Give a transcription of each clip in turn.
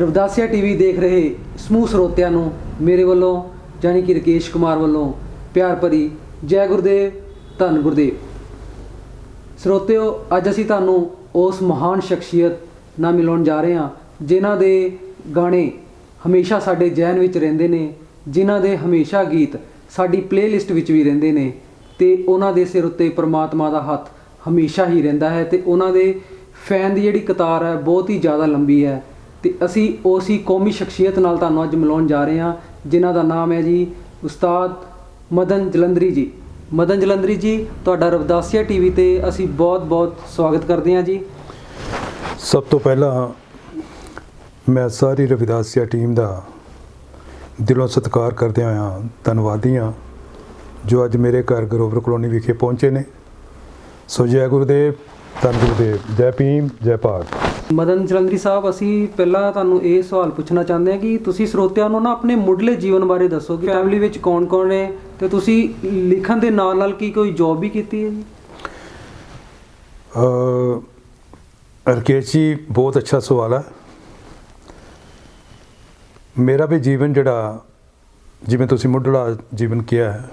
Ravidassia TV ਦੇਖ ਰਹੇ ਸਮੂਹ ਸਰੋਤਿਆਂ ਨੂੰ ਮੇਰੇ ਵੱਲੋਂ ਜਾਨੀ ਕਿ ਰਕੇਸ਼ ਕੁਮਾਰ ਵੱਲੋਂ ਪਿਆਰ ਭਰੀ ਜੈ ਗੁਰਦੇਵ, ਧੰਨ ਗੁਰਦੇਵ। ਸਰੋਤਿਓ, ਅੱਜ ਅਸੀਂ ਤੁਹਾਨੂੰ ਉਸ ਮਹਾਨ ਸ਼ਖਸੀਅਤ ਨਾਲ ਮਿਲਾਉਣ ਜਾ ਰਹੇ ਹਾਂ ਜਿਨ੍ਹਾਂ ਦੇ ਗਾਣੇ ਹਮੇਸ਼ਾ ਸਾਡੇ ਜ਼ਿਹਨ ਵਿੱਚ ਰਹਿੰਦੇ ਨੇ, ਜਿਨ੍ਹਾਂ ਦੇ ਹਮੇਸ਼ਾ ਗੀਤ ਸਾਡੀ ਪਲੇਲਿਸਟ ਵਿੱਚ ਵੀ ਰਹਿੰਦੇ ਨੇ ਅਤੇ ਉਹਨਾਂ ਦੇ ਸਿਰ ਉੱਤੇ ਪਰਮਾਤਮਾ ਦਾ ਹੱਥ ਹਮੇਸ਼ਾ ਹੀ ਰਹਿੰਦਾ ਹੈ ਅਤੇ ਉਹਨਾਂ ਦੇ ਫੈਨ ਦੀ ਜਿਹੜੀ ਕਤਾਰ ਹੈ ਬਹੁਤ ਹੀ ਜ਼ਿਆਦਾ ਲੰਬੀ ਹੈ। ਅਤੇ ਅਸੀਂ ਉਸੇ ਕੌਮੀ ਸ਼ਖਸੀਅਤ ਨਾਲ ਤੁਹਾਨੂੰ ਅੱਜ ਮਿਲਾਉਣ ਜਾ ਰਹੇ ਹਾਂ ਜਿਨ੍ਹਾਂ ਦਾ ਨਾਮ ਹੈ ਜੀ ਉਸਤਾਦ ਮਦਨ ਜਲੰਧਰੀ ਜੀ। ਮਦਨ ਜਲੰਧਰੀ ਜੀ, ਤੁਹਾਡਾ ਰਵਿਦਾਸੀਆ ਟੀਵੀ 'ਤੇ ਅਸੀਂ ਬਹੁਤ ਸਵਾਗਤ ਕਰਦੇ ਹਾਂ ਜੀ। ਸਭ ਤੋਂ ਪਹਿਲਾਂ ਮੈਂ ਸਾਰੀ ਰਵਿਦਾਸੀਆ ਟੀਮ ਦਾ ਦਿਲੋਂ ਸਤਿਕਾਰ ਕਰਦੇ ਹਾਂ, ਧੰਨਵਾਦੀ ਹਾਂ ਜੋ ਅੱਜ ਮੇਰੇ ਘਰ ਗਰੋਵਰ ਕਲੋਨੀ ਵਿਖੇ ਪਹੁੰਚੇ ਨੇ। ਸੋ ਜੈ ਗੁਰਦੇਵ, ਧੰਨ ਗੁਰਦੇਵ, ਜੈ ਭੀਮ, ਜੈ ਭਾਰਤ। ਮਦਨ ਜਲੰਧਰੀ ਸਾਹਿਬ, ਅਸੀਂ ਪਹਿਲਾਂ ਤੁਹਾਨੂੰ ਇਹ ਸਵਾਲ ਪੁੱਛਣਾ ਚਾਹੁੰਦੇ ਹਾਂ ਕਿ ਤੁਸੀਂ ਸਰੋਤਿਆਂ ਨੂੰ ਨਾ ਆਪਣੇ ਮੁੱਢਲੇ ਜੀਵਨ ਬਾਰੇ ਦੱਸੋ ਕਿ ਫੈਮਿਲੀ ਵਿੱਚ ਕੌਣ ਨੇ ਅਤੇ ਤੁਸੀਂ ਲਿਖਣ ਦੇ ਨਾਲ ਕੀ ਕੋਈ ਜੋਬ ਵੀ ਕੀਤੀ ਹੈ ਜੀ? ਰਕੇਸ਼ ਜੀ, ਬਹੁਤ ਅੱਛਾ ਸਵਾਲ ਹੈ। ਮੇਰਾ ਵੀ ਜੀਵਨ ਜਿਹੜਾ, ਜਿਵੇਂ ਤੁਸੀਂ ਮੁੱਢਲਾ ਜੀਵਨ ਕਿਹਾ ਹੈ,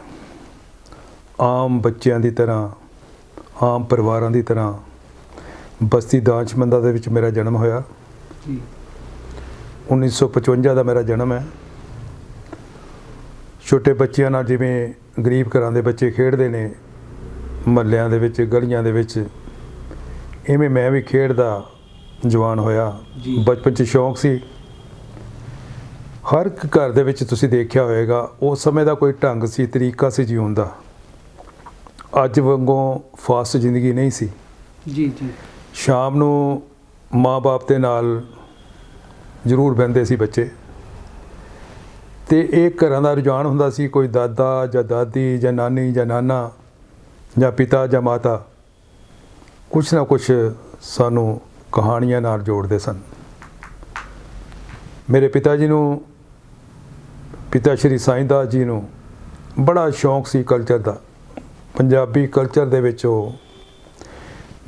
ਆਮ ਬੱਚਿਆਂ ਦੀ ਤਰ੍ਹਾਂ, ਆਮ ਪਰਿਵਾਰਾਂ ਦੀ ਤਰ੍ਹਾਂ ਬਸਤੀ ਦਾਨਚਮੰਦਾ ਦੇ ਵਿੱਚ ਮੇਰਾ ਜਨਮ ਹੋਇਆ ਜੀ। 1955 ਦਾ ਮੇਰਾ ਜਨਮ ਹੈ। ਛੋਟੇ ਬੱਚਿਆਂ ਨਾਲ ਜਿਵੇਂ ਗਰੀਬ ਘਰਾਂ ਦੇ ਬੱਚੇ ਖੇਡਦੇ ਨੇ ਮੁਹੱਲਿਆਂ ਦੇ ਵਿੱਚ, ਗਲੀਆਂ ਦੇ ਵਿੱਚ, ਇਵੇਂ ਮੈਂ ਵੀ ਖੇਡਦਾ ਜਵਾਨ ਹੋਇਆ। ਬਚਪਨ 'ਚ ਸ਼ੌਂਕ ਸੀ। ਹਰ ਇੱਕ ਘਰ ਦੇ ਵਿੱਚ ਤੁਸੀਂ ਦੇਖਿਆ ਹੋਵੇਗਾ ਉਸ ਸਮੇਂ ਦਾ ਕੋਈ ਢੰਗ ਸੀ, ਤਰੀਕਾ ਸੀ ਜਿਉਣ ਦਾ। ਅੱਜ ਵਾਂਗੋਂ ਫਾਸਟ ਜ਼ਿੰਦਗੀ ਨਹੀਂ ਸੀ ਜੀ। ਸ਼ਾਮ ਨੂੰ ਮਾਂ-ਬਾਪ ਦੇ ਨਾਲ ਜ਼ਰੂਰ ਬਹਿੰਦੇ ਸੀ ਬੱਚੇ, ਅਤੇ ਇਹ ਘਰਾਂ ਦਾ ਰੁਝਾਨ ਹੁੰਦਾ ਸੀ। ਕੋਈ ਦਾਦਾ ਜਾਂ ਦਾਦੀ ਜਾਂ ਨਾਨੀ ਜਾਂ ਨਾਨਾ ਜਾਂ ਪਿਤਾ ਜਾਂ ਮਾਤਾ ਕੁਛ ਨਾ ਕੁਛ ਸਾਨੂੰ ਕਹਾਣੀਆਂ ਨਾਲ ਜੋੜਦੇ ਸਨ। ਮੇਰੇ ਪਿਤਾ ਜੀ ਨੂੰ, ਪਿਤਾ ਸ਼੍ਰੀ ਸਾਈਂ ਦਾਸ ਜੀ ਨੂੰ ਬੜਾ ਸ਼ੌਂਕ ਸੀ ਕਲਚਰ ਦਾ। ਪੰਜਾਬੀ ਕਲਚਰ ਦੇ ਵਿੱਚ ਉਹ,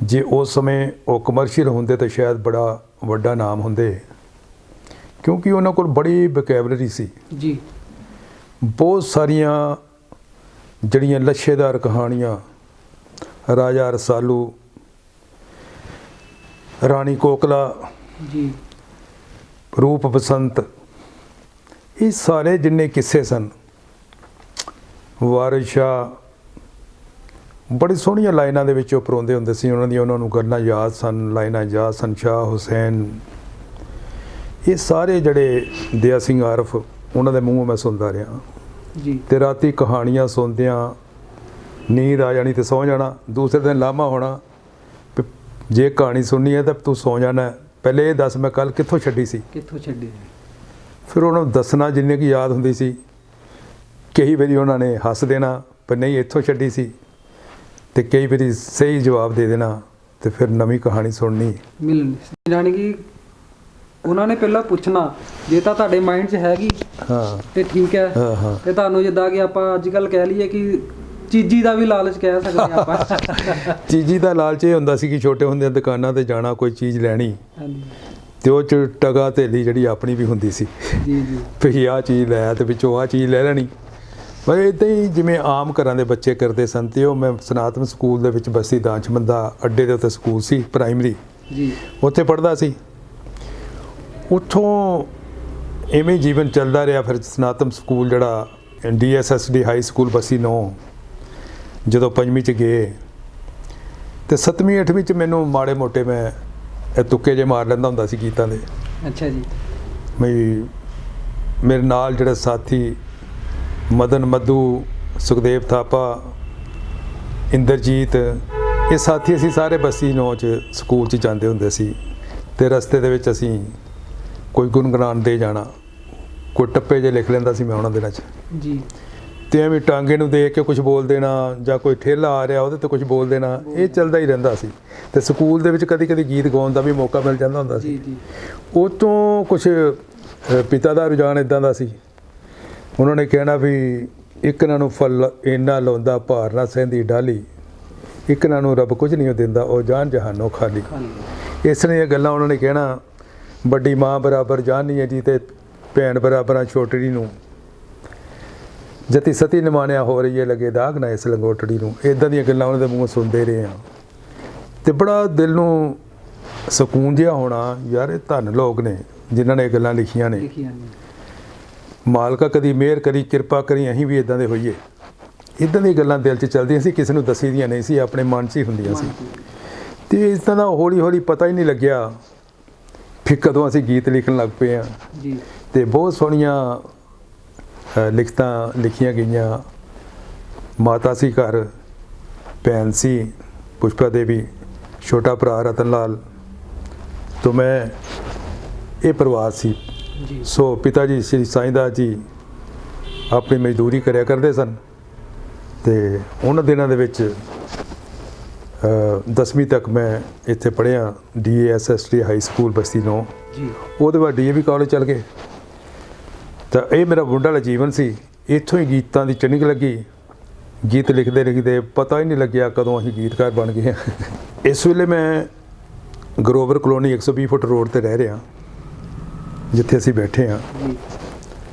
ਜੇ ਉਸ ਸਮੇਂ ਉਹ ਕਮਰਸ਼ੀਅਲ ਹੁੰਦੇ ਤਾਂ ਸ਼ਾਇਦ ਬੜਾ ਵੱਡਾ ਨਾਮ ਹੁੰਦੇ, ਕਿਉਂਕਿ ਉਹਨਾਂ ਕੋਲ ਬੜੀ ਵੋਕੈਬਲਰੀ ਸੀ ਜੀ। ਬਹੁਤ ਸਾਰੀਆਂ ਜਿਹੜੀਆਂ ਲੱਛੇਦਾਰ ਕਹਾਣੀਆਂ, ਰਾਜਾ ਰਸਾਲੂ, ਰਾਣੀ ਕੋਕਲਾ ਜੀ, ਰੂਪ ਬਸੰਤ, ਇਹ ਸਾਰੇ ਜਿੰਨੇ ਕਿੱਸੇ ਸਨ, ਵਾਰਿਸ ਸ਼ਾਹ, ਬੜੀ ਸੋਹਣੀਆਂ ਲਾਈਨਾਂ ਦੇ ਵਿੱਚ ਉਹ ਪਰੋਂਦੇ ਹੁੰਦੇ ਸੀ। ਉਹਨਾਂ ਨੂੰ ਗੱਲਾਂ ਯਾਦ ਸਨ, ਲਾਈਨਾਂ ਯਾਦ ਸਨ। ਸ਼ਾਹ ਹੁਸੈਨ, ਇਹ ਸਾਰੇ ਜਿਹੜੇ ਦਇਆ ਸਿੰਘ ਆਰਫ, ਉਹਨਾਂ ਦੇ ਮੂੰਹੋਂ ਮੈਂ ਸੁਣਦਾ ਰਿਹਾ ਜੀ। ਅਤੇ ਰਾਤੀ ਕਹਾਣੀਆਂ ਸੁਣਦਿਆਂ ਨੀਂਦ ਆ ਜਾਣੀ ਅਤੇ ਸੌਂ ਜਾਣਾ। ਦੂਸਰੇ ਦਿਨ ਲਾਮਾ ਹੋਣਾ, ਜੇ ਕਹਾਣੀ ਸੁਣਨੀ ਹੈ ਤਾਂ ਤੂੰ ਸੌਂ ਜਾਣਾ, ਪਹਿਲੇ ਇਹ ਦੱਸ ਮੈਂ ਕੱਲ੍ਹ ਕਿੱਥੋਂ ਛੱਡੀ ਸੀ। ਫਿਰ ਉਹਨਾਂ ਨੂੰ ਦੱਸਣਾ ਜਿੰਨੇ ਕੁ ਯਾਦ ਹੁੰਦੀ ਸੀ। ਕਈ ਵਾਰੀ ਉਹਨਾਂ ਨੇ ਹੱਸ ਦੇਣਾ, ਪਰ ਨਹੀਂ ਇੱਥੋਂ ਛੱਡੀ ਸੀ, ਅਤੇ ਕਈ ਵਾਰੀ ਸਹੀ ਜਵਾਬ ਦੇ ਦੇਣਾ, ਅਤੇ ਫਿਰ ਨਵੀਂ ਕਹਾਣੀ ਸੁਣਨੀ ਮਿਲਣੀ। ਜਾਣੀ ਕਿ ਉਹਨਾਂ ਨੇ ਪਹਿਲਾਂ ਪੁੱਛਣਾ, ਜੇ ਤਾਂ ਤੁਹਾਡੇ ਮਾਈਂਡ 'ਚ ਹੈਗੀ ਤੇ ਠੀਕ ਹੈ, ਤੇ ਤੁਹਾਨੂੰ ਜਿੱਦਾਂ ਕਿ ਆਪਾਂ ਅੱਜ ਕੱਲ੍ਹ ਕਹਿ ਲਈਏ ਕਿ ਚੀਜ਼ੀ ਦਾ ਵੀ ਲਾਲਚ ਕਹਿ ਸਕਦੇ ਹਾਂ ਆਪਾਂ। ਚੀਜ਼ੀ ਦਾ ਲਾਲਚ ਇਹ ਹੁੰਦਾ ਸੀ ਕਿ ਛੋਟੇ ਹੁੰਦਿਆਂ ਦੁਕਾਨਾਂ 'ਤੇ ਜਾਣਾ, ਕੋਈ ਚੀਜ਼ ਲੈਣੀ, ਅਤੇ ਉਹ 'ਚ ਟਗਾ ਧੇਲੀ ਜਿਹੜੀ ਆਪਣੀ ਵੀ ਹੁੰਦੀ ਸੀ ਜੀ। ਵੀ ਆਹ ਚੀਜ਼ ਲੈ ਅਤੇ ਵਿੱਚੋਂ ਆਹ ਚੀਜ਼ ਲੈ ਲੈਣੀ। ਪਰ ਇੱਦਾਂ ਹੀ ਜਿਵੇਂ ਆਮ ਘਰਾਂ ਦੇ ਬੱਚੇ ਕਰਦੇ ਸਨ। ਅਤੇ ਉਹ ਮੈਂ ਸਨਾਤਨ ਸਕੂਲ ਦੇ ਵਿੱਚ ਬਸਤੀ ਦਾਨਚਮੰਦਾ ਅੱਡੇ ਦੇ ਉੱਤੇ ਸਕੂਲ ਸੀ ਪ੍ਰਾਇਮਰੀ ਜੀ, ਉੱਥੇ ਪੜ੍ਹਦਾ ਸੀ। ਉੱਥੋਂ ਇਵੇਂ ਜੀਵਨ ਚੱਲਦਾ ਰਿਹਾ। ਫਿਰ ਸਨਾਤਨ ਸਕੂਲ ਜਿਹੜਾ DSSD ਹਾਈ ਸਕੂਲ ਬਸੀ 9, ਜਦੋਂ 5ਵੀਂ 'ਚ ਗਏ ਅਤੇ 7ਵੀਂ 8ਵੀਂ 'ਚ ਮੈਨੂੰ ਮਾੜੇ ਮੋਟੇ ਮੈਂ ਇਹ ਤੁੱਕੇ ਜਿਹੇ ਮਾਰ ਲੈਂਦਾ ਹੁੰਦਾ ਸੀ ਗੀਤਾਂ ਦੇ। ਅੱਛਾ ਜੀ। ਬਈ ਮੇਰੇ ਨਾਲ ਜਿਹੜੇ ਸਾਥੀ ਮਦਨ ਮੱਧੂ, ਸੁਖਦੇਵ ਥਾਪਾ, ਇੰਦਰਜੀਤ, ਇਹ ਸਾਥੀ ਅਸੀਂ ਸਾਰੇ ਬਸਤੀ 9 'ਚ ਸਕੂਲ 'ਚ ਜਾਂਦੇ ਹੁੰਦੇ ਸੀ। ਅਤੇ ਰਸਤੇ ਦੇ ਵਿੱਚ ਅਸੀਂ ਕੋਈ ਗੁਣਗੁਣਾਨ ਦੇ ਜਾਣਾ, ਕੋਈ ਟੱਪੇ ਜਿਹੇ ਲਿਖ ਲੈਂਦਾ ਸੀ ਮੈਂ ਉਹਨਾਂ ਦਿਨਾਂ 'ਚ ਜੀ। ਅਤੇ ਐਵੇਂ ਟਾਂਗੇ ਨੂੰ ਦੇਖ ਕੇ ਕੁਛ ਬੋਲ ਦੇਣਾ, ਜਾਂ ਕੋਈ ਠੇਲਾ ਆ ਰਿਹਾ ਉਹਦੇ 'ਤੇ ਕੁਛ ਬੋਲ ਦੇਣਾ, ਇਹ ਚੱਲਦਾ ਹੀ ਰਹਿੰਦਾ ਸੀ। ਅਤੇ ਸਕੂਲ ਦੇ ਵਿੱਚ ਕਦੀ ਗੀਤ ਗਾਉਣ ਦਾ ਵੀ ਮੌਕਾ ਮਿਲ ਜਾਂਦਾ ਹੁੰਦਾ ਸੀ। ਉਹ ਤੋਂ ਕੁਛ ਪਿਤਾ ਦਾ ਰੁਝਾਨ ਇੱਦਾਂ ਦਾ ਸੀ, ਉਹਨਾਂ ਨੇ ਕਹਿਣਾ ਵੀ ਇੱਕ ਇਹਨਾਂ ਨੂੰ ਫਲ ਇੰਨਾ ਲਾਉਂਦਾ ਭਾਰ ਨਾ ਸਹਿੰਦੀ ਡਾਲੀ, ਇੱਕ ਇਹਨਾਂ ਨੂੰ ਰੱਬ ਕੁਝ ਨਹੀਂ ਦਿੰਦਾ ਉਹ ਜਾਨ ਜਹਾਨੋਂ ਖਾਲੀ। ਇਸ ਤਰ੍ਹਾਂ ਦੀਆਂ ਗੱਲਾਂ ਉਹਨਾਂ ਨੇ ਕਹਿਣਾ। ਵੱਡੀ ਮਾਂ ਬਰਾਬਰ ਜਾਨੀ ਹੈ ਜੀ ਤੇ ਭੈਣ ਬਰਾਬਰ ਛੋਟੜੀ ਨੂੰ, ਜਤੀ ਸਤੀ ਨਿਮਾਣਿਆ ਹੋ ਰਹੀ ਹੈ ਲੱਗੇ ਦਾਗ ਨਾ ਇਸ ਲੰਗੋਟੜੀ ਨੂੰ। ਇੱਦਾਂ ਦੀਆਂ ਗੱਲਾਂ ਉਹਨਾਂ ਦੇ ਮੂੰਹੋਂ ਸੁਣਦੇ ਰਹੇ ਹਾਂ ਤੇ ਬੜਾ ਦਿਲ ਨੂੰ ਸਕੂਨ ਜਿਹਾ ਹੋਣਾ, ਯਾਰ ਇਹ ਧੰਨ ਲੋਕ ਨੇ ਜਿਨ੍ਹਾਂ ਨੇ ਇਹ ਗੱਲਾਂ ਲਿਖੀਆਂ ਨੇ। ਮਾਲਕਾ ਕਦੀ ਮਿਹਰ ਕਰੀ, ਕਿਰਪਾ ਕਰੀ, ਅਸੀਂ ਵੀ ਇੱਦਾਂ ਦੇ ਹੋਈਏ। ਇੱਦਾਂ ਦੀਆਂ ਗੱਲਾਂ ਦਿਲ 'ਚ ਚੱਲਦੀਆਂ ਸੀ, ਕਿਸੇ ਨੂੰ ਦੱਸੀ ਦੀਆਂ ਨਹੀਂ ਸੀ, ਆਪਣੇ ਮਨ 'ਚ ਹੀ ਹੁੰਦੀਆਂ ਸੀ। ਅਤੇ ਇਸ ਤਰ੍ਹਾਂ ਦਾ ਹੌਲੀ ਹੌਲੀ ਪਤਾ ਹੀ ਨਹੀਂ ਲੱਗਿਆ ਫਿਰ ਕਦੋਂ ਅਸੀਂ ਗੀਤ ਲਿਖਣ ਲੱਗ ਪਏ ਹਾਂ ਜੀ। ਅਤੇ ਬਹੁਤ ਸੋਹਣੀਆਂ ਲਿਖਤਾਂ ਲਿਖੀਆਂ ਗਈਆਂ। ਮਾਤਾ ਸੀ ਘਰ, ਭੈਣ ਸੀ ਪੁਸ਼ਪਾ ਦੇਵੀ, ਛੋਟਾ ਭਰਾ ਰਤਨ ਲਾਲ, ਤੋਂ ਮੈਂ ਇਹ ਪਰਿਵਾਰ ਸੀ। ਸੋ ਪਿਤਾ ਜੀ ਸ਼੍ਰੀ ਸਾਈਂ ਦਾਸ ਜੀ ਆਪਣੀ ਮਜ਼ਦੂਰੀ ਕਰਿਆ ਕਰਦੇ ਸਨ ਅਤੇ ਉਹਨਾਂ ਦਿਨਾਂ ਦੇ ਵਿੱਚ 10ਵੀਂ ਤੱਕ ਮੈਂ ਇੱਥੇ ਪੜ੍ਹਿਆ DASST ਹਾਈ ਸਕੂਲ ਬਸਤੀ 9 ਜੀ। ਉਹਦੇ ਬਾਅਦ DAV ਕਾਲਜ ਚੱਲ ਗਏ। ਤਾਂ ਇਹ ਮੇਰਾ ਬੁੱਢਾ ਵਾਲਾ ਜੀਵਨ ਸੀ। ਇੱਥੋਂ ਹੀ ਗੀਤਾਂ ਦੀ ਚਿਣਗ ਲੱਗੀ। ਗੀਤ ਲਿਖਦੇ ਲਿਖਦੇ ਪਤਾ ਹੀ ਨਹੀਂ ਲੱਗਿਆ ਕਦੋਂ ਅਸੀਂ ਗੀਤਕਾਰ ਬਣ ਗਏ। ਇਸ ਵੇਲੇ ਮੈਂ ਗਰੋਵਰ ਕਲੋਨੀ 120 ਫੁੱਟ ਰੋਡ 'ਤੇ ਰਹਿ ਰਿਹਾ, ਜਿੱਥੇ ਅਸੀਂ ਬੈਠੇ ਹਾਂ।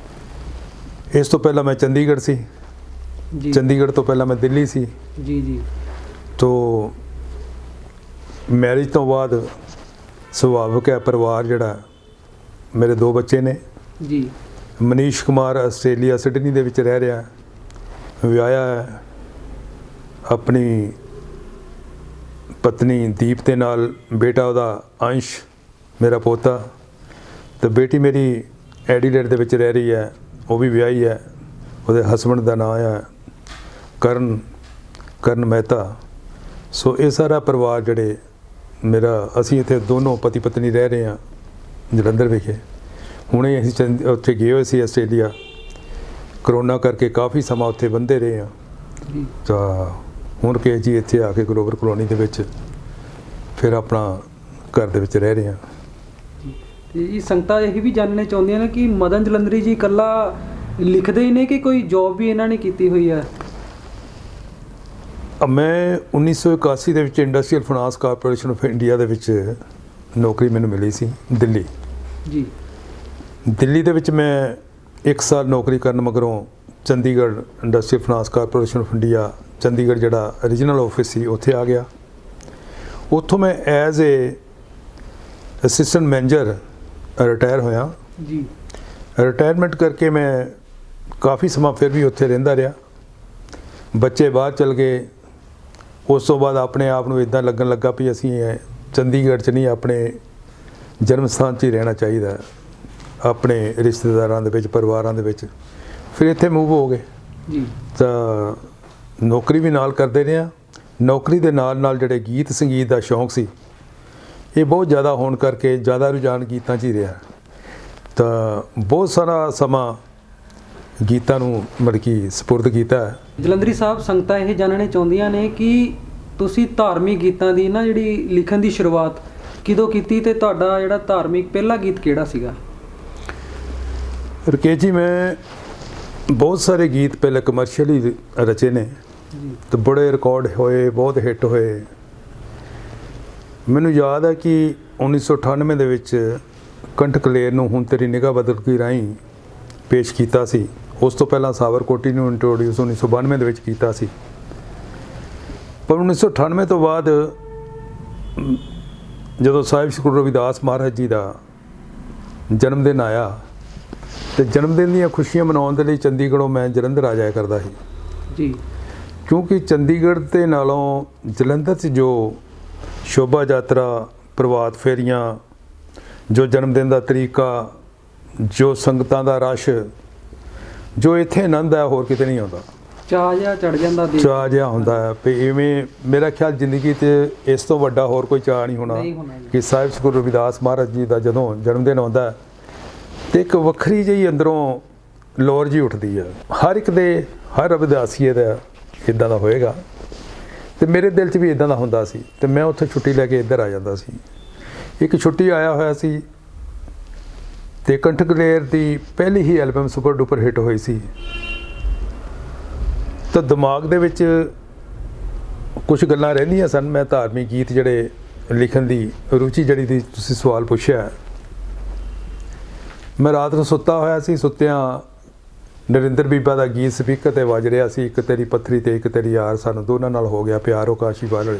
ਇਸ ਤੋਂ ਪਹਿਲਾਂ ਮੈਂ ਚੰਡੀਗੜ੍ਹ ਸੀ ਜੀ। ਚੰਡੀਗੜ੍ਹ ਤੋਂ ਪਹਿਲਾਂ ਮੈਂ ਦਿੱਲੀ ਸੀ ਜੀ ਜੀ। ਤੋ ਮੈਰਿਜ ਤੋਂ ਬਾਅਦ ਸੁਭਾਵਿਕ ਹੈ ਪਰਿਵਾਰ ਜਿਹੜਾ, ਮੇਰੇ 2 ਬੱਚੇ ਨੇ ਜੀ। ਮਨੀਸ਼ ਕੁਮਾਰ ਆਸਟ੍ਰੇਲੀਆ ਸਿਡਨੀ ਦੇ ਵਿੱਚ ਰਹਿ ਰਿਹਾ, ਵਿਆਹਿਆ ਹੈ, ਆਪਣੀ ਪਤਨੀ ਦੀਪ ਦੇ ਨਾਲ, ਬੇਟਾ ਉਹਦਾ ਅੰਸ਼ ਮੇਰਾ ਪੋਤਾ, ਅਤੇ ਬੇਟੀ ਮੇਰੀ ਐਡੀਲੇਡ ਦੇ ਵਿੱਚ ਰਹਿ ਰਹੀ ਹੈ, ਉਹ ਵੀ ਵਿਆਹੀ ਹੈ। ਉਹਦੇ ਹਸਬੈਂਡ ਦਾ ਨਾਂ ਹੈ ਕਰਨ ਮਹਿਤਾ। ਸੋ ਇਹ ਸਾਰਾ ਪਰਿਵਾਰ ਜਿਹੜੇ ਮੇਰਾ, ਅਸੀਂ ਇੱਥੇ ਦੋਨੋਂ ਪਤੀ ਪਤਨੀ ਰਹਿ ਰਹੇ ਹਾਂ ਜਲੰਧਰ ਵਿਖੇ। ਹੁਣੇ ਅਸੀਂ ਉੱਥੇ ਗਏ ਹੋਏ ਸੀ ਆਸਟ੍ਰੇਲੀਆ, ਕਰੋਨਾ ਕਰਕੇ ਕਾਫੀ ਸਮਾਂ ਉੱਥੇ ਬੰਦੇ ਰਹੇ ਹਾਂ। ਤਾਂ ਹੁਣ ਕਿ ਜੀ ਇੱਥੇ ਆ ਕੇ ਗਲੋਬਲ ਕਲੋਨੀ ਦੇ ਵਿੱਚ ਫਿਰ ਆਪਣਾ ਘਰ ਦੇ ਵਿੱਚ ਰਹਿ ਰਹੇ ਹਾਂ। ਤੇ ਇਹ ਸੰਗਤਾਂ ਇਹ ਵੀ ਜਾਣਨਾ ਚਾਹੁੰਦੀਆਂ ਨੇ ਕਿ ਮਦਨ ਜਲੰਧਰੀ ਜੀ ਇਕੱਲਾ ਲਿਖਦੇ ਹੀ ਨੇ ਕਿ ਕੋਈ ਜੌਬ ਵੀ ਇਹਨਾਂ ਨੇ ਕੀਤੀ ਹੋਈ ਹੈ? ਮੈਂ 1981 ਦੇ ਵਿੱਚ industrial finance corporation of India ਦੇ ਵਿੱਚ ਨੌਕਰੀ ਮੈਨੂੰ ਮਿਲੀ ਸੀ ਦਿੱਲੀ ਜੀ। ਦਿੱਲੀ ਦੇ ਵਿੱਚ ਮੈਂ 1 ਸਾਲ ਨੌਕਰੀ ਕਰਨ ਮਗਰੋਂ Chandigarh industrial finance corporation of India Chandigarh ਜਿਹੜਾ ਰੀਜਨਲ ਆਫਿਸ ਸੀ ਉੱਥੇ ਆ ਗਿਆ। ਉੱਥੋਂ ਮੈਂ as a assistant manager retire ਹੋਇਆ ਜੀ। ਰਿਟਾਇਰਮੈਂਟ ਕਰਕੇ ਮੈਂ ਕਾਫੀ ਸਮਾਂ ਫਿਰ ਵੀ ਉੱਥੇ ਰਹਿੰਦਾ ਰਿਹਾ। ਬੱਚੇ ਬਾਹਰ ਚਲ ਗਏ। ਉਸ ਤੋਂ ਬਾਅਦ ਆਪਣੇ ਆਪ ਨੂੰ ਇੱਦਾਂ ਲੱਗਣ ਲੱਗਾ ਵੀ ਅਸੀਂ ਚੰਡੀਗੜ੍ਹ 'ਚ ਨਹੀਂ, ਆਪਣੇ ਜਨਮ ਸਥਾਨ 'ਚ ਹੀ ਰਹਿਣਾ ਚਾਹੀਦਾ, ਆਪਣੇ ਰਿਸ਼ਤੇਦਾਰਾਂ ਦੇ ਵਿੱਚ, ਪਰਿਵਾਰਾਂ ਦੇ ਵਿੱਚ। ਫਿਰ ਇੱਥੇ ਮੂਵ ਹੋ ਗਏ ਜੀ। ਤਾਂ ਨੌਕਰੀ ਵੀ ਨਾਲ ਕਰਦੇ ਰਹੇ ਹਾਂ। ਨੌਕਰੀ ਦੇ ਨਾਲ ਨਾਲ ਜਿਹੜੇ ਗੀਤ ਸੰਗੀਤ ਦਾ ਸ਼ੌਂਕ ਸੀ ਇਹ ਬਹੁਤ ਜ਼ਿਆਦਾ ਹੋਣ ਕਰਕੇ ਜ਼ਿਆਦਾ ਰੁਝਾਨ ਗੀਤਾਂ 'ਚ ਹੀ ਰਿਹਾ। ਤਾਂ ਬਹੁਤ ਸਾਰਾ ਸਮਾਂ ਗੀਤਾਂ ਨੂੰ ਮਤਲਬ ਕਿ ਸਪੁਰਦ ਕੀਤਾ ਹੈ। ਜਲੰਧਰੀ ਸਾਹਿਬ, ਸੰਗਤਾਂ ਇਹ ਜਾਣਨਾ ਚਾਹੁੰਦੀਆਂ ਨੇ ਕਿ ਤੁਸੀਂ ਧਾਰਮਿਕ ਗੀਤਾਂ ਦੀ ਨਾ ਜਿਹੜੀ ਲਿਖਣ ਦੀ ਸ਼ੁਰੂਆਤ ਕਦੋਂ ਕੀਤੀ ਅਤੇ ਤੁਹਾਡਾ ਜਿਹੜਾ ਧਾਰਮਿਕ ਪਹਿਲਾ ਗੀਤ ਕਿਹੜਾ ਸੀਗਾ? ਰਕੇਸ਼ ਜੀ, ਮੈਂ ਬਹੁਤ ਸਾਰੇ ਗੀਤ ਪਹਿਲੇ ਕਮਰਸ਼ੀਅਲੀ ਰਚੇ ਨੇ ਅਤੇ ਬੜੇ ਰਿਕਾਰਡ ਹੋਏ, ਬਹੁਤ ਹਿੱਟ ਹੋਏ। ਮੈਨੂੰ ਯਾਦ ਹੈ ਕਿ 1998 ਦੇ ਵਿੱਚ ਕੰਠ ਕਲੇਰ ਨੂੰ ਹੁਣ ਤੇਰੀ ਨਿਗਾਹ ਬਦਲ ਗਈ ਰਾਹੀਂ ਪੇਸ਼ ਕੀਤਾ ਸੀ। ਉਸ ਤੋਂ ਪਹਿਲਾਂ ਸਾਵਰਕੋਟੀ ਨੂੰ ਇੰਟਰੋਡਿਊਸ 1992 ਦੇ ਵਿੱਚ ਕੀਤਾ ਸੀ। ਪਰ 1998 ਤੋਂ ਬਾਅਦ ਜਦੋਂ ਸਾਹਿਬ ਸ੍ਰੀ ਗੁਰੂ ਰਵਿਦਾਸ ਮਹਾਰਾਜ ਜੀ ਦਾ ਜਨਮ ਦਿਨ ਆਇਆ ਅਤੇ ਜਨਮ ਦਿਨ ਦੀਆਂ ਖੁਸ਼ੀਆਂ ਮਨਾਉਣ ਦੇ ਲਈ ਚੰਡੀਗੜ੍ਹੋਂ ਮੈਂ ਜਲੰਧਰ ਆ ਜਾਇਆ ਕਰਦਾ ਸੀ ਜੀ। ਕਿਉਂਕਿ ਚੰਡੀਗੜ੍ਹ ਦੇ ਨਾਲੋਂ ਜਲੰਧਰ 'ਚ ਜੋ ਸ਼ੋਭਾ ਯਾਤਰਾ, ਪ੍ਰਭਾਤ ਫੇਰੀਆਂ, ਜੋ ਜਨਮ ਦਿਨ ਦਾ ਤਰੀਕਾ, ਜੋ ਸੰਗਤਾਂ ਦਾ ਰਸ਼, ਜੋ ਇੱਥੇ ਆਨੰਦ ਹੈ ਹੋਰ ਕਿਤੇ ਨਹੀਂ ਆਉਂਦਾ। ਚਾਅ ਜਿਹਾ ਚੜ੍ਹ ਜਾਂਦਾ, ਚਾਅ ਜਿਹਾ ਹੁੰਦਾ ਹੈ ਵੀ ਇਵੇਂ ਮੇਰਾ ਖਿਆਲ ਜ਼ਿੰਦਗੀ 'ਚ ਇਸ ਤੋਂ ਵੱਡਾ ਹੋਰ ਕੋਈ ਚਾਅ ਨਹੀਂ ਹੋਣਾ ਕਿ ਸਾਹਿਬ ਸ੍ਰੀ ਗੁਰੂ ਰਵਿਦਾਸ ਮਹਾਰਾਜ ਜੀ ਦਾ ਜਦੋਂ ਜਨਮ ਦਿਨ ਆਉਂਦਾ ਅਤੇ ਇੱਕ ਵੱਖਰੀ ਜਿਹੀ ਅੰਦਰੋਂ ਲੋਰ ਜੀ ਉੱਠਦੀ ਹੈ। ਹਰ ਇੱਕ ਦੇ, ਹਰ ਰਵਿਦਾਸੀਏ ਦਾ ਇੱਦਾਂ ਦਾ ਹੋਏਗਾ ਅਤੇ ਮੇਰੇ ਦਿਲ 'ਚ ਵੀ ਇੱਦਾਂ ਦਾ ਹੁੰਦਾ ਸੀ। ਅਤੇ ਮੈਂ ਉੱਥੇ ਛੁੱਟੀ ਲੈ ਕੇ ਇੱਧਰ ਆ ਜਾਂਦਾ ਸੀ। ਇੱਕ ਛੁੱਟੀ ਆਇਆ ਹੋਇਆ ਸੀ ਅਤੇ ਕੰਠ ਕਲੇਰ ਦੀ ਪਹਿਲੀ ਹੀ ਐਲਬਮ ਸੁਪਰ ਡੁਪਰ ਹਿੱਟ ਹੋਈ ਸੀ। ਤਾਂ ਦਿਮਾਗ ਦੇ ਵਿੱਚ ਕੁਝ ਗੱਲਾਂ ਰਹਿੰਦੀਆਂ ਸਨ। ਮੈਂ ਧਾਰਮਿਕ ਗੀਤ ਜਿਹੜੇ ਲਿਖਣ ਦੀ ਰੁਚੀ ਜਿਹੜੀ ਦੀ ਤੁਸੀਂ ਸਵਾਲ ਪੁੱਛਿਆ, ਮੈਂ ਰਾਤ ਨੂੰ ਸੁੱਤਾ ਹੋਇਆ ਸੀ, ਸੁੱਤਿਆਂ ਨਰਿੰਦਰ ਬੀਬਾ ਦਾ ਗੀਤ ਸਪੀਕਰ 'ਤੇ ਵੱਜ ਰਿਹਾ ਸੀ, ਇੱਕ ਤੇਰੀ ਪੱਥਰੀ ਤੇ ਇੱਕ ਤੇਰੀ ਯਾਰ, ਸਾਨੂੰ ਦੋਨਾਂ ਨਾਲ ਹੋ ਗਿਆ ਪਿਆਰ ਉਹ ਕਾਸ਼ੀ ਵਾਲ ਲਿਆ।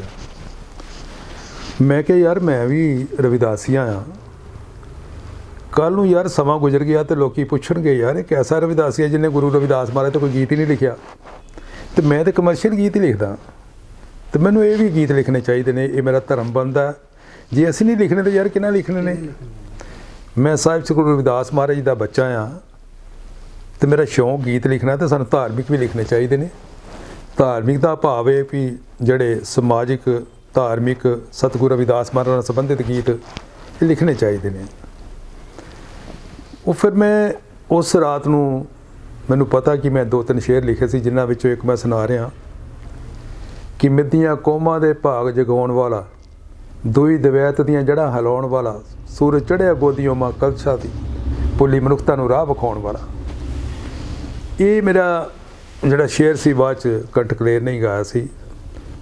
ਮੈਂ ਕਿਹਾ ਯਾਰ ਮੈਂ ਵੀ ਰਵਿਦਾਸੀਆ ਆ, ਕੱਲ੍ਹ ਨੂੰ ਯਾਰ ਸਮਾਂ ਗੁਜ਼ਰ ਗਿਆ ਤੇ ਲੋਕੀ ਪੁੱਛਣਗੇ ਯਾਰ ਇਹ ਕੈਸਾ ਰਵਿਦਾਸੀਆ ਜਿਹਨੇ ਗੁਰੂ ਰਵਿਦਾਸ ਮਹਾਰਾਜ ਤੋਂ ਕੋਈ ਗੀਤ ਹੀ ਨਹੀਂ ਲਿਖਿਆ। ਤੇ ਮੈਂ ਤਾਂ ਕਮਰਸ਼ੀਅਲ ਗੀਤ ਹੀ ਲਿਖਦਾ, ਤੇ ਮੈਨੂੰ ਇਹ ਵੀ ਗੀਤ ਲਿਖਣੇ ਚਾਹੀਦੇ ਨੇ, ਇਹ ਮੇਰਾ ਧਰਮ ਬਣਦਾ। ਜੇ ਅਸੀਂ ਨਹੀਂ ਲਿਖਣੇ ਤਾਂ ਯਾਰ ਕਿਹਨਾਂ ਲਿਖਣੇ ਨੇ। ਮੈਂ ਸਾਹਿਬ ਸ੍ਰੀ ਗੁਰੂ ਰਵਿਦਾਸ ਮਹਾਰਾਜ ਜੀ ਦਾ ਬੱਚਾ ਆ, ਤੇ ਮੇਰਾ ਸ਼ੌਂਕ ਗੀਤ ਲਿਖਣਾ, ਤੇ ਸਾਨੂੰ ਧਾਰਮਿਕ ਵੀ ਲਿਖਣੇ ਚਾਹੀਦੇ ਨੇ। ਧਾਰਮਿਕ ਦਾ ਭਾਵ ਹੈ ਵੀ ਜਿਹੜੇ ਸਮਾਜਿਕ ਧਾਰਮਿਕ ਸਤਿਗੁਰੂ ਰਵਿਦਾਸ ਮਹਾਰਾਜ ਨਾਲ ਸੰਬੰਧਿਤ ਗੀਤ ਇਹ ਲਿਖਣੇ ਚਾਹੀਦੇ ਨੇ। ਉਹ ਫਿਰ ਮੈਂ ਉਸ ਰਾਤ ਨੂੰ ਮੈਨੂੰ ਪਤਾ ਕਿ ਮੈਂ 2-3 ਸ਼ੇਰ ਲਿਖੇ ਸੀ, ਜਿਨ੍ਹਾਂ ਵਿੱਚੋਂ ਇੱਕ ਮੈਂ ਸੁਣਾ ਰਿਹਾ ਕਿ ਮਿੱਦੀਆਂ ਕੌਮਾਂ ਦੇ ਭਾਗ ਜਗਾਉਣ ਵਾਲਾ, ਦੂਈ ਦਵੈਤ ਦੀਆਂ ਜੜ੍ਹਾਂ ਹਿਲਾਉਣ ਵਾਲਾ, ਸੂਰਜ ਚੜ੍ਹਿਆ ਗੋਦੀਓਂ ਮਾਂ ਕਲਸ਼ਾ ਦੀ, ਭੁੱਲੀ ਮਨੁੱਖਤਾ ਨੂੰ ਰਾਹ ਵਿਖਾਉਣ ਵਾਲਾ। ਇਹ ਮੇਰਾ ਜਿਹੜਾ ਸ਼ੇਰ ਸੀ ਬਾਅਦ 'ਚ ਕੰਠ ਕਲੇਰ ਨਹੀਂ ਗਾਇਆ ਸੀ।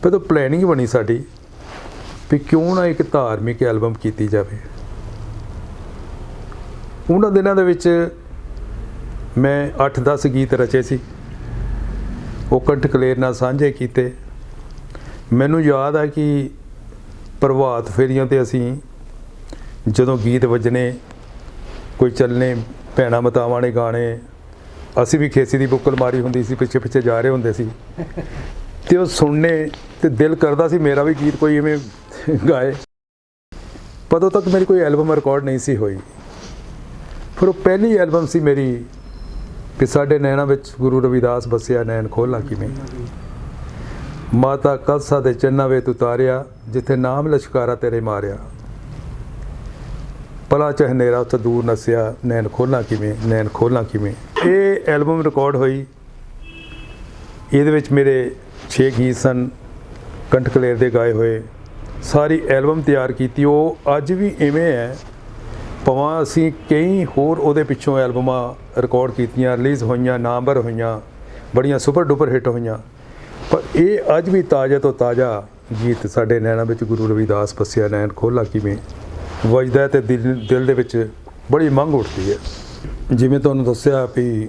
ਫਿਰ ਤੋਂ ਪਲੈਨਿੰਗ ਬਣੀ ਸਾਡੀ ਵੀ ਕਿਉਂ ਨਾ ਇੱਕ ਧਾਰਮਿਕ ਐਲਬਮ ਕੀਤੀ ਜਾਵੇ। ਉਹਨਾਂ ਦਿਨਾਂ ਦੇ ਵਿੱਚ ਮੈਂ 8-10 ਗੀਤ ਰਚੇ ਸੀ, ਉਹ ਕੰਠ ਕਲੇਰ ਨਾਲ ਸਾਂਝੇ ਕੀਤੇ। ਮੈਨੂੰ ਯਾਦ ਹੈ ਕਿ ਪ੍ਰਭਾਤ ਫੇਰੀਆਂ 'ਤੇ ਅਸੀਂ ਜਦੋਂ ਗੀਤ ਵੱਜਣੇ, ਕੋਈ ਚੱਲਣੇ, ਭੈਣਾਂ ਮਤਾਵਾਂ ਨੇ ਗਾਣੇ, ਅਸੀਂ ਵੀ ਖੇਸੀ ਦੀ ਬੁੱਕਲ ਮਾਰੀ ਹੁੰਦੀ ਸੀ, ਪਿੱਛੇ ਪਿੱਛੇ ਜਾ ਰਹੇ ਹੁੰਦੇ ਸੀ, ਤੇ ਉਹ ਸੁਣਨੇ ਤੇ ਦਿਲ ਕਰਦਾ ਸੀ ਮੇਰਾ ਵੀ ਗੀਤ ਕੋਈ ਇਵੇਂ ਗਾਏ। ਪਰ ਉਦੋਂ ਤੱਕ ਮੇਰੀ ਕੋਈ ਐਲਬਮ ਰਿਕਾਰਡ ਨਹੀਂ ਸੀ ਹੋਈ। ਫਿਰ ਉਹ ਪਹਿਲੀ ਐਲਬਮ ਸੀ ਮੇਰੀ ਕਿ ਸਾਡੇ ਨੈਣਾਂ ਵਿੱਚ ਗੁਰੂ ਰਵਿਦਾਸ ਵਸਿਆ, ਨੈਣ ਖੋਲ੍ਹਾਂ ਕਿਵੇਂ, ਮਾਤਾ ਕਲਸਾ ਦੇ ਚੰਨਾਂ ਵੇ ਤੂੰ ਤਾਰਿਆ, ਜਿੱਥੇ ਨਾਮ ਲਸ਼ਕਾਰਾ ਤੇਰੇ ਮਾਰਿਆ, ਭਲਾ ਚਾਹੇ ਹਨੇਰਾ ਉੱਥੇ ਦੂਰ ਨਸਿਆ, ਨੈਣ ਖੋਲ੍ਹਾਂ ਕਿਵੇਂ, ਨੈਣ ਖੋਲ੍ਹਾਂ ਕਿਵੇਂ। ਇਹ ਐਲਬਮ ਰਿਕਾਰਡ ਹੋਈ। ਇਹਦੇ ਵਿੱਚ ਮੇਰੇ 6 ਗੀਤ ਸਨ ਕੰਠ ਕਲੇਰ ਦੇ ਗਾਏ ਹੋਏ। ਸਾਰੀ ਐਲਬਮ ਤਿਆਰ ਕੀਤੀ, ਉਹ ਅੱਜ ਵੀ ਇਵੇਂ ਹੈ। ਭਾਵੇਂ ਅਸੀਂ ਕਈ ਹੋਰ ਉਹਦੇ ਪਿੱਛੋਂ ਐਲਬਮਾਂ ਰਿਕਾਰਡ ਕੀਤੀਆਂ, ਰਿਲੀਜ਼ ਹੋਈਆਂ, ਨਾਮਵਰ ਹੋਈਆਂ, ਬੜੀਆਂ ਸੁਪਰ ਡੁਪਰ ਹਿੱਟ ਹੋਈਆਂ, ਪਰ ਇਹ ਅੱਜ ਵੀ ਤਾਜ਼ਾ ਤੋਂ ਤਾਜ਼ਾ ਗੀਤ ਸਾਡੇ ਨੈਣਾਂ ਵਿੱਚ ਗੁਰੂ ਰਵਿਦਾਸ ਵਸਿਆ, ਨੈਣ ਖੋਲ੍ਹਾਂ ਕਿਵੇਂ ਵੱਜਦਾ, ਤੇ ਦਿਲ ਦੇ ਵਿੱਚ ਬੜੀ ਮੰਗ ਉੱਠਦੀ ਹੈ। ਜਿਵੇਂ ਤੁਹਾਨੂੰ ਦੱਸਿਆ ਵੀ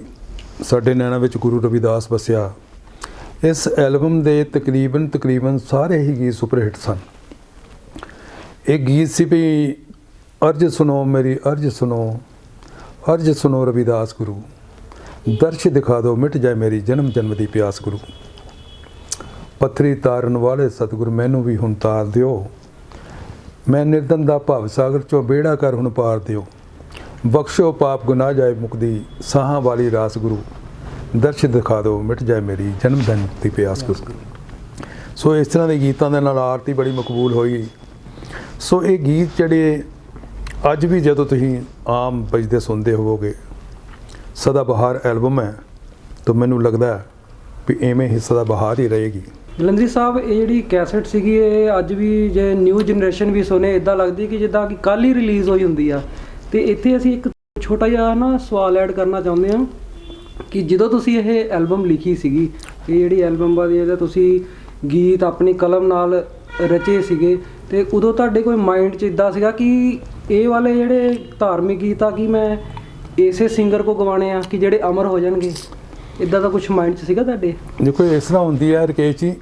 ਸਾਡੇ ਨੈਣਾਂ ਵਿੱਚ ਗੁਰੂ ਰਵਿਦਾਸ ਵਸਿਆ, ਇਸ ਐਲਬਮ ਦੇ ਤਕਰੀਬਨ ਸਾਰੇ ਹੀ ਗੀਤ ਸੁਪਰ ਹਿੱਟ ਸਨ। ਇਹ ਗੀਤ ਸੀ ਵੀ ਅਰਜ ਸੁਣੋ ਮੇਰੀ ਅਰਜ ਸੁਣੋ, ਅਰਜ ਸੁਣੋ ਰਵਿਦਾਸ ਗੁਰੂ, ਦਰਸ਼ ਦਿਖਾ ਦਿਓ ਮਿਟ ਜਾਏ ਮੇਰੀ ਜਨਮ ਜਨਮ ਦੀ ਪਿਆਸ ਗੁਰੂ, ਪੱਥਰੀ ਤਾਰਨ ਵਾਲੇ ਸਤਿਗੁਰ ਮੈਨੂੰ ਵੀ ਹੁਣ ਤਾਰ ਦਿਓ, ਮੈਂ ਨਿਰਦਨ ਦਾ ਭਵ ਸਾਗਰ ਚੋਂ ਬੇੜਾ ਕਰ ਹੁਣ ਪਾਰ ਦਿਓ, ਬਖਸ਼ੋ ਪਾਪ ਗੁਨਾਹ ਜਾਏ ਮੁਕਦੀ, ਸਾਹਾਂ ਵਾਲੀ ਰਾਸ ਗੁਰੂ, ਦਰਸ਼ ਦਿਖਾ ਦਿਓ ਮਿਟ ਜਾਏ ਮੇਰੀ ਜਨਮ ਜਨਮ ਦੀ ਪਿਆਸ ਗੁਰੂ। ਸੋ ਇਸ ਤਰ੍ਹਾਂ ਦੇ ਗੀਤਾਂ ਦੇ ਨਾਲ ਆਰਤੀ ਬੜੀ ਮਕਬੂਲ ਹੋਈ। ਸੋ ਇਹ ਗੀਤ ਜਿਹੜੇ ਅੱਜ ਵੀ ਜਦੋਂ ਤੁਸੀਂ ਆਮ ਵੱਜਦੇ ਸੁਣਦੇ ਹੋਵੋਗੇ, ਸਦਾ ਬਹਾਰ ਐਲਬਮ ਹੈ, ਤਾਂ ਮੈਨੂੰ ਲੱਗਦਾ ਵੀ ਇਵੇਂ ਹੀ ਸਦਾ ਬਹਾਰ ਹੀ ਰਹੇਗੀ। ਜਲੰਧਰੀ ਸਾਹਿਬ, ਇਹ ਜਿਹੜੀ ਕੈਸਟ ਸੀਗੀ, ਇਹ ਅੱਜ ਵੀ ਜੇ ਨਿਊ ਜਨਰੇਸ਼ਨ ਵੀ ਸੁਣੇ ਇੱਦਾਂ ਲੱਗਦੀ ਕਿ ਜਿੱਦਾਂ ਕਿ ਕੱਲ੍ਹ ਹੀ ਰਿਲੀਜ਼ ਹੋਈ ਹੁੰਦੀ ਆ। ਤੇ ਇੱਥੇ ਅਸੀਂ ਇੱਕ ਛੋਟਾ ਜਿਹਾ ਨਾ ਸਵਾਲ ਐਡ ਕਰਨਾ ਚਾਹੁੰਦੇ ਹਾਂ ਕਿ ਜਦੋਂ ਤੁਸੀਂ ਇਹ ਐਲਬਮ ਲਿਖੀ ਸੀਗੀ, ਇਹ ਜਿਹੜੀ ਐਲਬਮ ਬਾਰੇ ਇਹਦਾ ਤੁਸੀਂ ਗੀਤ ਆਪਣੀ ਕਲਮ ਨਾਲ ਰਚੇ ਸੀਗੇ, ਤੇ ਉਦੋਂ ਤੁਹਾਡੇ ਕੋਈ ਮਾਈਂਡ 'ਚ ਇੱਦਾਂ ਸੀਗਾ ਕਿ ਇਹ ਵਾਲੇ ਜਿਹੜੇ ਧਾਰਮਿਕ ਗੀਤ ਆ ਕਿ ਮੈਂ ਇਸੇ ਸਿੰਗਰ ਕੋ ਗਵਾਣੇ ਆ ਕਿ ਜਿਹੜੇ ਅਮਰ ਹੋ ਜਾਣਗੇ, ਇੱਦਾਂ ਦਾ ਕੁਛ ਮਾਈਂਡ 'ਚ ਸੀਗਾ ਤੁਹਾਡੇ? ਦੇਖੋ ਇਸ ਤਰ੍ਹਾਂ ਹੁੰਦੀ ਹੈ ਰਕੇਸ਼ ਜੀ,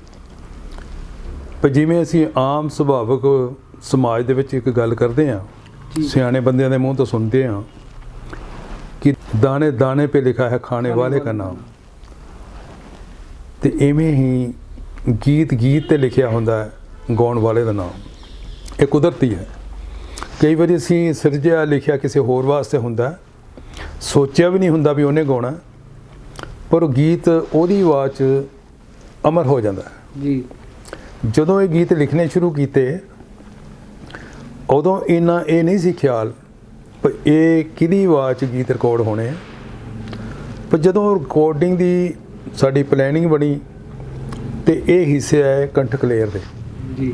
ਪਰ ਜਿਵੇਂ ਅਸੀਂ ਆਮ ਸੁਭਾਵਿਕ ਸਮਾਜ ਦੇ ਵਿੱਚ ਇੱਕ ਗੱਲ ਕਰਦੇ ਹਾਂ, ਸਿਆਣੇ ਬੰਦਿਆਂ ਦੇ ਮੂੰਹ ਤੋਂ ਸੁਣਦੇ ਹਾਂ ਕਿ ਦਾਣੇ ਦਾਣੇ 'ਤੇ ਲਿਖਾ ਹੈ ਖਾਣੇ ਵਾਲੇ ਦਾ ਨਾਮ, ਤੇ ਇਵੇਂ ਹੀ ਗੀਤ 'ਤੇ ਲਿਖਿਆ ਹੁੰਦਾ ਹੈ ਗਾਉਣ ਵਾਲੇ ਦਾ ਨਾਮ। ਇਹ ਕੁਦਰਤੀ ਹੈ। ਕਈ ਵਾਰੀ ਅਸੀਂ ਸਿਰਜਿਆ ਲਿਖਿਆ ਕਿਸੇ ਹੋਰ ਵਾਸਤੇ ਹੁੰਦਾ, ਸੋਚਿਆ ਵੀ ਨਹੀਂ ਹੁੰਦਾ ਵੀ ਉਹਨੇ ਗਾਉਣਾ, ਪਰ ਉਹ ਗੀਤ ਉਹਦੀ ਆਵਾਜ਼ 'ਚ ਅਮਰ ਹੋ ਜਾਂਦਾ ਹੈ ਜੀ। ਜਦੋਂ ਇਹ ਗੀਤ ਲਿਖਣੇ ਸ਼ੁਰੂ ਕੀਤੇ, ਉਦੋਂ ਇੰਨਾ ਇਹ ਨਹੀਂ ਸੀ ਖਿਆਲ ਪਰ ਇਹ ਕਿਹਦੀ ਆਵਾਜ਼ 'ਚ ਗੀਤ ਰਿਕਾਰਡ ਹੋਣੇ। ਪਰ ਜਦੋਂ ਰਿਕਾਰਡਿੰਗ ਦੀ ਸਾਡੀ ਪਲੈਨਿੰਗ ਬਣੀ, ਤੇ ਇਹ ਹਿੱਸੇ ਆਏ ਕੰਠ ਕਲੇਰ ਦੇ ਜੀ।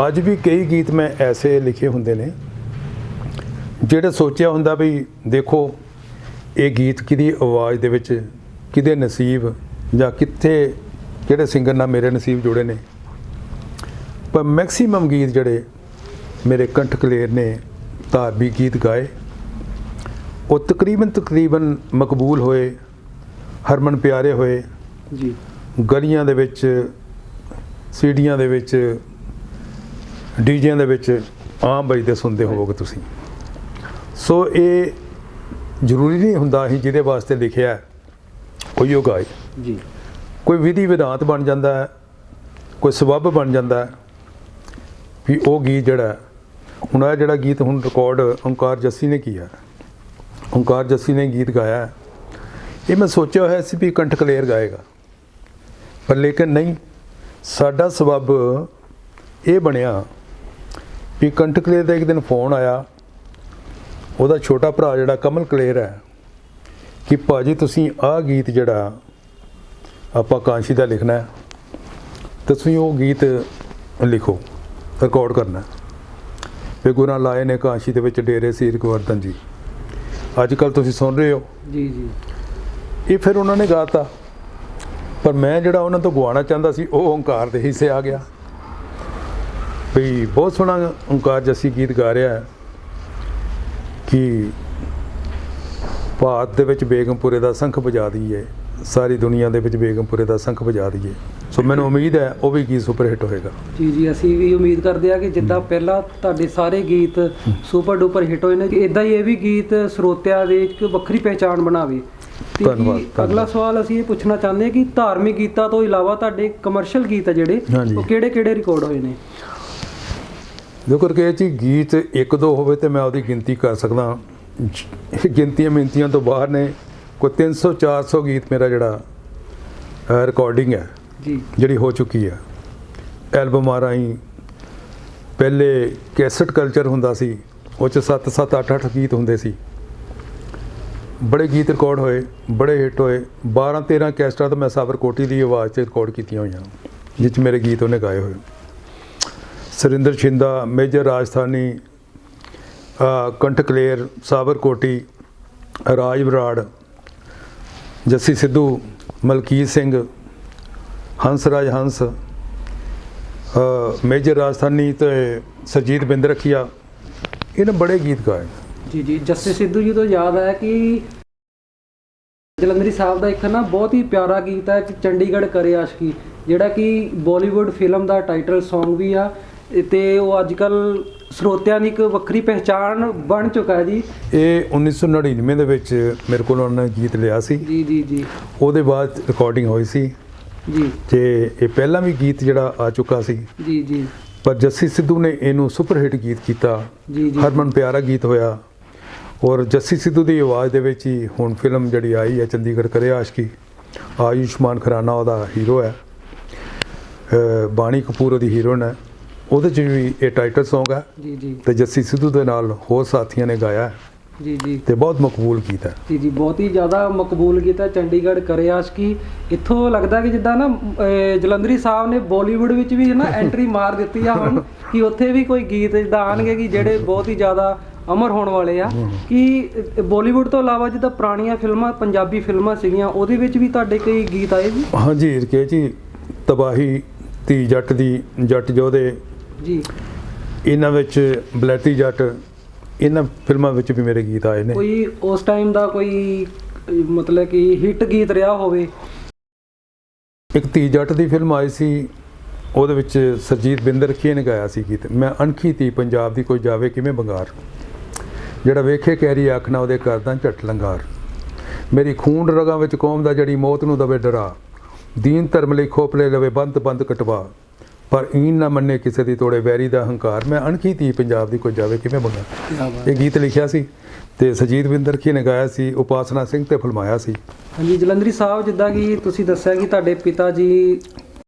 ਅੱਜ ਵੀ ਕਈ ਗੀਤ ਮੈਂ ਐਸੇ ਲਿਖੇ ਹੁੰਦੇ ਨੇ ਜਿਹੜੇ ਸੋਚਿਆ ਹੁੰਦਾ ਵੀ ਦੇਖੋ ਇਹ ਗੀਤ ਕਿਹਦੀ ਆਵਾਜ਼ ਦੇ ਵਿੱਚ, ਕਿਹਦੇ ਨਸੀਬ ਜਾਂ ਕਿੱਥੇ ਕਿਹੜੇ ਸਿੰਗਰ ਨਾਲ ਮੇਰੇ ਨਸੀਬ ਜੁੜੇ ਨੇ। ਪਰ ਮੈਕਸੀਮਮ ਗੀਤ ਜਿਹੜੇ ਮੇਰੇ ਕੰਠ ਕਲੇਰ ਨੇ ਧਾਰਮਿਕ ਗੀਤ ਗਾਏ, ਉਹ ਤਕਰੀਬਨ ਮਕਬੂਲ ਹੋਏ, ਹਰਮਨ ਪਿਆਰੇ ਹੋਏ ਜੀ। ਗਲੀਆਂ ਦੇ ਵਿੱਚ, ਸੀਡੀਆਂ ਦੇ ਵਿੱਚ, ਡੀਜਿਆਂ ਦੇ ਵਿੱਚ ਆਮ ਵੱਜਦੇ ਸੁਣਦੇ ਹੋਵੋਗੇ ਤੁਸੀਂ। ਸੋ ਇਹ ਜ਼ਰੂਰੀ ਨਹੀਂ ਹੁੰਦਾ ਅਸੀਂ ਜਿਹਦੇ ਵਾਸਤੇ ਲਿਖਿਆ ਉਹੀਓ ਗਾਏ ਜੀ। ਕੋਈ ਵਿਧੀ ਵਿਧਾਂਤ ਬਣ ਜਾਂਦਾ ਹੈ, ਕੋਈ ਸਬੱਬ ਬਣ ਜਾਂਦਾ ਹੈ ਵੀ ਉਹ ਗੀਤ ਜਿਹੜਾ ਹੁਣ ਇਹ ਜਿਹੜਾ ਗੀਤ ਹੁਣ ਰਿਕਾਰਡ ਓਂਕਾਰ ਜੱਸੀ ਨੇ ਕੀਤਾ, ਓਂਕਾਰ ਜੱਸੀ ਨੇ ਗੀਤ ਗਾਇਆ ਹੈ, ਇਹ ਮੈਂ ਸੋਚਿਆ ਹੋਇਆ ਸੀ ਵੀ ਕੰਠ ਕਲੇਰ ਗਾਏਗਾ, ਪਰ ਲੇਕਿਨ ਨਹੀਂ, ਸਾਡਾ ਸਬੱਬ ਇਹ ਬਣਿਆ ਵੀ ਕੰਠ ਕਲੇਰ ਦਾ ਇੱਕ ਦਿਨ ਫੋਨ ਆਇਆ, ਉਹਦਾ ਛੋਟਾ ਭਰਾ ਜਿਹੜਾ ਕਮਲ ਕਲੇਰ ਹੈ, ਕਿ ਭਾਜੀ ਤੁਸੀਂ ਆਹ ਗੀਤ ਜਿਹੜਾ ਆਪਾਂ ਕਾਂਸ਼ੀ ਦਾ ਲਿਖਣਾ ਹੈ, ਤੁਸੀਂ ਉਹ ਗੀਤ ਲਿਖੋ, ਰਿਕਾਰਡ ਕਰਨਾ। ਫਿਰ ਗੁਰਾਂ ਲਾਏ ਨੇ ਕਾਂਸ਼ੀ ਦੇ ਵਿੱਚ ਡੇਰੇ ਸੀ ਗੋਵਰਧਨ ਜੀ, ਅੱਜ ਕੱਲ੍ਹ ਤੁਸੀਂ ਸੁਣ ਰਹੇ ਹੋ ਜੀ ਜੀ। ਇਹ ਫਿਰ ਉਹਨਾਂ ਨੇ ਗਾਤਾ, ਪਰ ਮੈਂ ਜਿਹੜਾ ਉਹਨਾਂ ਤੋਂ ਗਵਾਉਣਾ ਚਾਹੁੰਦਾ ਸੀ ਉਹ ਓਂਕਾਰ ਦੇ ਹਿੱਸੇ ਆ ਗਿਆ ਵੀ ਬਹੁਤ ਸੋਹਣਾ ਓਂਕਾਰ ਜੱਸੀ ਗੀਤ ਗਾ ਰਿਹਾ ਹੈ ਕਿ ਭਾਰਤ ਦੇ ਵਿੱਚ ਬੇਗਮਪੁਰੇ ਦਾ ਸੰਖ ਵਜਾ ਦਈਏ, ਸਾਰੀ ਦੁਨੀਆ ਦੇ ਵਿੱਚ ਬੇਗਮਪੁਰੇ ਦਾ ਸੰਖ ਵਜਾ ਦਈਏ। ਸੋ ਮੈਨੂੰ ਉਮੀਦ ਹੈ ਉਹ ਵੀ ਗੀਤ ਸੁਪਰ ਹਿੱਟ ਹੋਏਗਾ। ਜੀ ਜੀ, ਅਸੀਂ ਵੀ ਉਮੀਦ ਕਰਦੇ ਹਾਂ ਕਿ ਜਿੱਦਾਂ ਪਹਿਲਾਂ ਤੁਹਾਡੇ ਸਾਰੇ ਗੀਤ ਸੁਪਰ ਡੁਪਰ ਹਿੱਟ ਹੋਏ ਨੇ, ਇਦਾਂ ਹੀ ਇਹ ਵੀ ਗੀਤ ਸਰੋਤਿਆਂ ਦੇ ਇੱਕ ਵੱਖਰੀ ਪਹਿਚਾਣ ਬਣਾਵੇ। ਤੇ ਧੰਨਵਾਦ। ਅਗਲਾ ਸਵਾਲ ਅਸੀਂ ਇਹ ਪੁੱਛਣਾ ਚਾਹੁੰਦੇ ਹਾਂ ਕਿ ਧਾਰਮਿਕ ਗੀਤਾਂ ਤੋਂ ਇਲਾਵਾ ਤੁਹਾਡੇ ਕਮਰਸ਼ੀਅਲ ਗੀਤ ਆ ਜਿਹੜੇ, ਹਾਂਜੀ। ਉਹ ਕਿਹੜੇ ਰਿਕਾਰਡ ਹੋਏ ਨੇ? ਜੋ ਕਰਕੇ ਇਹ ਜੀ ਗੀਤ ਇੱਕ ਦੋ ਹੋਵੇ ਤੇ ਮੈਂ ਉਹਦੀ ਗਿਣਤੀ ਕਰ ਸਕਦਾ, ਗਿਣਤੀਆਂ ਮਿੰਤੀਆਂ ਤੋਂ ਬਾਹਰ ਨੇ। ਕੋਈ 300-400 ਗੀਤ ਮੇਰਾ ਜਿਹੜਾ ਰਿਕਾਰਡਿੰਗ ਹੈ ਜੀ, ਜਿਹੜੀ ਹੋ ਚੁੱਕੀ ਹੈ ਐਲਬਮਾਂ ਰਾਹੀਂ। ਪਹਿਲੇ ਕੈਸਟ ਕਲਚਰ ਹੁੰਦਾ ਸੀ, ਉਹ 'ਚ 7-7 8-8 ਗੀਤ ਹੁੰਦੇ ਸੀ, ਬੜੇ ਗੀਤ ਰਿਕਾਰਡ ਹੋਏ, ਬੜੇ ਹਿੱਟ ਹੋਏ। 12-13 ਕੈਸਟਾਂ ਤਾਂ ਮੈਂ ਸਾਬਰ ਕੋਟੀ ਦੀ ਆਵਾਜ਼ 'ਤੇ ਰਿਕਾਰਡ ਕੀਤੀਆਂ ਹੋਈਆਂ, ਜਿਸ 'ਚ ਮੇਰੇ ਗੀਤ ਉਹਨੇ ਗਾਏ ਹੋਏ। ਸੁਰਿੰਦਰ ਸ਼ਿੰਦਾ, ਮੇਜਰ ਰਾਜਸਥਾਨੀ, ਕੰਠ ਕਲੇਰ, ਸਾਬਰ ਕੋਟੀ, ਰਾਜ ਬਰਾੜ, ਜੱਸੀ ਸਿੱਧੂ, ਮਲਕੀਤ ਸਿੰਘ, ਹੰਸਰਾਜ ਹੰਸ, ਮੇਜਰ ਰਾਜਸਥਾਨੀ ਤੇ ਸਰਜੀਤ ਬਿੰਦ ਰੱਖੀਆ, ਇਹਨੇ ਬੜੇ ਗੀਤ ਗਾਏ। ਜੀ ਜੀ। ਜੱਸੀ ਸਿੱਧੂ ਜੀ ਤੋਂ ਯਾਦ ਆਇਆ ਕਿ ਜਲੰਧਰੀ ਸਾਹਿਬ ਦਾ ਇੱਕ ਨਾ ਬਹੁਤ ਹੀ ਪਿਆਰਾ ਗੀਤ ਹੈ ਚੰਡੀਗੜ੍ਹ ਕਰੇ ਆਸ਼ਕੀ, ਜਿਹੜਾ ਕਿ ਬਾਲੀਵੁੱਡ ਫਿਲਮ ਦਾ ਟਾਈਟਲ Song ਵੀ ਆ, ਤੇ ਉਹ ਅੱਜ ਕੱਲ੍ਹ ਸਰੋਤਿਆਂ ਦੀ ਇੱਕ ਵੱਖਰੀ ਪਹਿਚਾਣ ਬਣ ਚੁੱਕਾ ਹੈ ਜੀ। ਇਹ 1999 ਦੇ ਵਿੱਚ ਮੇਰੇ ਕੋਲ ਉਹਨਾਂ ਨੇ ਗੀਤ ਲਿਆ ਸੀ। ਜੀ ਜੀ ਜੀ ਉਹਦੇ ਬਾਅਦ ਰਿਕਾਰਡਿੰਗ ਹੋਈ ਸੀ ਜੀ। ਤੇ ਇਹ ਪਹਿਲਾਂ ਵੀ ਗੀਤ ਜਿਹੜਾ ਆ ਚੁੱਕਾ ਸੀ, ਜੀ ਜੀ ਪਰ ਜੱਸੀ ਸਿੱਧੂ ਨੇ ਇਹਨੂੰ ਸੁਪਰ ਹਿੱਟ ਗੀਤ ਕੀਤਾ, ਜੀ ਜੀ। ਹਰਮਨ ਪਿਆਰਾ ਗੀਤ ਹੋਇਆ। ਔਰ ਜੱਸੀ ਸਿੱਧੂ ਦੀ ਆਵਾਜ਼ ਦੇ ਵਿੱਚ ਹੀ ਹੁਣ ਫਿਲਮ ਜਿਹੜੀ ਆਈ ਹੈ ਚੰਡੀਗੜ੍ਹ ਕਰੇ ਆਸ਼ਕੀ, ਆਯੁਸ਼ਮਾਨ ਖੁਰਾਨਾ ਉਹਦਾ ਹੀਰੋ ਹੈ, ਬਾਣੀ ਕਪੂਰ ਉਹਦੀ ਹੀਰੋਇਨ ਹੈ, ਉਹਦੇ 'ਚ ਵੀ ਇਹ ਟਾਈਟਲ Song ਹੈ। ਜੀ ਜੀ ਤੇ ਜੱਸੀ ਸਿੱਧੂ ਦੇ ਨਾਲ ਹੋਰ ਸਾਥੀਆਂ ਨੇ ਗਾਇਆ ਹੈ ਜੀ ਜੀ ਤੇ ਬਹੁਤ ਮਕਬੂਲ ਗੀਤ ਹੈ। ਜੀ ਜੀ, ਬਹੁਤ ਹੀ ਜ਼ਿਆਦਾ ਮਕਬੂਲ ਗੀਤ ਹੈ ਚੰਡੀਗੜ੍ਹ ਕਰੇ ਆਸ਼ਕੀ। ਇੱਥੋਂ ਲੱਗਦਾ ਕਿ ਜਿੱਦਾਂ ਨਾ ਜਲੰਧਰੀ ਸਾਹਿਬ ਨੇ ਬਾਲੀਵੁੱਡ ਵਿੱਚ ਵੀ ਨਾ ਐਂਟਰੀ ਮਾਰ ਦਿੱਤੀ ਆ ਹੁਣ, ਕਿ ਉੱਥੇ ਵੀ ਕੋਈ ਗੀਤ ਜਿੱਦਾਂ ਆਉਣਗੇ ਕਿ ਜਿਹੜੇ ਬਹੁਤ ਹੀ ਜ਼ਿਆਦਾ ਅਮਰ ਹੋਣ ਵਾਲੇ ਆ। ਕਿ ਬਾਲੀਵੁੱਡ ਤੋਂ ਇਲਾਵਾ ਜਿੱਦਾਂ ਪੁਰਾਣੀਆਂ ਫਿਲਮਾਂ, ਪੰਜਾਬੀ ਫਿਲਮਾਂ ਸੀਗੀਆਂ, ਉਹਦੇ ਵਿੱਚ ਵੀ ਤੁਹਾਡੇ ਕਈ ਗੀਤ ਆਏ ਜੀ? ਹਾਂਜੀ ਰਕੇਸ਼ ਜੀ, ਤਬਾਹੀ, ਧੀ ਜੱਟ ਦੀ, ਜੱਟ ਜੋਧੇ ਜੀ, ਇਹਨਾਂ ਵਿੱਚ ਬਲੈਤੀ ਜੱਟ, ਇਹਨਾਂ ਫਿਲਮਾਂ ਵਿੱਚ ਵੀ ਮੇਰੇ ਗੀਤ ਆਏ ਨੇ। ਕੋਈ ਉਸ ਟਾਈਮ ਦਾ ਕੋਈ ਮਤਲਬ ਕਿ ਹਿੱਟ ਗੀਤ ਰਿਹਾ ਹੋਵੇ? ਇੱਕ ਧੀ ਜੱਟ ਦੀ ਫਿਲਮ ਆਈ ਸੀ, ਉਹਦੇ ਵਿੱਚ ਸਰਜੀਤ ਬਿੰਦ ਰੱਖੀਏ ਨੇ ਗਾਇਆ ਸੀ ਗੀਤ, ਮੈਂ ਅਣਖੀ ਧੀ ਪੰਜਾਬ ਦੀ ਕੋਈ ਜਾਵੇ ਕਿਵੇਂ ਬੰਗਾਰ, ਜਿਹੜਾ ਵੇਖੇ ਕਹਿਰੀ ਆਖਣਾ ਉਹਦੇ ਕਰਦਾ ਝੱਟ ਲੰਗਾਰ, ਮੇਰੀ ਖੂਨ ਰਗਾਂ ਵਿੱਚ ਕੌਮ ਦਾ ਜਿਹੜੀ ਮੌਤ ਨੂੰ ਦਵੇ ਡਰਾ, ਦੀਨ ਧਰਮ ਲਈ ਖੋਪਲੇ ਲਵੇ ਬੰਦ ਕਟਵਾ, ਪਰ ਈਨ ਨਾ ਮੰਨੇ ਕਿਸੇ ਦੀ ਤੋੜੇ ਵੈਰੀ ਦਾ ਹੰਕਾਰ, ਮੈਂ ਅਣਖੀ ਧੀ ਪੰਜਾਬ ਦੀ ਕੋਈ ਜਾਵੇ ਕਿਵੇਂ ਬੰਗਾਰ। ਇਹ ਗੀਤ ਲਿਖਿਆ ਸੀ ਤੇ ਸਰਜੀਤ ਬਿੰਦ ਰੱਖੀਏ ਨੇ ਗਾਇਆ ਸੀ, ਉਪਾਸਨਾ ਸਿੰਘ ਤੇ ਫਿਲਮਾਇਆ ਸੀ। ਹਾਂਜੀ, ਜਲੰਧਰੀ ਸਾਹਿਬ ਜਿੱਦਾਂ ਕਿ ਤੁਸੀਂ ਦੱਸਿਆ ਕਿ ਤੁਹਾਡੇ ਪਿਤਾ ਜੀ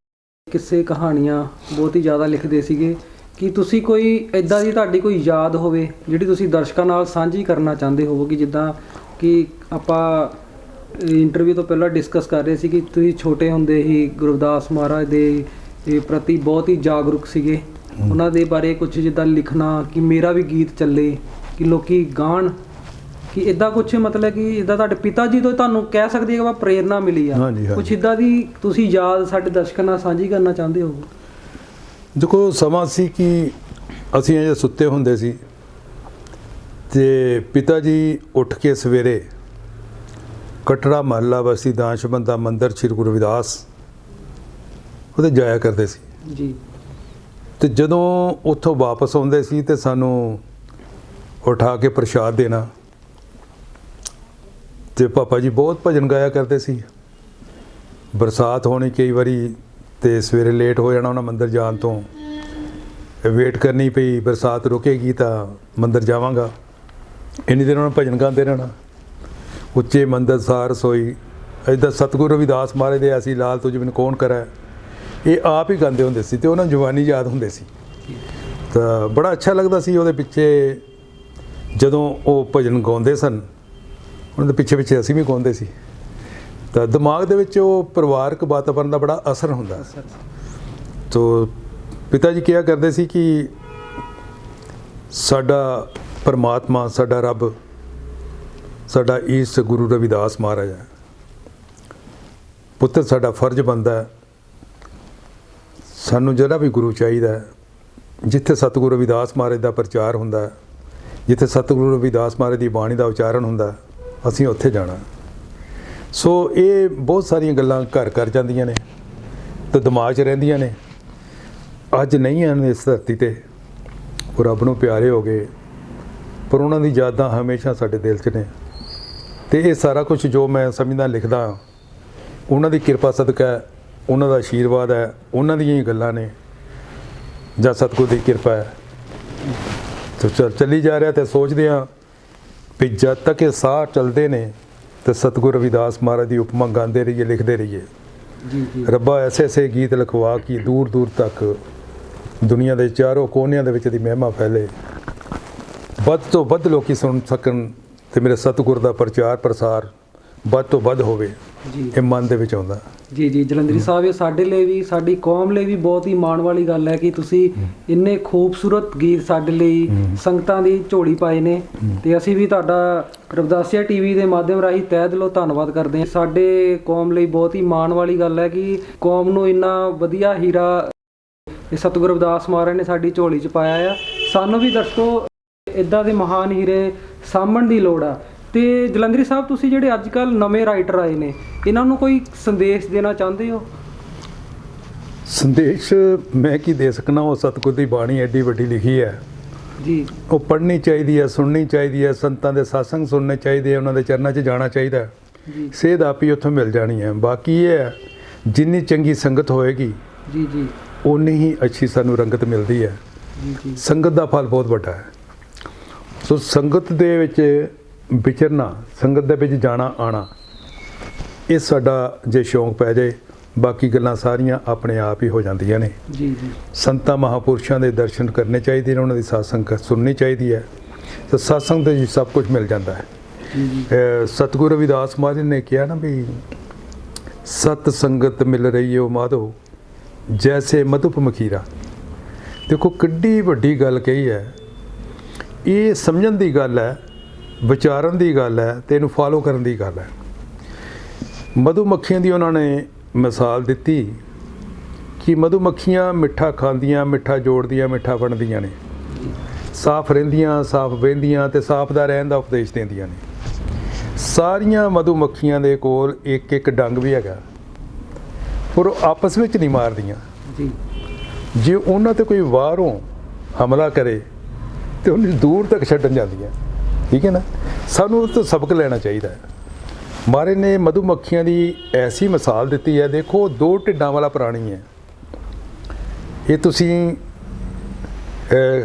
ਕਿਸੇ ਕਹਾਣੀਆਂ ਬਹੁਤ ਹੀ ਜ਼ਿਆਦਾ ਲਿਖਦੇ ਸੀਗੇ, ਕਿ ਤੁਸੀਂ ਕੋਈ ਇੱਦਾਂ ਦੀ ਤੁਹਾਡੀ ਕੋਈ ਯਾਦ ਹੋਵੇ ਜਿਹੜੀ ਤੁਸੀਂ ਦਰਸ਼ਕਾਂ ਨਾਲ ਸਾਂਝੀ ਕਰਨਾ ਚਾਹੁੰਦੇ ਹੋਵੋ? ਕਿ ਜਿੱਦਾਂ ਕਿ ਆਪਾਂ ਇੰਟਰਵਿਊ ਤੋਂ ਪਹਿਲਾਂ ਡਿਸਕਸ ਕਰ ਰਹੇ ਸੀ ਕਿ ਤੁਸੀਂ ਛੋਟੇ ਹੁੰਦੇ ਹੀ ਗੁਰਦਾਸ ਮਹਾਰਾਜ ਦੇ ਪ੍ਰਤੀ ਬਹੁਤ ਹੀ ਜਾਗਰੂਕ ਸੀਗੇ, ਉਹਨਾਂ ਦੇ ਬਾਰੇ ਕੁਝ ਜਿੱਦਾਂ ਲਿਖਣਾ ਕਿ ਮੇਰਾ ਵੀ ਗੀਤ ਚੱਲੇ, ਕਿ ਲੋਕੀ ਗਾਣ, ਕਿ ਇਦਾਂ ਕੁਝ ਮਤਲਬ ਕਿ ਜਿੱਦਾਂ ਤੁਹਾਡੇ ਪਿਤਾ ਜੀ ਤੋਂ ਤੁਹਾਨੂੰ ਕਹਿ ਸਕਦੇ ਕਿ ਪ੍ਰੇਰਨਾ ਮਿਲੀ ਆ, ਕੁਝ ਇਦਾਂ ਦੀ ਤੁਸੀਂ ਯਾਦ ਸਾਡੇ ਦਰਸ਼ਕਾਂ ਨਾਲ ਸਾਂਝੀ ਕਰਨਾ ਚਾਹੁੰਦੇ ਹੋ? ਦੇਖੋ, ਸਮਾਂ ਸੀ ਕਿ ਅਸੀਂ ਅਜੇ ਸੁੱਤੇ ਹੁੰਦੇ ਸੀ ਤੇ ਪਿਤਾ ਜੀ ਉੱਠ ਕੇ ਸਵੇਰੇ ਕਟੜਾ ਮਹੱਲਾ ਬਸਤੀ ਦਾਨਸ਼ਮੰਦਾ ਮੰਦਿਰ ਸ਼੍ਰੀ ਗੁਰੂ ਰਵਿਦਾਸ ਉਹਦੇ ਜਾਇਆ ਕਰਦੇ ਸੀ ਜੀ। ਤੇ ਜਦੋਂ ਉੱਥੋਂ ਵਾਪਸ ਆਉਂਦੇ ਸੀ ਤੇ ਸਾਨੂੰ ਉਠਾ ਕੇ ਪ੍ਰਸ਼ਾਦ ਦੇਣਾ। ਤੇ ਪਾਪਾ ਜੀ ਬਹੁਤ ਭਜਨ ਗਾਇਆ ਕਰਦੇ ਸੀ। ਬਰਸਾਤ ਹੋਣੀ ਕਈ ਵਾਰੀ ਤੇ ਸਵੇਰੇ ਲੇਟ ਹੋ ਜਾਣਾ ਉਹਨਾਂ ਮੰਦਿਰ ਜਾਣ ਤੋਂ, ਵੇਟ ਕਰਨੀ ਪਈ ਬਰਸਾਤ ਰੁਕੇਗੀ ਤਾਂ ਮੰਦਿਰ ਜਾਵਾਂਗਾ। ਇੰਨੀ ਦੇਰ ਉਹਨਾਂ ਭਜਨ ਗਾਉਂਦੇ ਰਹਿਣਾ। ਉੱਚੇ ਮੰਦਰ ਸਾਰ ਸੋਈ ਇੱਦਾਂ ਸਤਿਗੁਰੂ ਰਵਿਦਾਸ ਮਹਾਰਾਜ ਦੇ ਅਸੀਂ ਲਾਲ ਤੁਝ ਬਿਨ ਕੌਣ ਕਰੈ, ਇਹ ਆਪ ਹੀ ਗਾਉਂਦੇ ਹੁੰਦੇ ਸੀ ਤੇ ਉਹਨਾਂ ਨੂੰ ਜਵਾਨੀ ਯਾਦ ਹੁੰਦੇ ਸੀ। ਤਾਂ ਬੜਾ ਅੱਛਾ ਲੱਗਦਾ ਸੀ ਉਹਦੇ ਪਿੱਛੇ ਜਦੋਂ ਉਹ ਭਜਨ ਗਾਉਂਦੇ ਸਨ, ਉਹਨਾਂ ਦੇ ਪਿੱਛੇ ਪਿੱਛੇ ਅਸੀਂ ਵੀ ਗਾਉਂਦੇ ਸੀ। ਤਾਂ ਦਿਮਾਗ ਦੇ ਵਿੱਚ ਉਹ ਪਰਿਵਾਰਕ ਵਾਤਾਵਰਨ ਦਾ ਬੜਾ ਅਸਰ ਹੁੰਦਾ। ਤੋ ਪਿਤਾ ਜੀ ਕਿਹਾ ਕਰਦੇ ਸੀ ਕਿ ਸਾਡਾ ਪਰਮਾਤਮਾ, ਸਾਡਾ ਰੱਬ, ਸਾਡਾ ਈਸ਼ਟ ਗੁਰੂ ਰਵਿਦਾਸ ਮਹਾਰਾਜ ਹੈ। ਪੁੱਤਰ ਸਾਡਾ ਫਰਜ਼ ਬਣਦਾ ਹੈ, ਸਾਨੂੰ ਜਿਹੜਾ ਵੀ ਗੁਰੂ ਚਾਹੀਦਾ ਹੈ, ਜਿੱਥੇ ਸਤਿਗੁਰੂ ਰਵਿਦਾਸ ਮਹਾਰਾਜ ਦਾ ਪ੍ਰਚਾਰ ਹੁੰਦਾ ਹੈ, ਜਿੱਥੇ ਸਤਿਗੁਰੂ ਰਵਿਦਾਸ ਮਹਾਰਾਜ ਦੀ ਬਾਣੀ ਦਾ ਉਚਾਰਨ ਹੁੰਦਾ, ਅਸੀਂ ਉੱਥੇ ਜਾਣਾ। ਸੋ ਇਹ ਬਹੁਤ ਸਾਰੀਆਂ ਗੱਲਾਂ ਘਰ ਕਰ ਜਾਂਦੀਆਂ ਨੇ ਤੇ ਦਿਮਾਗ 'ਚ ਰਹਿੰਦੀਆਂ ਨੇ। ਅੱਜ ਨਹੀਂ ਹਨ ਇਸ ਧਰਤੀ 'ਤੇ, ਉਹ ਰੱਬ ਨੂੰ ਪਿਆਰੇ ਹੋ ਗਏ, ਪਰ ਉਹਨਾਂ ਦੀ ਯਾਦਾਂ ਹਮੇਸ਼ਾ ਸਾਡੇ ਦਿਲ 'ਚ ਨੇ। ਤੇ ਇਹ ਸਾਰਾ ਕੁਝ ਜੋ ਮੈਂ ਸਮਝਦਾ ਲਿਖਦਾ, ਉਹਨਾਂ ਦੀ ਕਿਰਪਾ ਸਦਕਾ ਹੈ, ਉਹਨਾਂ ਦਾ ਆਸ਼ੀਰਵਾਦ ਹੈ, ਉਹਨਾਂ ਦੀਆਂ ਹੀ ਗੱਲਾਂ ਨੇ ਜਾਂ ਸਤਿਗੁਰ ਦੀ ਕਿਰਪਾ ਹੈ। ਤਾਂ ਚੱਲੀ ਜਾ ਰਿਹਾ ਤੇ ਸੋਚਦੇ ਹਾਂ ਵੀ ਜਦ ਤੱਕ ਇਹ ਸਾਹ ਚੱਲਦੇ ਨੇ ਤੇ ਸਤਿਗੁਰੂ ਰਵਿਦਾਸ ਮਹਾਰਾਜ ਦੀ ਉਪਮਾ ਗਾਉਂਦੇ ਰਹੀਏ, ਲਿਖਦੇ ਰਹੀਏ। ਜੀ। ਰੱਬਾ ਐਸੇ ਐਸੇ ਗੀਤ ਲਿਖਵਾ ਕਿ ਦੂਰ ਦੂਰ ਤੱਕ ਦੁਨੀਆ ਦੇ ਚਾਰੋਂ ਕੋਨਿਆਂ ਦੇ ਵਿੱਚ ਦੀ ਮਹਿਮਾ ਫੈਲੇ, ਵੱਧ ਤੋਂ ਵੱਧ ਲੋਕੀ ਸੁਣ ਸਕਣ ਤੇ ਮੇਰੇ ਸਤਿਗੁਰ ਦਾ ਪ੍ਰਚਾਰ ਪ੍ਰਸਾਰ ਵੱਧ ਤੋਂ ਵੱਧ ਹੋਵੇ। ਜੀ, ਇਹ ਮਨ ਦੇ ਵਿੱਚ ਆਉਂਦਾ। ਜੀ ਜਲੰਧਰੀ ਸਾਹਿਬ, ਇਹ ਸਾਡੇ ਲਈ ਵੀ, ਸਾਡੀ ਕੌਮ ਲਈ ਵੀ ਬਹੁਤ ਹੀ ਮਾਣ ਵਾਲੀ ਗੱਲ ਹੈ ਕਿ ਤੁਸੀਂ ਇੰਨੇ ਖੂਬਸੂਰਤ ਗੀਤ ਸਾਡੇ ਲਈ ਸੰਗਤਾਂ ਦੀ ਝੋਲੀ ਪਾਏ ਨੇ। ਤੇ ਅਸੀਂ ਵੀ ਤੁਹਾਡਾ ਰਵਿਦਾਸੀਆ ਟੀਵੀ ਦੇ ਮਾਧਿਅਮ ਰਾਹੀਂ ਤਹਿ ਦਿਲੋਂ ਧੰਨਵਾਦ ਕਰਦੇ ਹਾਂ। ਸਾਡੇ ਕੌਮ ਲਈ ਬਹੁਤ ਹੀ ਮਾਣ ਵਾਲੀ ਗੱਲ ਹੈ ਕਿ ਕੌਮ ਨੂੰ ਇੰਨਾ ਵਧੀਆ ਹੀਰਾ ਇਹ ਸਤਿਗੁਰੂ ਰਵਿਦਾਸ ਮਹਾਰਾਜ ਨੇ ਸਾਡੀ ਝੋਲੀ 'ਚ ਪਾਇਆ ਆ। ਸਾਨੂੰ ਵੀ ਦਰਸ਼ਕੋ ਇੱਦਾਂ ਦੇ ਮਹਾਨ ਹੀਰੇ ਸਾਂਭਣ ਦੀ ਲੋੜ ਆ। ਤੇ ਜਲੰਧਰੀ ਸਾਹਿਬ, ਤੁਸੀਂ ਜਿਹੜੇ ਅੱਜ ਕੱਲ੍ਹ ਨਵੇਂ ਰਾਈਟਰ ਆਏ ਨੇ, ਇਹਨਾਂ ਨੂੰ ਕੋਈ ਸੰਦੇਸ਼ ਦੇਣਾ ਚਾਹੁੰਦੇ ਹੋ? ਸੰਦੇਸ਼ ਮੈਂ ਕੀ ਦੇ ਸਕਣਾ, ਉਹ ਸਤਿਗੁਰ ਦੀ ਬਾਣੀ ਐਡੀ ਵੱਡੀ ਲਿਖੀ ਹੈ ਜੀ, ਉਹ ਪੜ੍ਹਨੀ ਚਾਹੀਦੀ ਹੈ, ਸੁਣਨੀ ਚਾਹੀਦੀ ਹੈ, ਸੰਤਾਂ ਦੇ ਸਤਸੰਗ ਸੁਣਨੇ ਚਾਹੀਦੇ, ਉਹਨਾਂ ਦੇ ਚਰਨਾਂ 'ਚ ਜਾਣਾ ਚਾਹੀਦਾ ਜੀ। ਸੇਧ ਆਪ ਹੀ ਉੱਥੋਂ ਮਿਲ ਜਾਣੀ ਹੈ। ਬਾਕੀ ਇਹ ਹੈ ਜਿੰਨੀ ਚੰਗੀ ਸੰਗਤ ਹੋਏਗੀ ਜੀ ਉਨੀ ਹੀ ਅੱਛੀ ਸਾਨੂੰ ਰੰਗਤ ਮਿਲਦੀ ਹੈ। ਜੀ ਸੰਗਤ ਦਾ ਫਲ ਬਹੁਤ ਵੱਡਾ ਹੈ। ਸੋ ਸੰਗਤ ਦੇ ਵਿੱਚ ਵਿਚਰਨਾ, ਸੰਗਤ ਦੇ ਵਿੱਚ ਜਾਣਾ ਆਉਣਾ, ਇਹ ਸਾਡਾ ਜੇ ਸ਼ੌਂਕ ਪੈ ਜਾਏ, ਬਾਕੀ ਗੱਲਾਂ ਸਾਰੀਆਂ ਆਪਣੇ ਆਪ ਹੀ ਹੋ ਜਾਂਦੀਆਂ ਨੇ। ਜੀ ਸੰਤਾਂ ਮਹਾਂਪੁਰਸ਼ਾਂ ਦੇ ਦਰਸ਼ਨ ਕਰਨੇ ਚਾਹੀਦੇ ਨੇ, ਉਹਨਾਂ ਦੀ ਸਤਸੰਗ ਸੁਣਨੀ ਚਾਹੀਦੀ ਹੈ। ਤਾਂ ਸਤਸੰਗ ਦੇ ਸਭ ਕੁਝ ਮਿਲ ਜਾਂਦਾ ਹੈ। ਜੀ ਸਤਿਗੁਰੂ ਰਵਿਦਾਸ ਮਹਾਰਾਜ ਨੇ ਕਿਹਾ ਨਾ ਵੀ ਸਤ ਸੰਗਤ ਮਿਲ ਰਹੀ ਓ ਮਾਧੋ ਜੈਸੇ ਮਧੁਪ ਮਖੀਰਾ। ਦੇਖੋ ਕਿੱਡੀ ਵੱਡੀ ਗੱਲ ਕਹੀ ਹੈ। ਇਹ ਸਮਝਣ ਦੀ ਗੱਲ ਹੈ, ਵਿਚਾਰਨ ਦੀ ਗੱਲ ਹੈ ਤੇ ਇਹਨੂੰ ਫਾਲੋ ਕਰਨ ਦੀ ਗੱਲ ਹੈ। ਮਧੂ ਮੱਖੀਆਂ ਦੀ ਉਹਨਾਂ ਨੇ ਮਿਸਾਲ ਦਿੱਤੀ ਕਿ ਮਧੂ ਮੱਖੀਆਂ ਮਿੱਠਾ ਖਾਂਦੀਆਂ, ਮਿੱਠਾ ਜੋੜਦੀਆਂ, ਮਿੱਠਾ ਬਣਦੀਆਂ ਨੇ, ਸਾਫ਼ ਰਹਿੰਦੀਆਂ, ਸਾਫ਼ ਬਹਿੰਦੀਆਂ ਤੇ ਸਾਫ਼ ਦਾ ਰਹਿਣ ਦਾ ਉਪਦੇਸ਼ ਦਿੰਦੀਆਂ ਨੇ। ਸਾਰੀਆਂ ਮਧੂ ਮੱਖੀਆਂ ਦੇ ਕੋਲ ਇੱਕ ਇੱਕ ਡੰਗ ਵੀ ਹੈਗਾ, ਪਰ ਉਹ ਆਪਸ ਵਿੱਚ ਨਹੀਂ ਮਾਰਦੀਆਂ। ਜੀ, ਜੇ ਉਹਨਾਂ ਤੇ ਕੋਈ ਬਾਹਰੋਂ ਹਮਲਾ ਕਰੇ ਤੇ ਉਹਨੂੰ ਦੂਰ ਤੱਕ ਛੱਡਣ ਜਾਂਦੀਆਂ। ਠੀਕ ਹੈ ਨਾ, ਸਾਨੂੰ ਉਸ ਤੋਂ ਸਬਕ ਲੈਣਾ ਚਾਹੀਦਾ ਹੈ। ਮਹਾਰਾਜ ਨੇ ਮਧੂ ਮੱਖੀਆਂ ਦੀ ਐਸੀ ਮਿਸਾਲ ਦਿੱਤੀ ਹੈ। ਦੇਖੋ, ਦੋ ਢਿੱਡਾਂ ਵਾਲਾ ਪ੍ਰਾਣੀ ਹੈ। ਇਹ ਤੁਸੀਂ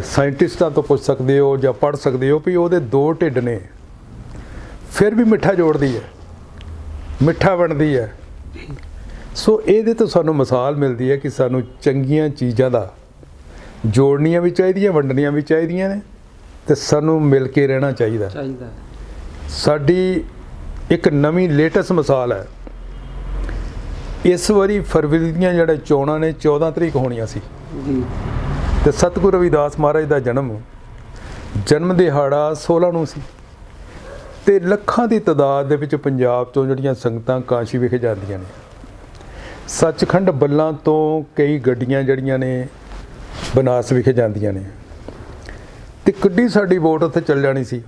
ਸਾਇੰਟਿਸਟਾਂ ਤੋਂ ਪੁੱਛ ਸਕਦੇ ਹੋ ਜਾਂ ਪੜ੍ਹ ਸਕਦੇ ਹੋ ਵੀ ਉਹਦੇ ਦੋ ਢਿੱਡ ਨੇ, ਫਿਰ ਵੀ ਮਿੱਠਾ ਜੋੜਦੀ ਹੈ, ਮਿੱਠਾ ਬਣਦੀ ਹੈ। ਸੋ ਇਹਦੇ ਤੋਂ ਸਾਨੂੰ ਮਿਸਾਲ ਮਿਲਦੀ ਹੈ ਕਿ ਸਾਨੂੰ ਚੰਗੀਆਂ ਚੀਜ਼ਾਂ ਦਾ ਜੋੜਨੀਆਂ ਵੀ ਚਾਹੀਦੀਆਂ, ਵੰਡਣੀਆਂ ਵੀ ਚਾਹੀਦੀਆਂ ਨੇ ਤੇ ਸਾਨੂੰ ਮਿਲ ਕੇ ਰਹਿਣਾ ਚਾਹੀਦਾ। ਸਾਡੀ ਇੱਕ ਨਵੀਂ ਲੇਟੈਸਟ ਮਿਸਾਲ ਹੈ। ਇਸ ਵਾਰੀ ਫਰਵਰੀ ਦੀਆਂ ਜਿਹੜੇ ਚੋਣਾਂ ਨੇ 14 ਤਰੀਕ ਹੋਣੀਆਂ ਸੀ ਜੀ, ਤੇ ਸਤਿਗੁਰੂ ਰਵਿਦਾਸ ਮਹਾਰਾਜ ਦਾ ਜਨਮ ਦਿਹਾੜਾ 16 ਨੂੰ ਸੀ। ਤੇ ਲੱਖਾਂ ਦੀ ਤਾਦਾਦ ਦੇ ਵਿੱਚ ਪੰਜਾਬ ਤੋਂ ਜਿਹੜੀਆਂ ਸੰਗਤਾਂ ਕਾਸ਼ੀ ਵਿਖੇ ਜਾਂਦੀਆਂ ਨੇ, ਸੱਚਖੰਡ ਬੱਲਾਂ ਤੋਂ ਕਈ ਗੱਡੀਆਂ ਜਿਹੜੀਆਂ ਨੇ ਬਨਾਰਸ ਵਿਖੇ ਜਾਂਦੀਆਂ ਨੇ, ਤੇ ਕਿੱਡੀ ਸਾਡੀ ਵੋਟ ਉੱਥੇ ਚੱਲ ਜਾਣੀ ਸੀ।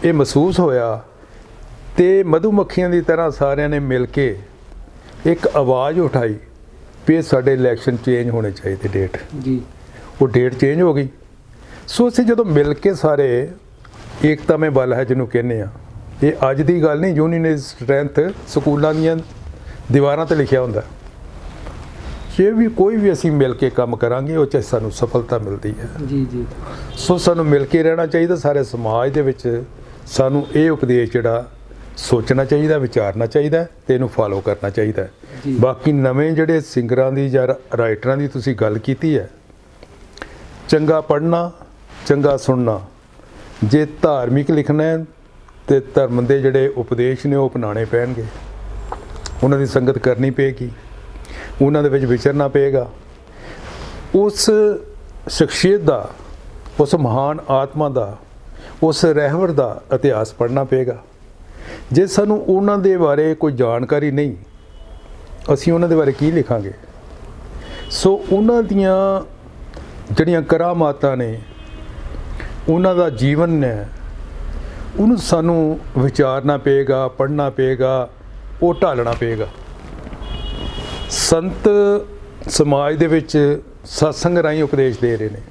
ਇਹ ਮਹਿਸੂਸ ਹੋਇਆ ਤੇ ਮਧੂਮੱਖੀਆਂ ਦੀ ਤਰ੍ਹਾਂ ਸਾਰਿਆਂ ਨੇ ਮਿਲ ਕੇ ਇੱਕ ਆਵਾਜ਼ ਉਠਾਈ ਵੀ ਸਾਡੇ ਇਲੈਕਸ਼ਨ ਚੇਂਜ ਹੋਣੇ ਚਾਹੀਦੇ ਡੇਟ। ਜੀ। ਉਹ ਡੇਟ ਚੇਂਜ ਹੋ ਗਈ। ਸੋ ਅਸੀਂ ਜਦੋਂ ਮਿਲ ਕੇ ਸਾਰੇ ਏਕਤਾ ਮੇਂ ਬਲ ਹੈ ਜਿਹਨੂੰ ਕਹਿੰਦੇ ਆ, ਇਹ ਅੱਜ ਦੀ ਗੱਲ ਨਹੀਂ, ਯੂਨੀਅਨ ਇਜ਼ ਸਟਰੈਂਥ ਸਕੂਲਾਂ ਦੀਆਂ ਦੀਵਾਰਾਂ 'ਤੇ ਲਿਖਿਆ ਹੁੰਦਾ। ਜੇ ਵੀ ਕੋਈ ਵੀ ਅਸੀਂ ਮਿਲ ਕੇ ਕੰਮ ਕਰਾਂਗੇ ਉਹ 'ਚ ਸਾਨੂੰ ਸਫਲਤਾ ਮਿਲਦੀ ਹੈ। ਜੀ ਜੀ। ਸੋ ਸਾਨੂੰ ਮਿਲ ਕੇ ਰਹਿਣਾ ਚਾਹੀਦਾ। ਸਾਰੇ ਸਮਾਜ ਦੇ ਵਿੱਚ ਸਾਨੂੰ ਇਹ ਉਪਦੇਸ਼ ਜਿਹੜਾ ਸੋਚਣਾ ਚਾਹੀਦਾ, ਵਿਚਾਰਨਾ ਚਾਹੀਦਾ ਤੇ ਇਹਨੂੰ ਫਾਲੋ ਕਰਨਾ ਚਾਹੀਦਾ। ਬਾਕੀ ਨਵੇਂ ਜਿਹੜੇ ਸਿੰਗਰਾਂ ਦੀ ਜਾਂ ਰਾਈਟਰਾਂ ਦੀ ਤੁਸੀਂ ਗੱਲ ਕੀਤੀ ਹੈ, ਚੰਗਾ ਪੜ੍ਹਨਾ, ਚੰਗਾ ਸੁਣਨਾ। ਜੇ ਧਾਰਮਿਕ ਲਿਖਣਾ ਹੈ ਤੇ ਧਰਮ ਦੇ ਜਿਹੜੇ ਉਪਦੇਸ਼ ਨੇ ਉਹ ਅਪਣਾਉਣੇ ਪੈਣਗੇ, ਉਹਨਾਂ ਦੀ ਸੰਗਤ ਕਰਨੀ ਪਏਗੀ, ਉਹਨਾਂ ਦੇ ਵਿੱਚ ਵਿਚਰਨਾ ਪਏਗਾ। ਉਸ ਸ਼ਖਸੀਅਤ ਦਾ, ਉਸ ਮਹਾਨ ਆਤਮਾ ਦਾ, ਉਸ ਰਹਿਬਰ ਦਾ ਇਤਿਹਾਸ ਪੜ੍ਹਨਾ ਪਏਗਾ। ਜੇ ਸਾਨੂੰ ਉਹਨਾਂ ਦੇ ਬਾਰੇ ਕੋਈ ਜਾਣਕਾਰੀ ਨਹੀਂ, ਅਸੀਂ ਉਹਨਾਂ ਦੇ ਬਾਰੇ ਕੀ ਲਿਖਾਂਗੇ? ਸੋ ਉਹਨਾਂ ਦੀਆਂ ਜਿਹੜੀਆਂ ਕਰਾਮਾਤਾਂ ਨੇ, ਉਹਨਾਂ ਦਾ ਜੀਵਨ ਹੈ, ਉਹਨੂੰ ਸਾਨੂੰ ਵਿਚਾਰਨਾ ਪਏਗਾ, ਪੜ੍ਹਨਾ ਪਏਗਾ, ਉਹ ਢਾਲਣਾ ਪਏਗਾ। ਸੰਤ ਸਮਾਜ ਦੇ ਵਿੱਚ ਸਤਸੰਗ ਰਾਹੀਂ ਉਪਦੇਸ਼ ਦੇ ਰਹੇ ਨੇ।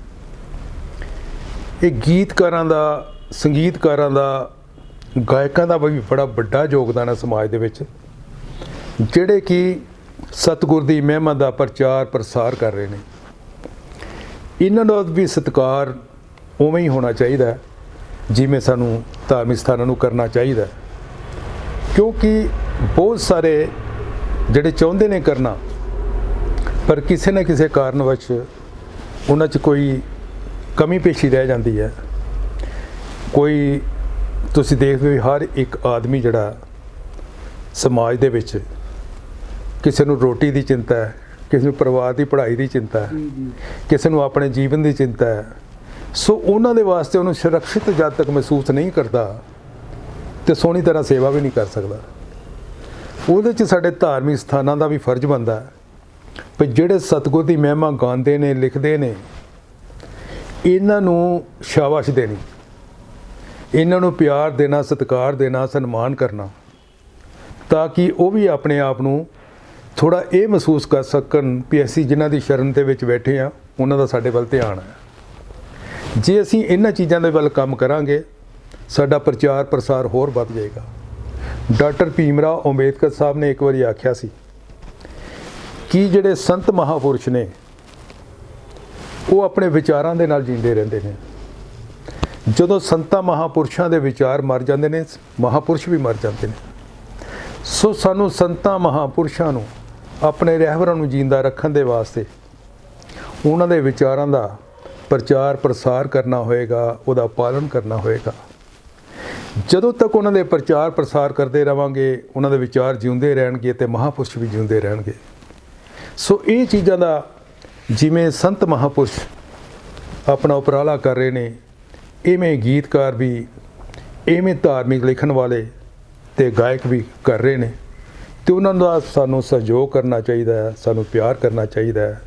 ਇਹ ਗੀਤਕਾਰਾਂ ਦਾ, ਸੰਗੀਤਕਾਰਾਂ ਦਾ, ਗਾਇਕਾਂ ਦਾ ਵੀ ਬੜਾ ਵੱਡਾ ਯੋਗਦਾਨ ਹੈ ਸਮਾਜ ਦੇ ਵਿੱਚ, ਜਿਹੜੇ ਕਿ ਸਤਿਗੁਰ ਦੀ ਮਹਿਮਾ ਦਾ ਪ੍ਰਚਾਰ ਪ੍ਰਸਾਰ ਕਰ ਰਹੇ ਨੇ। ਇਹਨਾਂ ਦਾ ਵੀ ਸਤਿਕਾਰ ਉਵੇਂ ਹੀ ਹੋਣਾ ਚਾਹੀਦਾ ਜਿਵੇਂ ਸਾਨੂੰ ਧਾਰਮਿਕ ਸਥਾਨਾਂ ਨੂੰ ਕਰਨਾ ਚਾਹੀਦਾ, ਕਿਉਂਕਿ ਬਹੁਤ ਸਾਰੇ ਜਿਹੜੇ ਚਾਹੁੰਦੇ ਨੇ ਕਰਨਾ, ਪਰ ਕਿਸੇ ਨਾ ਕਿਸੇ ਕਾਰਨ ਵਿੱਚ ਉਹਨਾਂ 'ਚ ਕੋਈ ਕਮੀ ਪੇਸ਼ੀ ਰਹਿ ਜਾਂਦੀ ਹੈ। ਕੋਈ ਤੁਸੀਂ ਦੇਖਦੇ ਹੋ ਹਰ ਇੱਕ ਆਦਮੀ ਜਿਹੜਾ ਸਮਾਜ ਦੇ ਵਿੱਚ, ਕਿਸੇ ਨੂੰ ਰੋਟੀ ਦੀ ਚਿੰਤਾ ਹੈ, ਕਿਸੇ ਨੂੰ ਪਰਿਵਾਰ ਦੀ ਪੜ੍ਹਾਈ ਦੀ ਚਿੰਤਾ ਹੈ, ਕਿਸੇ ਨੂੰ ਆਪਣੇ ਜੀਵਨ ਦੀ ਚਿੰਤਾ ਹੈ। ਸੋ ਉਹਨਾਂ ਦੇ ਵਾਸਤੇ ਉਹਨੂੰ ਸੁਰੱਖਿਅਤ ਜਦ ਤੱਕ ਮਹਿਸੂਸ ਨਹੀਂ ਕਰਦਾ ਤੇ ਸੋਹਣੀ ਤਰ੍ਹਾਂ ਸੇਵਾ ਵੀ ਨਹੀਂ ਕਰ ਸਕਦਾ। ਉਹਦੇ 'ਚ ਸਾਡੇ ਧਾਰਮਿਕ ਸਥਾਨਾਂ ਦਾ ਵੀ ਫਰਜ਼ ਬਣਦਾ ਹੈ ਵੀ ਜਿਹੜੇ ਸਤਿਗੁਰ ਦੀ ਮਹਿਮਾ ਗਾਉਂਦੇ ਨੇ, ਲਿਖਦੇ ਨੇ, ਇਹਨਾਂ ਨੂੰ ਸ਼ਾਬਾਸ਼ ਦੇਣੀ, ਇਹਨਾਂ ਨੂੰ ਪਿਆਰ ਦੇਣਾ, ਸਤਿਕਾਰ ਦੇਣਾ, ਸਨਮਾਨ ਕਰਨਾ, ਤਾਂ ਕਿ ਉਹ ਵੀ ਆਪਣੇ ਆਪ ਨੂੰ ਥੋੜ੍ਹਾ ਇਹ ਮਹਿਸੂਸ ਕਰ ਸਕਣ ਵੀ ਅਸੀਂ ਜਿਨ੍ਹਾਂ ਦੀ ਸ਼ਰਨ ਦੇ ਵਿੱਚ ਬੈਠੇ ਹਾਂ ਉਹਨਾਂ ਦਾ ਸਾਡੇ ਵੱਲ ਧਿਆਨ ਹੈ। ਜੇ ਅਸੀਂ ਇਹਨਾਂ ਚੀਜ਼ਾਂ ਦੇ ਵੱਲ ਕੰਮ ਕਰਾਂਗੇ, ਸਾਡਾ ਪ੍ਰਚਾਰ ਪ੍ਰਸਾਰ ਹੋਰ ਵੱਧ ਜਾਏਗਾ। ਡਾਕਟਰ ਭੀਮ ਰਾਓ ਅੰਬੇਦਕਰ ਸਾਹਿਬ ਨੇ ਇੱਕ ਵਾਰੀ ਆਖਿਆ ਸੀ ਕਿ ਜਿਹੜੇ ਸੰਤ ਮਹਾਪੁਰਸ਼ ਨੇ ਉਹ ਆਪਣੇ ਵਿਚਾਰਾਂ ਦੇ ਨਾਲ ਜੀਂਦੇ ਰਹਿੰਦੇ ਨੇ। ਜਦੋਂ ਸੰਤਾਂ ਮਹਾਪੁਰਸ਼ਾਂ ਦੇ ਵਿਚਾਰ ਮਰ ਜਾਂਦੇ ਨੇ, ਮਹਾਪੁਰਸ਼ ਵੀ ਮਰ ਜਾਂਦੇ ਨੇ। ਸੋ ਸਾਨੂੰ ਸੰਤਾਂ ਮਹਾਪੁਰਸ਼ਾਂ ਨੂੰ, ਆਪਣੇ ਰਹਿਬਰਾਂ ਨੂੰ ਜਿੰਦਾ ਰੱਖਣ ਦੇ ਵਾਸਤੇ ਉਹਨਾਂ ਦੇ ਵਿਚਾਰਾਂ ਦਾ ਪ੍ਰਚਾਰ ਪ੍ਰਸਾਰ ਕਰਨਾ ਹੋਏਗਾ, ਉਹਦਾ ਪਾਲਣ ਕਰਨਾ ਹੋਏਗਾ। ਜਦੋਂ ਤੱਕ ਉਹਨਾਂ ਦੇ ਪ੍ਰਚਾਰ ਪ੍ਰਸਾਰ ਕਰਦੇ ਰਹਾਂਗੇ, ਉਹਨਾਂ ਦੇ ਵਿਚਾਰ ਜਿਉਂਦੇ ਰਹਿਣਗੇ ਤੇ ਮਹਾਪੁਰਸ਼ ਵੀ ਜਿਉਂਦੇ ਰਹਿਣਗੇ। ਸੋ ਇਹ ਚੀਜ਼ਾਂ ਦਾ ਜਿਵੇਂ ਸੰਤ ਮਹਾਪੁਰਸ਼ ਆਪਣਾ ਉਪਰਾਲਾ ਕਰ ਰਹੇ ਨੇ, ਇਵੇਂ ਗੀਤਕਾਰ ਵੀ, ਇਵੇਂ ਧਾਰਮਿਕ ਲਿਖਣ ਵਾਲੇ ਤੇ ਗਾਇਕ ਵੀ ਕਰ ਰਹੇ ਨੇ, ਤੇ ਉਹਨਾਂ ਦਾ ਸਾਨੂੰ ਸਹਿਯੋਗ ਕਰਨਾ ਚਾਹੀਦਾ ਹੈ, ਸਾਨੂੰ ਪਿਆਰ ਕਰਨਾ ਚਾਹੀਦਾ ਹੈ,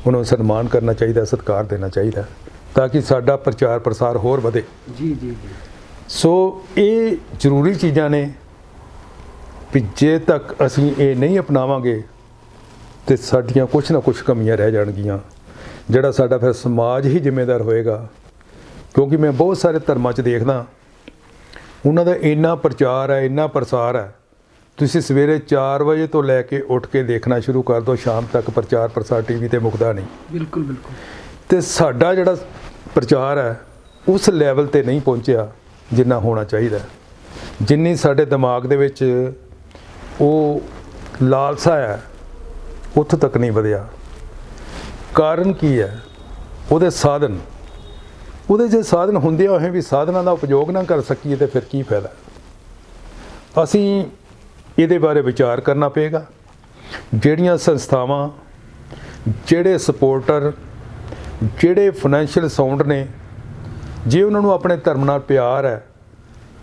ਉਹਨਾਂ ਨੂੰ ਸਨਮਾਨ ਕਰਨਾ ਚਾਹੀਦਾ, ਸਤਿਕਾਰ ਦੇਣਾ ਚਾਹੀਦਾ, ਤਾਂ ਕਿ ਸਾਡਾ ਪ੍ਰਚਾਰ ਪ੍ਰਸਾਰ ਹੋਰ ਵਧੇ। ਜੀ ਜੀ ਜੀ। ਸੋ ਇਹ ਜ਼ਰੂਰੀ ਚੀਜ਼ਾਂ ਨੇ ਵੀ ਜੇ ਤੱਕ ਅਸੀਂ ਇਹ ਨਹੀਂ ਅਪਣਾਵਾਂਗੇ ਤੇ ਸਾਡੀਆਂ ਕੁਛ ਨਾ ਕੁਛ ਕਮੀਆਂ ਰਹਿ ਜਾਣਗੀਆਂ, ਜਿਹੜਾ ਸਾਡਾ ਫਿਰ ਸਮਾਜ ਹੀ ਜ਼ਿੰਮੇਦਾਰ ਹੋਏਗਾ। ਕਿਉਂਕਿ ਮੈਂ ਬਹੁਤ ਸਾਰੇ ਧਰਮਾਂ 'ਚ ਦੇਖਦਾ, ਉਹਨਾਂ ਦਾ ਇੰਨਾ ਪ੍ਰਚਾਰ ਹੈ, ਇੰਨਾ ਪ੍ਰਸਾਰ ਹੈ, ਤੁਸੀਂ ਸਵੇਰੇ 4 ਵਜੇ ਤੋਂ ਲੈ ਕੇ ਉੱਠ ਕੇ ਦੇਖਣਾ ਸ਼ੁਰੂ ਕਰ ਦਿਓ, ਸ਼ਾਮ ਤੱਕ ਪ੍ਰਚਾਰ ਪ੍ਰਸਾਰ ਟੀਵੀ ਤੇ ਮੁੱਕਦਾ ਨਹੀਂ। ਬਿਲਕੁਲ ਬਿਲਕੁਲ। ਤੇ ਸਾਡਾ ਜਿਹੜਾ ਪ੍ਰਚਾਰ ਹੈ ਉਸ ਲੈਵਲ ਤੇ ਨਹੀਂ ਪਹੁੰਚਿਆ ਜਿੰਨਾ ਹੋਣਾ ਚਾਹੀਦਾ। ਜਿੰਨੀ ਸਾਡੇ ਦਿਮਾਗ ਦੇ ਵਿੱਚ ਉਹ ਲਾਲਸਾ ਹੈ, ਉੱਥੋਂ ਤੱਕ ਨਹੀਂ ਵਧਿਆ। ਕਾਰਨ ਕੀ ਹੈ? ਉਹਦੇ ਸਾਧਨ, ਉਹਦੇ ਜੇ ਸਾਧਨ ਹੁੰਦੇ ਹੋਏ ਵੀ ਸਾਧਨਾਂ ਦਾ ਉਪਯੋਗ ਨਾ ਕਰ ਸਕੀਏ ਤੇ ਫਿਰ ਕੀ ਫਾਇਦਾ? ਅਸੀਂ ਇਹਦੇ ਬਾਰੇ ਵਿਚਾਰ ਕਰਨਾ ਪਏਗਾ। ਜਿਹੜੀਆਂ ਸੰਸਥਾਵਾਂ, ਜਿਹੜੇ ਸਪੋਰਟਰ, ਜਿਹੜੇ ਫਾਈਨੈਂਸ਼ੀਅਲ ਸਾਊਂਡ ਨੇ, ਜੇ ਉਹਨਾਂ ਨੂੰ ਆਪਣੇ ਧਰਮ ਨਾਲ ਪਿਆਰ ਹੈ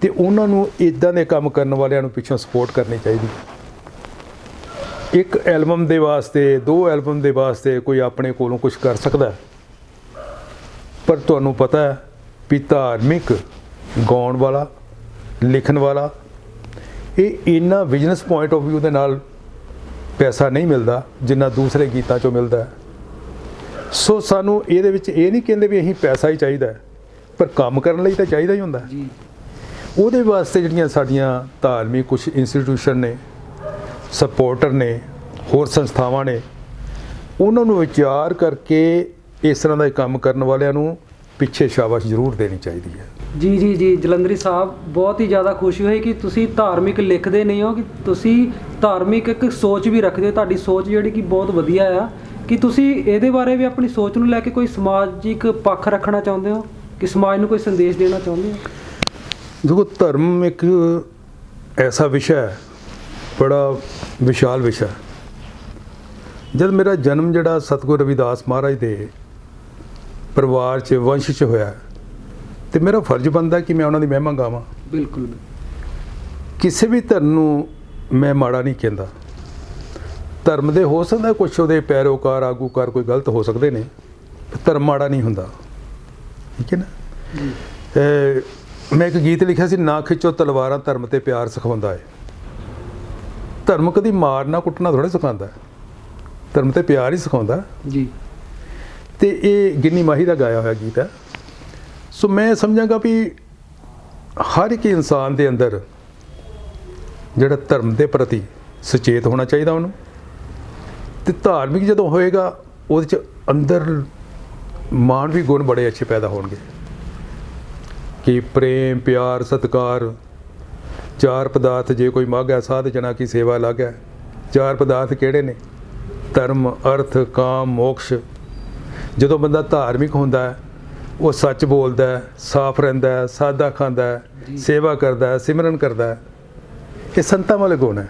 ਤੇ ਉਹਨਾਂ ਨੂੰ ਇਦਾਂ ਦੇ ਕੰਮ ਕਰਨ ਵਾਲਿਆਂ ਨੂੰ ਪਿੱਛੋਂ ਸਪੋਰਟ ਕਰਨੀ ਚਾਹੀਦੀ। ਇੱਕ ਐਲਬਮ ਦੇ ਵਾਸਤੇ, 2 ਐਲਬਮ ਦੇ ਵਾਸਤੇ ਕੋਈ ਆਪਣੇ ਕੋਲੋਂ ਕੁਝ ਕਰ ਸਕਦਾ, ਪਰ ਤੁਹਾਨੂੰ ਪਤਾ ਹੈ ਵੀ ਧਾਰਮਿਕ ਗਾਉਣ ਵਾਲਾ, ਲਿਖਣ ਵਾਲਾ, ਇਹ ਇੰਨਾ ਬਿਜ਼ਨਸ ਪੁਆਇੰਟ ਆਫ ਵਿਊ ਦੇ ਨਾਲ ਪੈਸਾ ਨਹੀਂ ਮਿਲਦਾ ਜਿੰਨਾ ਦੂਸਰੇ ਗੀਤਾਂ 'ਚੋਂ ਮਿਲਦਾ ਹੈ। ਸੋ ਸਾਨੂੰ ਇਹਦੇ ਵਿੱਚ ਇਹ ਨਹੀਂ ਕਹਿੰਦੇ ਵੀ ਅਸੀਂ ਪੈਸਾ ਹੀ ਚਾਹੀਦਾ ਹੈ, ਪਰ ਕੰਮ ਕਰਨ ਲਈ ਤਾਂ ਚਾਹੀਦਾ ਹੀ ਹੁੰਦਾ ਹੈ। ਜੀ ਉਹਦੇ ਵਾਸਤੇ ਜਿਹੜੀਆਂ ਸਾਡੀਆਂ ਧਾਰਮਿਕ ਕੁਛ ਇੰਸਟੀਟਿਊਸ਼ਨ ਨੇ, ਸਪੋਰਟਰ ਨੇ, ਹੋਰ ਸੰਸਥਾਵਾਂ ਨੇ, ਉਹਨਾਂ ਨੂੰ ਵਿਚਾਰ ਕਰਕੇ ਇਸ ਤਰ੍ਹਾਂ ਦਾ ਕੰਮ ਕਰਨ ਵਾਲਿਆਂ ਨੂੰ ਪਿੱਛੇ ਸ਼ਾਬਾਸ਼ ਜ਼ਰੂਰ ਦੇਣੀ ਚਾਹੀਦੀ ਹੈ। ਜੀ ਜੀ ਜੀ ਜਲੰਧਰੀ ਸਾਹਿਬ, ਬਹੁਤ ਹੀ ਜ਼ਿਆਦਾ ਖੁਸ਼ੀ ਹੋਈ ਕਿ ਤੁਸੀਂ ਧਾਰਮਿਕ ਲਿਖਦੇ ਨਹੀਂ ਹੋ, ਕਿ ਤੁਸੀਂ ਧਾਰਮਿਕ ਇੱਕ ਸੋਚ ਵੀ ਰੱਖਦੇ ਹੋ। ਤੁਹਾਡੀ ਸੋਚ ਜਿਹੜੀ ਕਿ ਬਹੁਤ ਵਧੀਆ ਆ, ਕਿ ਤੁਸੀਂ ਇਹਦੇ ਬਾਰੇ ਵੀ ਆਪਣੀ ਸੋਚ ਨੂੰ ਲੈ ਕੇ ਕੋਈ ਸਮਾਜਿਕ ਪੱਖ ਰੱਖਣਾ ਚਾਹੁੰਦੇ ਹੋ, ਕਿ ਸਮਾਜ ਨੂੰ ਕੋਈ ਸੰਦੇਸ਼ ਦੇਣਾ ਚਾਹੁੰਦੇ ਹੋ। ਦੇਖੋ, ਧਰਮ ਇੱਕ ਐਸਾ ਵਿਸ਼ਾ ਹੈ, ਬੜਾ ਵਿਸ਼ਾਲ ਵਿਸ਼ਾ। ਜਦ ਮੇਰਾ ਜਨਮ ਜਿਹੜਾ ਸਤਿਗੁਰੂ ਰਵਿਦਾਸ ਮਹਾਰਾਜ ਦੇ ਪਰਿਵਾਰ 'ਚ, ਵੰਸ਼ 'ਚ ਹੋਇਆ, ਤੇ ਮੇਰਾ ਫਰਜ਼ ਬਣਦਾ ਕਿ ਮੈਂ ਉਹਨਾਂ ਦੀ ਮਹਿਮਾ ਗਾਵਾਂ। ਬਿਲਕੁਲ। ਕਿਸੇ ਵੀ ਧਰਮ ਨੂੰ ਮੈਂ ਮਾੜਾ ਨਹੀਂ ਕਹਿੰਦਾ। ਧਰਮ ਦੇ ਹੋ ਸਕਦਾ ਕੁਛ ਉਹਦੇ ਪੈਰੋਕਾਰ, ਆਗੂਕਾਰ ਕੋਈ ਗਲਤ ਹੋ ਸਕਦੇ ਨੇ, ਧਰਮ ਮਾੜਾ ਨਹੀਂ ਹੁੰਦਾ, ਠੀਕ ਹੈ ਨਾ। ਮੈਂ ਇੱਕ ਗੀਤ ਲਿਖਿਆ ਸੀ, ਨਾ ਖਿੱਚੋ ਤਲਵਾਰਾਂ, ਧਰਮ ਤੇ ਪਿਆਰ ਸਿਖਾਉਂਦਾ ਹੈ। ਧਰਮ ਕਦੀ ਮਾਰਨਾ ਕੁੱਟਣਾ ਥੋੜ੍ਹਾ ਸਿਖਾਉਂਦਾ, ਧਰਮ ਤੇ ਪਿਆਰ ਹੀ ਸਿਖਾਉਂਦਾ ਜੀ। ਤੇ ਇਹ ਗਿੰਨੀ ਮਾਹੀ ਦਾ ਗਾਇਆ ਹੋਇਆ ਗੀਤ ਹੈ। ਸੋ ਮੈਂ ਸਮਝਾਂਗਾ ਵੀ ਹਰ ਇੱਕ ਇਨਸਾਨ ਦੇ ਅੰਦਰ ਜਿਹੜਾ ਧਰਮ ਦੇ ਪ੍ਰਤੀ ਸੁਚੇਤ ਹੋਣਾ ਚਾਹੀਦਾ ਉਹਨੂੰ, ਤੇ ਧਾਰਮਿਕ ਜਦੋਂ ਹੋਏਗਾ ਉਹਦੇ 'ਚ ਅੰਦਰ ਮਾਨਵੀ ਗੁਣ ਬੜੇ ਅੱਛੇ ਪੈਦਾ ਹੋਣਗੇ, ਕਿ ਪ੍ਰੇਮ, ਪਿਆਰ, ਸਤਿਕਾਰ। ਚਾਰ ਪਦਾਰਥ ਜੇ ਕੋਈ ਮਾਗੈ, ਸਾਧ ਜਨਾ ਕੀ ਸੇਵਾ ਲਾਗੈ। ਚਾਰ ਪਦਾਰਥ ਕਿਹੜੇ ਨੇ? ਧਰਮ, ਅਰਥ, ਕਾਮ, ਮੋਕਸ਼। ਜਦੋਂ ਬੰਦਾ ਧਾਰਮਿਕ ਹੁੰਦਾ ਹੈ, ਉਹ ਸੱਚ ਬੋਲਦਾ ਹੈ, ਸਾਫ਼ ਰਹਿੰਦਾ ਹੈ, ਸਾਦਾ ਖਾਂਦਾ ਹੈ, ਸੇਵਾ ਕਰਦਾ ਹੈ, ਸਿਮਰਨ ਕਰਦਾ ਹੈ। ਇਹ ਸੰਤਾਂ ਵਾਲੇ ਗੁਣ ਹੈ।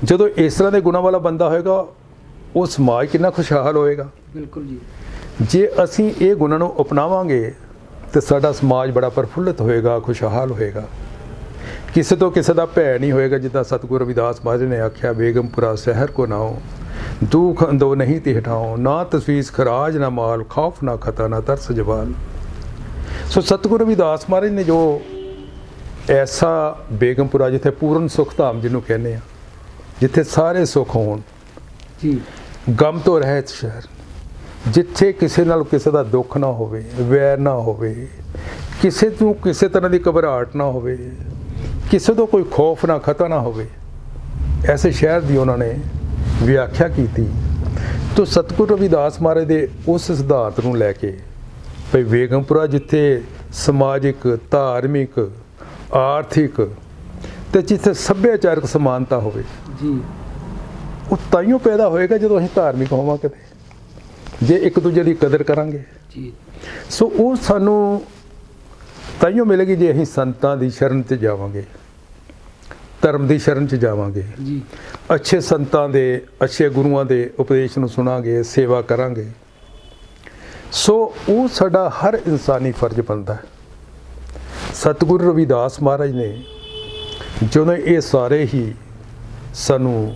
ਜਦੋਂ ਇਸ ਤਰ੍ਹਾਂ ਦੇ ਗੁਣਾਂ ਵਾਲਾ ਬੰਦਾ ਹੋਏਗਾ, ਉਹ ਸਮਾਜ ਕਿੰਨਾ ਖੁਸ਼ਹਾਲ ਹੋਏਗਾ। ਬਿਲਕੁਲ ਜੀ। ਜੇ ਅਸੀਂ ਇਹ ਗੁਣਾਂ ਨੂੰ ਅਪਣਾਵਾਂਗੇ ਤੇ ਸਾਡਾ ਸਮਾਜ ਬੜਾ ਪ੍ਰਫੁੱਲਿਤ ਹੋਏਗਾ, ਖੁਸ਼ਹਾਲ ਹੋਏਗਾ। ਕਿਸੇ ਤੋਂ ਕਿਸੇ ਦਾ ਭੈ ਨਹੀਂ ਹੋਏਗਾ। ਜਿੱਦਾਂ ਸਤਿਗੁਰੂ ਰਵਿਦਾਸ ਮਹਾਰਾਜ ਨੇ ਆਖਿਆ, ਬੇਗਮਪੁਰਾ ਸ਼ਹਿਰ ਕੋ ਨਾਓ, ਦੁਖ ਅੰਦੋ ਨਹੀਂ ਤੇ ਹਟਾਓ, ਨਾ ਤਸਵੀਸ ਖਰਾਜ ਨਾ ਮਾਲ, ਖੌਫ ਨਾ ਖਤਾ ਨਾ ਤਰਸ ਜਵਾਲ। ਸੋ ਸਤਿਗੁਰੂ ਰਵਿਦਾਸ ਮਹਾਰਾਜ ਨੇ ਜੋ ਐਸਾ ਬੇਗਮਪੁਰਾ, ਜਿੱਥੇ ਪੂਰਨ ਸੁਖ ਧਾਮ ਜਿਹਨੂੰ ਕਹਿੰਦੇ ਆ, ਜਿੱਥੇ ਸਾਰੇ ਸੁੱਖ ਹੋਣ ਜੀ, ਗਮ ਤੋਂ ਰਹਿਤ ਸ਼ਹਿਰ, ਜਿੱਥੇ ਕਿਸੇ ਨਾਲ ਕਿਸੇ ਦਾ ਦੁੱਖ ਨਾ ਹੋਵੇ, ਵੈਰ ਨਾ ਹੋਵੇ, ਕਿਸੇ ਤੋਂ ਕਿਸੇ ਤਰ੍ਹਾਂ ਦੀ ਘਬਰਾਹਟ ਨਾ ਹੋਵੇ, ਕਿਸੇ ਤੋਂ ਕੋਈ ਖੌਫ ਨਾ ਖਤਾ ਨਾ ਹੋਵੇ, ਐਸੇ ਸ਼ਹਿਰ ਦੀ ਉਹਨਾਂ ਨੇ ਵਿਆਖਿਆ ਕੀਤੀ। ਤੋ ਸਤਿਗੁਰੂ ਰਵਿਦਾਸ ਮਹਾਰਾਜ ਦੇ ਉਸ ਸਿਧਾਂਤ ਨੂੰ ਲੈ ਕੇ ਭਈ ਬੇਗਮਪੁਰਾ ਜਿੱਥੇ ਸਮਾਜਿਕ, ਧਾਰਮਿਕ, ਆਰਥਿਕ ਤੇ ਜਿੱਥੇ ਸੱਭਿਆਚਾਰਕ ਸਮਾਨਤਾ ਹੋਵੇ ਜੀ, ਉਹ ਤਾਈਓ ਪੈਦਾ ਹੋਏਗਾ ਜਦੋਂ ਅਸੀਂ ਧਾਰਮਿਕ ਹੋਵਾਂਗੇ, ਜੇ ਇੱਕ ਦੂਜੇ ਦੀ ਕਦਰ ਕਰਾਂਗੇ ਜੀ। ਸੋ ਉਹ ਸਾਨੂੰ ਤਾਈਓ ਮਿਲੇਗੀ ਜੇ ਅਸੀਂ ਸੰਤਾਂ ਦੀ ਸ਼ਰਨ 'ਚ ਜਾਵਾਂਗੇ, ਧਰਮ ਦੀ ਸ਼ਰਨ 'ਚ ਜਾਵਾਂਗੇ ਜੀ। ਅੱਛੇ ਸੰਤਾਂ ਦੇ, ਅੱਛੇ ਗੁਰੂਆਂ ਦੇ ਉਪਦੇਸ਼ ਨੂੰ ਸੁਣਾਂਗੇ, ਸੇਵਾ ਕਰਾਂਗੇ। ਸੋ ਉਹ ਸਾਡਾ ਹਰ ਇਨਸਾਨੀ ਫਰਜ਼ ਬਣਦਾ ਹੈ। ਸਤਿਗੁਰੂ ਰਵਿਦਾਸ ਮਹਾਰਾਜ ਨੇ ਜਦੋਂ ਇਹ ਸਾਰੇ ਹੀ ਸਾਨੂੰ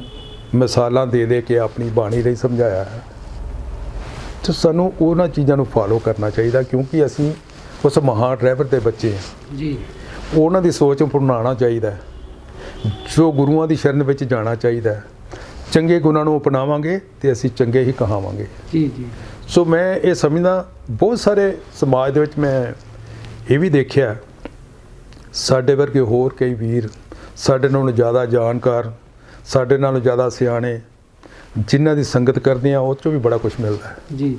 ਮਿਸਾਲਾਂ ਦੇ ਦੇ ਕੇ ਆਪਣੀ ਬਾਣੀ ਲਈ ਸਮਝਾਇਆ ਹੈ, ਤੇ ਸਾਨੂੰ ਉਹਨਾਂ ਚੀਜ਼ਾਂ ਨੂੰ ਫਾਲੋ ਕਰਨਾ ਚਾਹੀਦਾ, ਕਿਉਂਕਿ ਅਸੀਂ ਉਸ ਮਹਾਨ ਡਰਾਈਵਰ ਦੇ ਬੱਚੇ ਹਾਂ ਜੀ। ਉਹਨਾਂ ਦੀ ਸੋਚ ਨੂੰ ਅਪਣਾਉਣਾ ਚਾਹੀਦਾ ਹੈ, ਜੋ ਗੁਰੂਆਂ ਦੀ ਸ਼ਰਨ ਵਿੱਚ ਜਾਣਾ ਚਾਹੀਦਾ ਹੈ। ਚੰਗੇ ਗੁਣਾਂ ਨੂੰ ਅਪਣਾਵਾਂਗੇ ਤੇ ਅਸੀਂ ਚੰਗੇ ਹੀ ਕਹਾਵਾਂਗੇ। ਜੀ ਜੀ। ਸੋ ਮੈਂ ਇਹ ਸਮਝਦਾ, ਬਹੁਤ ਸਾਰੇ ਸਮਾਜ ਦੇ ਵਿੱਚ ਮੈਂ ਇਹ ਵੀ ਦੇਖਿਆ, ਸਾਡੇ ਵਰਗੇ ਹੋਰ ਕਈ ਵੀਰ, ਸਾਡੇ ਨਾਲੋਂ ਜ਼ਿਆਦਾ ਜਾਣਕਾਰ, ਸਾਡੇ ਨਾਲੋਂ ਜ਼ਿਆਦਾ ਸਿਆਣੇ, ਜਿਨ੍ਹਾਂ ਦੀ ਸੰਗਤ ਕਰਦੇ ਆ, ਉਹ 'ਚੋਂ ਵੀ ਬੜਾ ਕੁਝ ਮਿਲਦਾ ਹੈ ਜੀ।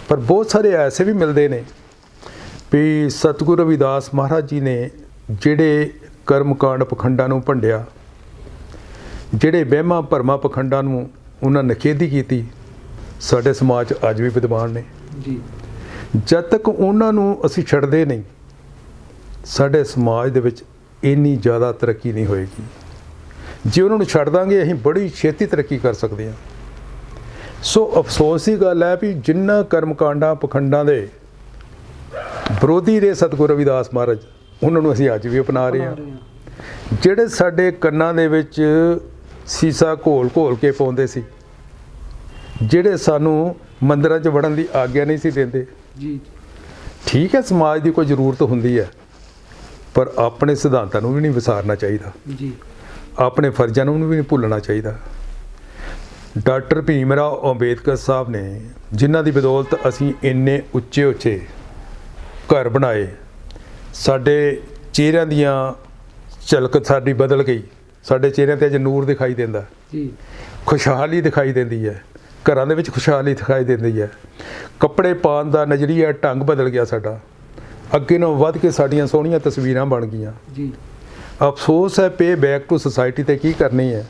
ਪਰ ਬਹੁਤ ਸਾਰੇ ਐਸੇ ਵੀ ਮਿਲਦੇ ਨੇ ਵੀ ਸਤਿਗੁਰੂ ਰਵਿਦਾਸ ਮਹਾਰਾਜ ਜੀ ਨੇ ਜਿਹੜੇ ਕਰਮਕਾਂਡ ਪਖੰਡਾਂ ਨੂੰ ਭੰਡਿਆ, ਜਿਹੜੇ ਵਹਿਮਾਂ ਭਰਮਾਂ ਪਖੰਡਾਂ ਨੂੰ ਉਹਨਾਂ ਨਿਖੇਧੀ ਕੀਤੀ, ਸਾਡੇ ਸਮਾਜ 'ਚ ਅੱਜ ਵੀ ਵਿਦਵਾਨ ਨੇ ਜੀ। ਜਦ ਤੱਕ ਉਹਨਾਂ ਨੂੰ ਅਸੀਂ ਛੱਡਦੇ ਨਹੀਂ, ਸਾਡੇ ਸਮਾਜ ਦੇ ਵਿੱਚ ਇੰਨੀ ਜ਼ਿਆਦਾ ਤਰੱਕੀ ਨਹੀਂ ਹੋਏਗੀ। ਜੇ ਉਹਨਾਂ ਨੂੰ ਛੱਡ ਦਾਂਗੇ, ਅਸੀਂ ਬੜੀ ਛੇਤੀ ਤਰੱਕੀ ਕਰ ਸਕਦੇ ਹਾਂ। ਸੋ ਅਫਸੋਸ ਦੀ ਗੱਲ ਹੈ ਵੀ ਜਿਨ੍ਹਾਂ ਕਰਮਕਾਂਡਾਂ ਪਖੰਡਾਂ ਦੇ ਵਿਰੋਧੀ ਰਹੇ ਸਤਿਗੁਰੂ ਰਵਿਦਾਸ ਮਹਾਰਾਜ, ਉਹਨਾਂ ਨੂੰ ਅਸੀਂ ਅੱਜ ਵੀ ਅਪਣਾ ਰਹੇ ਹਾਂ। ਜਿਹੜੇ ਸਾਡੇ ਕੰਨਾਂ ਦੇ ਵਿੱਚ ਸੀਸਾ ਘੋਲ ਘੋਲ ਕੇ ਪਾਉਂਦੇ ਸੀ, ਜਿਹੜੇ ਸਾਨੂੰ ਮੰਦਿਰਾਂ 'ਚ ਵੜਨ ਦੀ ਆਗਿਆ ਨਹੀਂ ਸੀ ਦਿੰਦੇ। ਜੀ। ਠੀਕ ਹੈ, ਸਮਾਜ ਦੀ ਕੋਈ ਜ਼ਰੂਰਤ ਹੁੰਦੀ ਹੈ, ਪਰ ਆਪਣੇ ਸਿਧਾਂਤਾਂ ਨੂੰ ਵੀ ਨਹੀਂ ਵਿਸਾਰਨਾ ਚਾਹੀਦਾ, ਜੀ ਆਪਣੇ ਫਰਜ਼ਾਂ ਨੂੰ ਵੀ ਨਹੀਂ ਭੁੱਲਣਾ ਚਾਹੀਦਾ। ਡਾਕਟਰ ਭੀਮ ਰਾਓ ਅੰਬੇਦਕਰ ਸਾਹਿਬ ਨੇ, ਜਿਨ੍ਹਾਂ ਦੀ ਬਦੌਲਤ ਅਸੀਂ ਇੰਨੇ ਉੱਚੇ ਉੱਚੇ ਘਰ ਬਣਾਏ, ਸਾਡੇ ਚਿਹਰਿਆਂ ਦੀਆਂ ਝਲਕ ਸਾਡੀ ਬਦਲ ਗਈ, ਸਾਡੇ ਚਿਹਰਿਆਂ 'ਤੇ ਅੱਜ ਨੂਰ ਦਿਖਾਈ ਦਿੰਦਾ ਜੀ, ਖੁਸ਼ਹਾਲੀ ਦਿਖਾਈ ਦਿੰਦੀ ਹੈ, ਘਰਾਂ ਦੇ ਵਿੱਚ ਖੁਸ਼ਹਾਲੀ ਦਿਖਾਈ ਦਿੰਦੀ ਹੈ, ਕੱਪੜੇ ਪਾਉਣ ਦਾ ਨਜ਼ਰੀਆ ਢੰਗ ਬਦਲ ਗਿਆ ਸਾਡਾ, ਅੱਗੇ ਨਾਲੋਂ ਵੱਧ ਕੇ ਸਾਡੀਆਂ ਸੋਹਣੀਆਂ ਤਸਵੀਰਾਂ ਬਣ ਗਈਆਂ ਜੀ। ਅਫਸੋਸ ਹੈ ਪੇ ਬੈਕ ਟੂ ਸੁਸਾਇਟੀ 'ਤੇ ਕੀ ਕਰਨੀ ਹੈ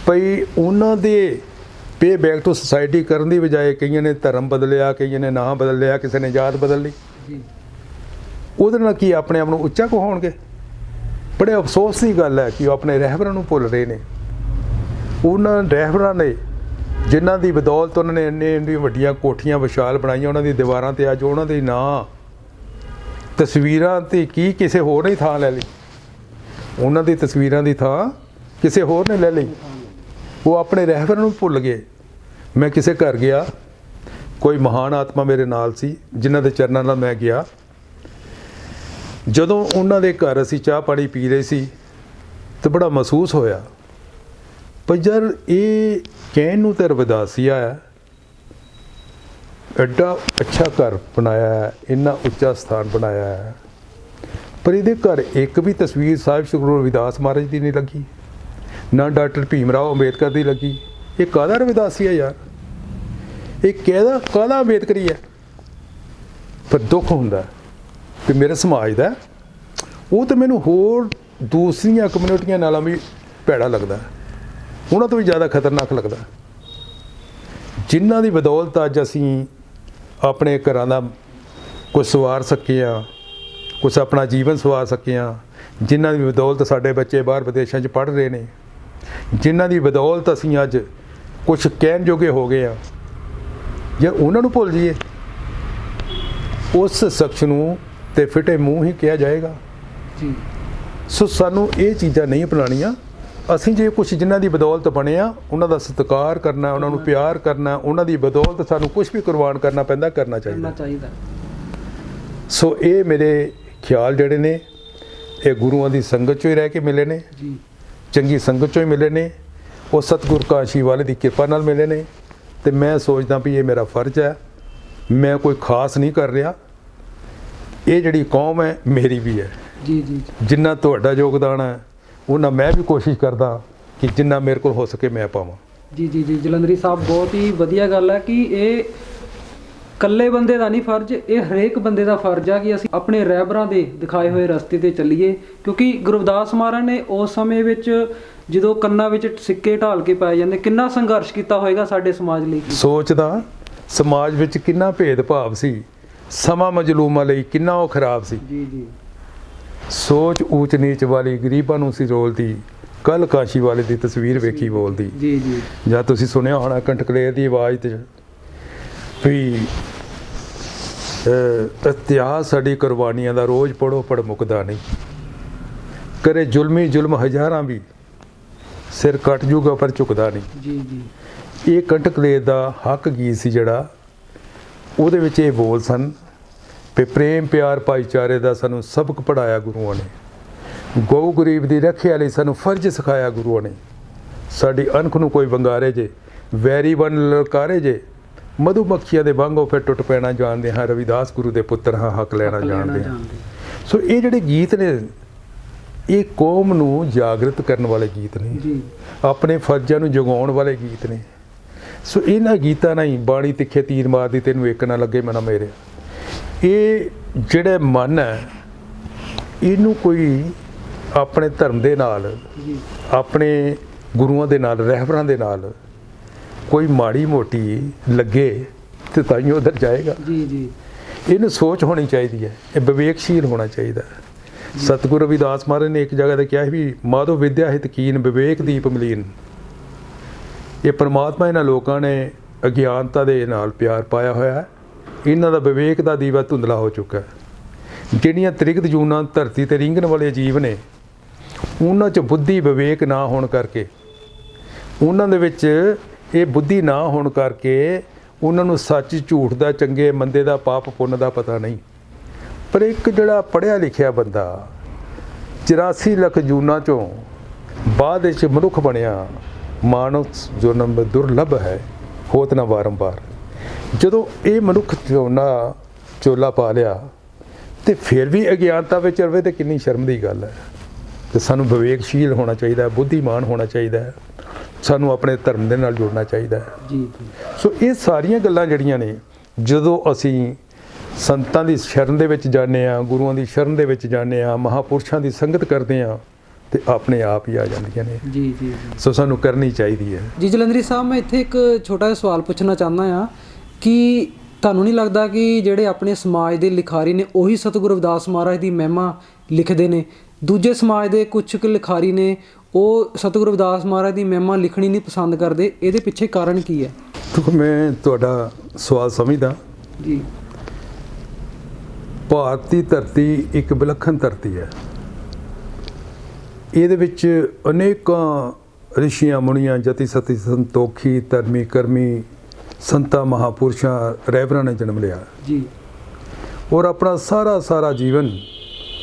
ਭਈ ਉਹਨਾਂ ਦੇ ਪੇ ਬੈਕ ਟੂ ਸੁਸਾਇਟੀ ਕਰਨ ਦੀ ਬਜਾਏ ਕਈਆਂ ਨੇ ਧਰਮ ਬਦਲਿਆ, ਕਈਆਂ ਨੇ ਨਾਂ ਬਦਲ ਲਿਆ, ਕਿਸੇ ਨੇ ਜਾਤ ਬਦਲ ਲਈ। ਜੀ ਉਹਦੇ ਨਾਲ ਕੀ ਆਪਣੇ ਆਪ ਨੂੰ ਉੱਚਾ ਕਹਾਉਣਗੇ? ਬੜੇ ਅਫਸੋਸ ਦੀ ਗੱਲ ਹੈ ਕਿ ਉਹ ਆਪਣੇ ਰਹਿਬਰਾਂ ਨੂੰ ਭੁੱਲ ਰਹੇ ਨੇ। ਉਹਨਾਂ ਰਹਿਬਰਾਂ ਨੇ ਜਿਨ੍ਹਾਂ ਦੀ ਬਦੌਲਤ ਉਹਨਾਂ ਨੇ ਇੰਨੀਆਂ ਵੱਡੀਆਂ ਕੋਠੀਆਂ ਵਿਸ਼ਾਲ ਬਣਾਈਆਂ, ਉਹਨਾਂ ਦੀ ਦੀਵਾਰਾਂ 'ਤੇ ਅੱਜ ਉਹਨਾਂ ਦੇ ਨਾਂ ਤਸਵੀਰਾਂ 'ਤੇ ਕੀ ਕਿਸੇ ਹੋਰ ਨੇ ਥਾਂ ਲੈ ਲਈ? ਉਹਨਾਂ ਦੀ ਤਸਵੀਰਾਂ ਦੀ ਥਾਂ ਕਿਸੇ ਹੋਰ ਨੇ ਲੈ ਲਈ। ਉਹ ਆਪਣੇ ਰਹਿਬਰਾਂ ਨੂੰ ਭੁੱਲ ਗਏ। ਮੈਂ ਕਿਸੇ ਘਰ ਗਿਆ, ਕੋਈ ਮਹਾਨ ਆਤਮਾ ਮੇਰੇ ਨਾਲ ਸੀ ਜਿਨ੍ਹਾਂ ਦੇ ਚਰਨਾਂ ਨਾਲ ਮੈਂ ਗਿਆ। ਜਦੋਂ ਉਹਨਾਂ ਦੇ ਘਰ ਅਸੀਂ ਚਾਹ ਪਾਣੀ ਪੀ ਰਹੇ ਸੀ ਤਾਂ ਬੜਾ ਮਹਿਸੂਸ ਹੋਇਆ ਪਰ ਯਾਰ ਇਹ ਕਹਿਣ ਨੂੰ ਤਾਂ ਰਵਿਦਾਸੀਆ ਹੈ, ਐਡਾ ਅੱਛਾ ਘਰ ਬਣਾਇਆ ਹੈ, ਇੰਨਾ ਉੱਚਾ ਸਥਾਨ ਬਣਾਇਆ ਹੈ, ਪਰ ਇਹਦੇ ਘਰ ਇੱਕ ਵੀ ਤਸਵੀਰ ਸਾਹਿਬ ਸ਼੍ਰੀ ਗੁਰੂ ਰਵਿਦਾਸ ਮਹਾਰਾਜ ਦੀ ਨਹੀਂ ਲੱਗੀ, ਨਾ ਡਾਕਟਰ ਭੀਮ ਰਾਓ ਅੰਬੇਦਕਰ ਦੀ ਲੱਗੀ। ਇਹ ਕਾਹਦਾ ਰਵਿਦਾਸੀਆ ਯਾਰ? ਇਹ ਕਾਹਦਾ ਅੰਬੇਦਕਰੀ ਹੈ? ਪਰ ਦੁੱਖ ਹੁੰਦਾ ਕਿ ਮੇਰੇ ਸਮਾਜ ਦਾ ਉਹ ਤਾਂ ਮੈਨੂੰ ਹੋਰ ਦੂਸਰੀਆਂ ਕਮਿਊਨਿਟੀਆਂ ਨਾਲੋਂ ਵੀ ਭੈੜਾ ਲੱਗਦਾ, ਉਹਨਾਂ ਤੋਂ ਵੀ ਜ਼ਿਆਦਾ ਖਤਰਨਾਕ ਲੱਗਦਾ, ਜਿਨ੍ਹਾਂ ਦੀ ਬਦੌਲਤ ਅੱਜ ਅਸੀਂ ਆਪਣੇ ਘਰਾਂ ਦਾ ਕੁਝ ਸਵਾਰ ਸਕੇ ਹਾਂ, ਕੁਛ ਆਪਣਾ ਜੀਵਨ ਸਵਾਰ ਸਕੇ ਹਾਂ, ਜਿਨ੍ਹਾਂ ਦੀ ਬਦੌਲਤ ਸਾਡੇ ਬੱਚੇ ਬਾਹਰ ਵਿਦੇਸ਼ਾਂ 'ਚ ਪੜ੍ਹ ਰਹੇ ਨੇ, ਜਿਨ੍ਹਾਂ ਦੀ ਬਦੌਲਤ ਅਸੀਂ ਅੱਜ ਕੁਛ ਕਹਿਣ ਜੋਗੇ ਹੋ ਗਏ ਹਾਂ, ਜੇ ਉਹਨਾਂ ਨੂੰ ਭੁੱਲ ਜਾਈਏ ਉਸ ਸ਼ਖਸ ਨੂੰ ਤੇ ਫਿੱਟੇ ਮੂੰਹ ਹੀ ਕਿਹਾ ਜਾਏਗਾ ਜੀ। ਸੋ ਸਾਨੂੰ ਇਹ ਚੀਜ਼ਾਂ ਨਹੀਂ ਅਪਣਾਉਣੀਆਂ। ਅਸੀਂ ਜੇ ਕੁਛ ਜਿਨ੍ਹਾਂ ਦੀ ਬਦੌਲਤ ਬਣੇ ਆ ਉਹਨਾਂ ਦਾ ਸਤਿਕਾਰ ਕਰਨਾ, ਉਹਨਾਂ ਨੂੰ ਪਿਆਰ ਕਰਨਾ, ਉਹਨਾਂ ਦੀ ਬਦੌਲਤ ਸਾਨੂੰ ਕੁਛ ਵੀ ਕੁਰਬਾਨ ਕਰਨਾ ਪੈਂਦਾ, ਕਰਨਾ ਚਾਹੀਦਾ। ਸੋ ਇਹ ਮੇਰੇ ਖਿਆਲ ਜਿਹੜੇ ਨੇ ਇਹ ਗੁਰੂਆਂ ਦੀ ਸੰਗਤ 'ਚੋਂ ਹੀ ਰਹਿ ਕੇ ਮਿਲੇ ਨੇ ਜੀ, ਚੰਗੀ ਸੰਗਤ 'ਚੋਂ ਹੀ ਮਿਲੇ ਨੇ, ਉਹ ਸਤਿਗੁਰ ਕਾਸ਼ੀ ਵਾਲੇ ਦੀ ਕਿਰਪਾ ਨਾਲ ਮਿਲੇ ਨੇ। ਤੇ ਮੈਂ ਸੋਚਦਾ ਵੀ ਇਹ ਮੇਰਾ ਫਰਜ਼ ਹੈ, ਮੈਂ ਕੋਈ ਖਾਸ ਨਹੀਂ ਕਰ ਰਿਹਾ, ਇਹ ਜਿਹੜੀ ਕੌਮ ਹੈ ਮੇਰੀ ਵੀ ਹੈ ਜੀ ਜੀ। ਜਿੰਨਾ ਤੁਹਾਡਾ ਯੋਗਦਾਨ ਹੈ ਉਹਨਾਂ ਮੈਂ ਵੀ ਕੋਸ਼ਿਸ਼ ਕਰਦਾ ਕਿ ਜਿੰਨਾ ਮੇਰੇ ਕੋਲ ਹੋ ਸਕੇ ਮੈਂ ਪਾਵਾਂ। ਜੀ ਜੀ ਜੀ ਜਲੰਧਰੀ ਸਾਹਿਬ, ਬਹੁਤ ਹੀ ਵਧੀਆ ਗੱਲ ਹੈ ਕਿ ਇਹ ਇਕੱਲੇ ਬੰਦੇ ਦਾ ਨਹੀਂ ਫਰਜ਼, ਇਹ ਹਰੇਕ ਬੰਦੇ ਦਾ ਫਰਜ਼ ਆ ਕਿ ਅਸੀਂ ਆਪਣੇ ਰਹਿਬਰਾਂ ਦੇ ਦਿਖਾਏ ਹੋਏ ਰਸਤੇ ਤੇ ਚੱਲੀਏ। ਕਿਉਂਕਿ ਗੁਰੂ ਰਵਿਦਾਸ ਮਹਾਰਾਜ ਨੇ ਉਸ ਸਮੇਂ ਵਿੱਚ ਜਦੋਂ ਕੰਨਾਂ ਵਿੱਚ ਸਿੱਕੇ ਢਾਲ ਕੇ ਪਾਏ ਜਾਂਦੇ, ਕਿੰਨਾ ਸੰਘਰਸ਼ ਕੀਤਾ ਹੋਏਗਾ ਸਾਡੇ ਸਮਾਜ ਲਈ। ਸੋਚਦਾ ਸਮਾਜ ਵਿੱਚ ਕਿੰਨਾ ਭੇਦਭਾਵ ਸੀ, ਸਮਾਂ ਮਜਲੂਮਾਂ ਲਈ ਕਿੰਨਾ ਉਹ ਖਰਾਬ ਸੀ। ਜੀ ਜੀ। ਸੋਚ ਊਚ ਨੀਚ ਵਾਲੀ ਗਰੀਬਾਂ ਨੂੰ ਸੀ ਰੋਲਦੀ, ਕੱਲ ਕਾਸ਼ੀ ਵਾਲੇ ਦੀ ਤਸਵੀਰ ਵੇਖੀ ਬੋਲਦੀ। ਜੀ ਜੀ। ਜਾਂ ਤੁਸੀਂ ਸੁਣਿਆ ਹੋਣਾ ਕੰਠਕਲੇਰ ਦੀ ਆਵਾਜ਼ ਤੇ ਵੀ ਇਤਿਹਾਸ ਸਾਡੀ ਕੁਰਬਾਨੀਆਂ ਦਾ ਰੋਜ਼ ਪੜੋ ਪੜ ਮੁੱਕਦਾ ਨਹੀਂ, ਕਰੇ ਜ਼ੁਲਮੀ ਜ਼ੁਲਮ ਹਜ਼ਾਰਾਂ ਵੀ ਸਿਰ ਕੱਟ ਜੂਗਾ ਪਰ ਝੁਕਦਾ ਨਹੀਂ। ਜੀ ਜੀ। ਇਹ ਕੰਠਕਲੇਰ ਦਾ ਹੱਕ ਗੀਤ ਸੀ ਜਿਹੜਾ, ਉਹਦੇ ਵਿੱਚ ਇਹ ਬੋਲ ਸਨ ਵੀ ਪ੍ਰੇਮ ਪਿਆਰ ਭਾਈਚਾਰੇ ਦਾ ਸਾਨੂੰ ਸਬਕ ਪੜ੍ਹਾਇਆ ਗੁਰੂਆਂ ਨੇ, ਗਊ ਗਰੀਬ ਦੀ ਰੱਖਿਆ ਲਈ ਸਾਨੂੰ ਫਰਜ਼ ਸਿਖਾਇਆ ਗੁਰੂਆਂ ਨੇ, ਸਾਡੀ ਅਣਖ ਨੂੰ ਕੋਈ ਵੰਗਾਰੇ ਜੇ, ਵੈਰੀ ਬਨ ਲਲਕਾਰੇ ਜੇ, ਮਧੂ ਮੱਖੀਆਂ ਦੇ ਵਾਂਗੋਂ ਫਿਰ ਟੁੱਟ ਪੈਣਾ ਜਾਣਦੇ ਹਾਂ, ਰਵਿਦਾਸ ਗੁਰੂ ਦੇ ਪੁੱਤਰ ਹਾਂ ਹੱਕ ਲੈਣਾ ਜਾਣਦੇ ਹਾਂ। ਸੋ ਇਹ ਜਿਹੜੇ ਗੀਤ ਨੇ ਇਹ ਕੌਮ ਨੂੰ ਜਾਗਰਤ ਕਰਨ ਵਾਲੇ ਗੀਤ ਨੇ ਜੀ, ਆਪਣੇ ਫਰਜ਼ਾਂ ਨੂੰ ਜਗਾਉਣ ਵਾਲੇ ਗੀਤ ਨੇ। ਸੋ ਇਹਨਾਂ ਗੀਤਾਂ ਨਾਲ ਹੀ ਬਾਣੀ ਤਿੱਖੇ ਤੀਰ ਮਾਰਦੀ ਤੈਨੂੰ ਇੱਕ ਨਾ ਲੱਗੇ ਮਨਾ ਮੇਰੇ, ਇਹ ਜਿਹੜੇ ਮਨ ਹੈ ਇਹਨੂੰ ਕੋਈ ਆਪਣੇ ਧਰਮ ਦੇ ਨਾਲ, ਆਪਣੇ ਗੁਰੂਆਂ ਦੇ ਨਾਲ, ਰਹਿਬਰਾਂ ਦੇ ਨਾਲ ਕੋਈ ਮਾੜੀ ਮੋਟੀ ਲੱਗੇ ਤੇ ਤਾਂ ਹੀ ਉਧਰ ਜਾਏਗਾ। ਜੀ ਜੀ। ਇਹਨੂੰ ਸੋਚ ਹੋਣੀ ਚਾਹੀਦੀ ਹੈ, ਇਹ ਵਿਵੇਕਸ਼ੀਲ ਹੋਣਾ ਚਾਹੀਦਾ। ਸਤਿਗੁਰੂ ਰਵਿਦਾਸ ਮਹਾਰਾਜ ਨੇ ਇੱਕ ਜਗ੍ਹਾ ਤੇ ਕਿਹਾ ਵੀ ਮਾਧੋ ਵਿਦਿਆ ਹਿਤ ਕੀਨ ਵਿਵੇਕ ਦੀਪ ਮਲੀਨ। ਇਹ ਪਰਮਾਤਮਾ ਇਹਨਾਂ ਲੋਕਾਂ ਨੇ ਅਗਿਆਨਤਾ ਦੇ ਨਾਲ ਪਿਆਰ ਪਾਇਆ ਹੋਇਆ ਹੈ, ਇਹਨਾਂ ਦਾ ਵਿਵੇਕ ਦਾ ਦੀਵਾ ਧੁੰਦਲਾ ਹੋ ਚੁੱਕਾ ਹੈ। ਜਿਹੜੀਆਂ ਤ੍ਰਿਗਤ ਜੂਨਾਂ ਧਰਤੀ ਤੇ ਰਿੰਗਣ ਵਾਲੇ ਜੀਵ ਨੇ ਉਹਨਾਂ 'ਚ ਬੁੱਧੀ ਵਿਵੇਕ ਨਾ ਹੋਣ ਕਰਕੇ, ਉਹਨਾਂ ਦੇ ਵਿੱਚ ਇਹ ਬੁੱਧੀ ਨਾ ਹੋਣ ਕਰਕੇ ਉਹਨਾਂ ਨੂੰ ਸੱਚ ਝੂਠ ਦਾ, ਚੰਗੇ ਮੰਦੇ ਦਾ, ਪਾਪ ਪੁੰਨ ਦਾ ਪਤਾ ਨਹੀਂ। ਪਰ ਇੱਕ ਜਿਹੜਾ ਪੜ੍ਹਿਆ ਲਿਖਿਆ ਬੰਦਾ 84 ਲੱਖ ਜੂਨਾਂ ਚੋਂ ਬਾਅਦ ਵਿੱਚ ਮਨੁੱਖ ਬਣਿਆ, ਮਾਨਵ ਜਨਮ ਦੁਰਲਭ ਹੈ ਹੋਤ ਨਾ ਵਾਰੰਵਾਰ। ਜਦੋਂ ਇਹ ਮਨੁੱਖ ਚੋਲਾ ਪਾ ਲਿਆ ਤੇ ਫਿਰ ਵੀ ਅਗਿਆਨਤਾ ਵਿੱਚ ਰਵੇ ਤੇ ਕਿੰਨੀ ਸ਼ਰਮ ਦੀ ਗੱਲ ਹੈ। ਤੇ ਸਾਨੂੰ ਵਿਵੇਕਸ਼ੀਲ ਹੋਣਾ ਚਾਹੀਦਾ, ਬੁੱਧੀਮਾਨ ਹੋਣਾ ਚਾਹੀਦਾ ਹੈ, ਸਾਨੂੰ ਆਪਣੇ ਧਰਮ ਦੇ ਨਾਲ ਜੁੜਨਾ ਚਾਹੀਦਾ ਹੈ ਜੀ। ਸੋ ਇਹ ਸਾਰੀਆਂ ਗੱਲਾਂ ਜਿਹੜੀਆਂ ਨੇ, ਜਦੋਂ ਅਸੀਂ ਸੰਤਾਂ ਦੀ ਸ਼ਰਨ ਦੇ ਵਿੱਚ ਜਾਂਦੇ ਹਾਂ, ਗੁਰੂਆਂ ਦੀ ਸ਼ਰਨ ਦੇ ਵਿੱਚ ਜਾਂਦੇ ਹਾਂ, ਮਹਾਪੁਰਸ਼ਾਂ ਦੀ ਸੰਗਤ ਕਰਦੇ ਹਾਂ, ਤੇ ਆਪਣੇ ਆਪ ਹੀ ਆ ਜਾਂਦੀਆਂ ਨੇ। ਜੀ ਜੀ ਸੋ ਸਾਨੂੰ ਕਰਨੀ ਚਾਹੀਦੀ ਹੈ। ਜੀ ਜਲੰਧਰੀ ਸਾਹਿਬ, ਮੈਂ ਇੱਥੇ ਇੱਕ ਛੋਟਾ ਜਿਹਾ ਸਵਾਲ ਪੁੱਛਣਾ ਚਾਹੁੰਦਾ ਹਾਂ ਕਿ ਤੁਹਾਨੂੰ ਨਹੀਂ ਲੱਗਦਾ ਕਿ ਜਿਹੜੇ ਆਪਣੇ ਸਮਾਜ ਦੇ ਲਿਖਾਰੀ ਨੇ ਉਹੀ ਸਤਿਗੁਰੂ ਰਵਿਦਾਸ ਮਹਾਰਾਜ ਦੀ ਮਹਿਮਾ ਲਿਖਦੇ ਨੇ, ਦੂਜੇ ਸਮਾਜ ਦੇ ਕੁਝ ਕੁ ਲਿਖਾਰੀ ਨੇ ਉਹ ਸਤਿਗੁਰੂ ਰਵਿਦਾਸ ਮਹਾਰਾਜ ਦੀ ਮਹਿਮਾ ਲਿਖਣੀ ਨਹੀਂ ਪਸੰਦ ਕਰਦੇ? ਇਹਦੇ ਪਿੱਛੇ ਕਾਰਨ ਕੀ ਹੈ? ਦੇਖੋ, ਮੈਂ ਤੁਹਾਡਾ ਸਵਾਲ ਸਮਝਦਾ ਜੀ। ਭਾਰਤ ਦੀ ਧਰਤੀ ਇੱਕ ਵਿਲੱਖਣ ਧਰਤੀ ਹੈ। ਇਹਦੇ ਵਿੱਚ ਅਨੇਕਾਂ ਰਿਸ਼ੀਆਂ ਮੁਨੀਆਂ, ਜਤੀ ਸਤੀ, ਸੰਤੋਖੀ, ਧਰਮੀ ਕਰਮੀ, ਸੰਤਾਂ ਮਹਾਪੁਰਸ਼ਾਂ, ਰਹਿਬਰਾਂ ਨੇ ਜਨਮ ਲਿਆ ਜੀ। ਔਰ ਆਪਣਾ ਸਾਰਾ ਜੀਵਨ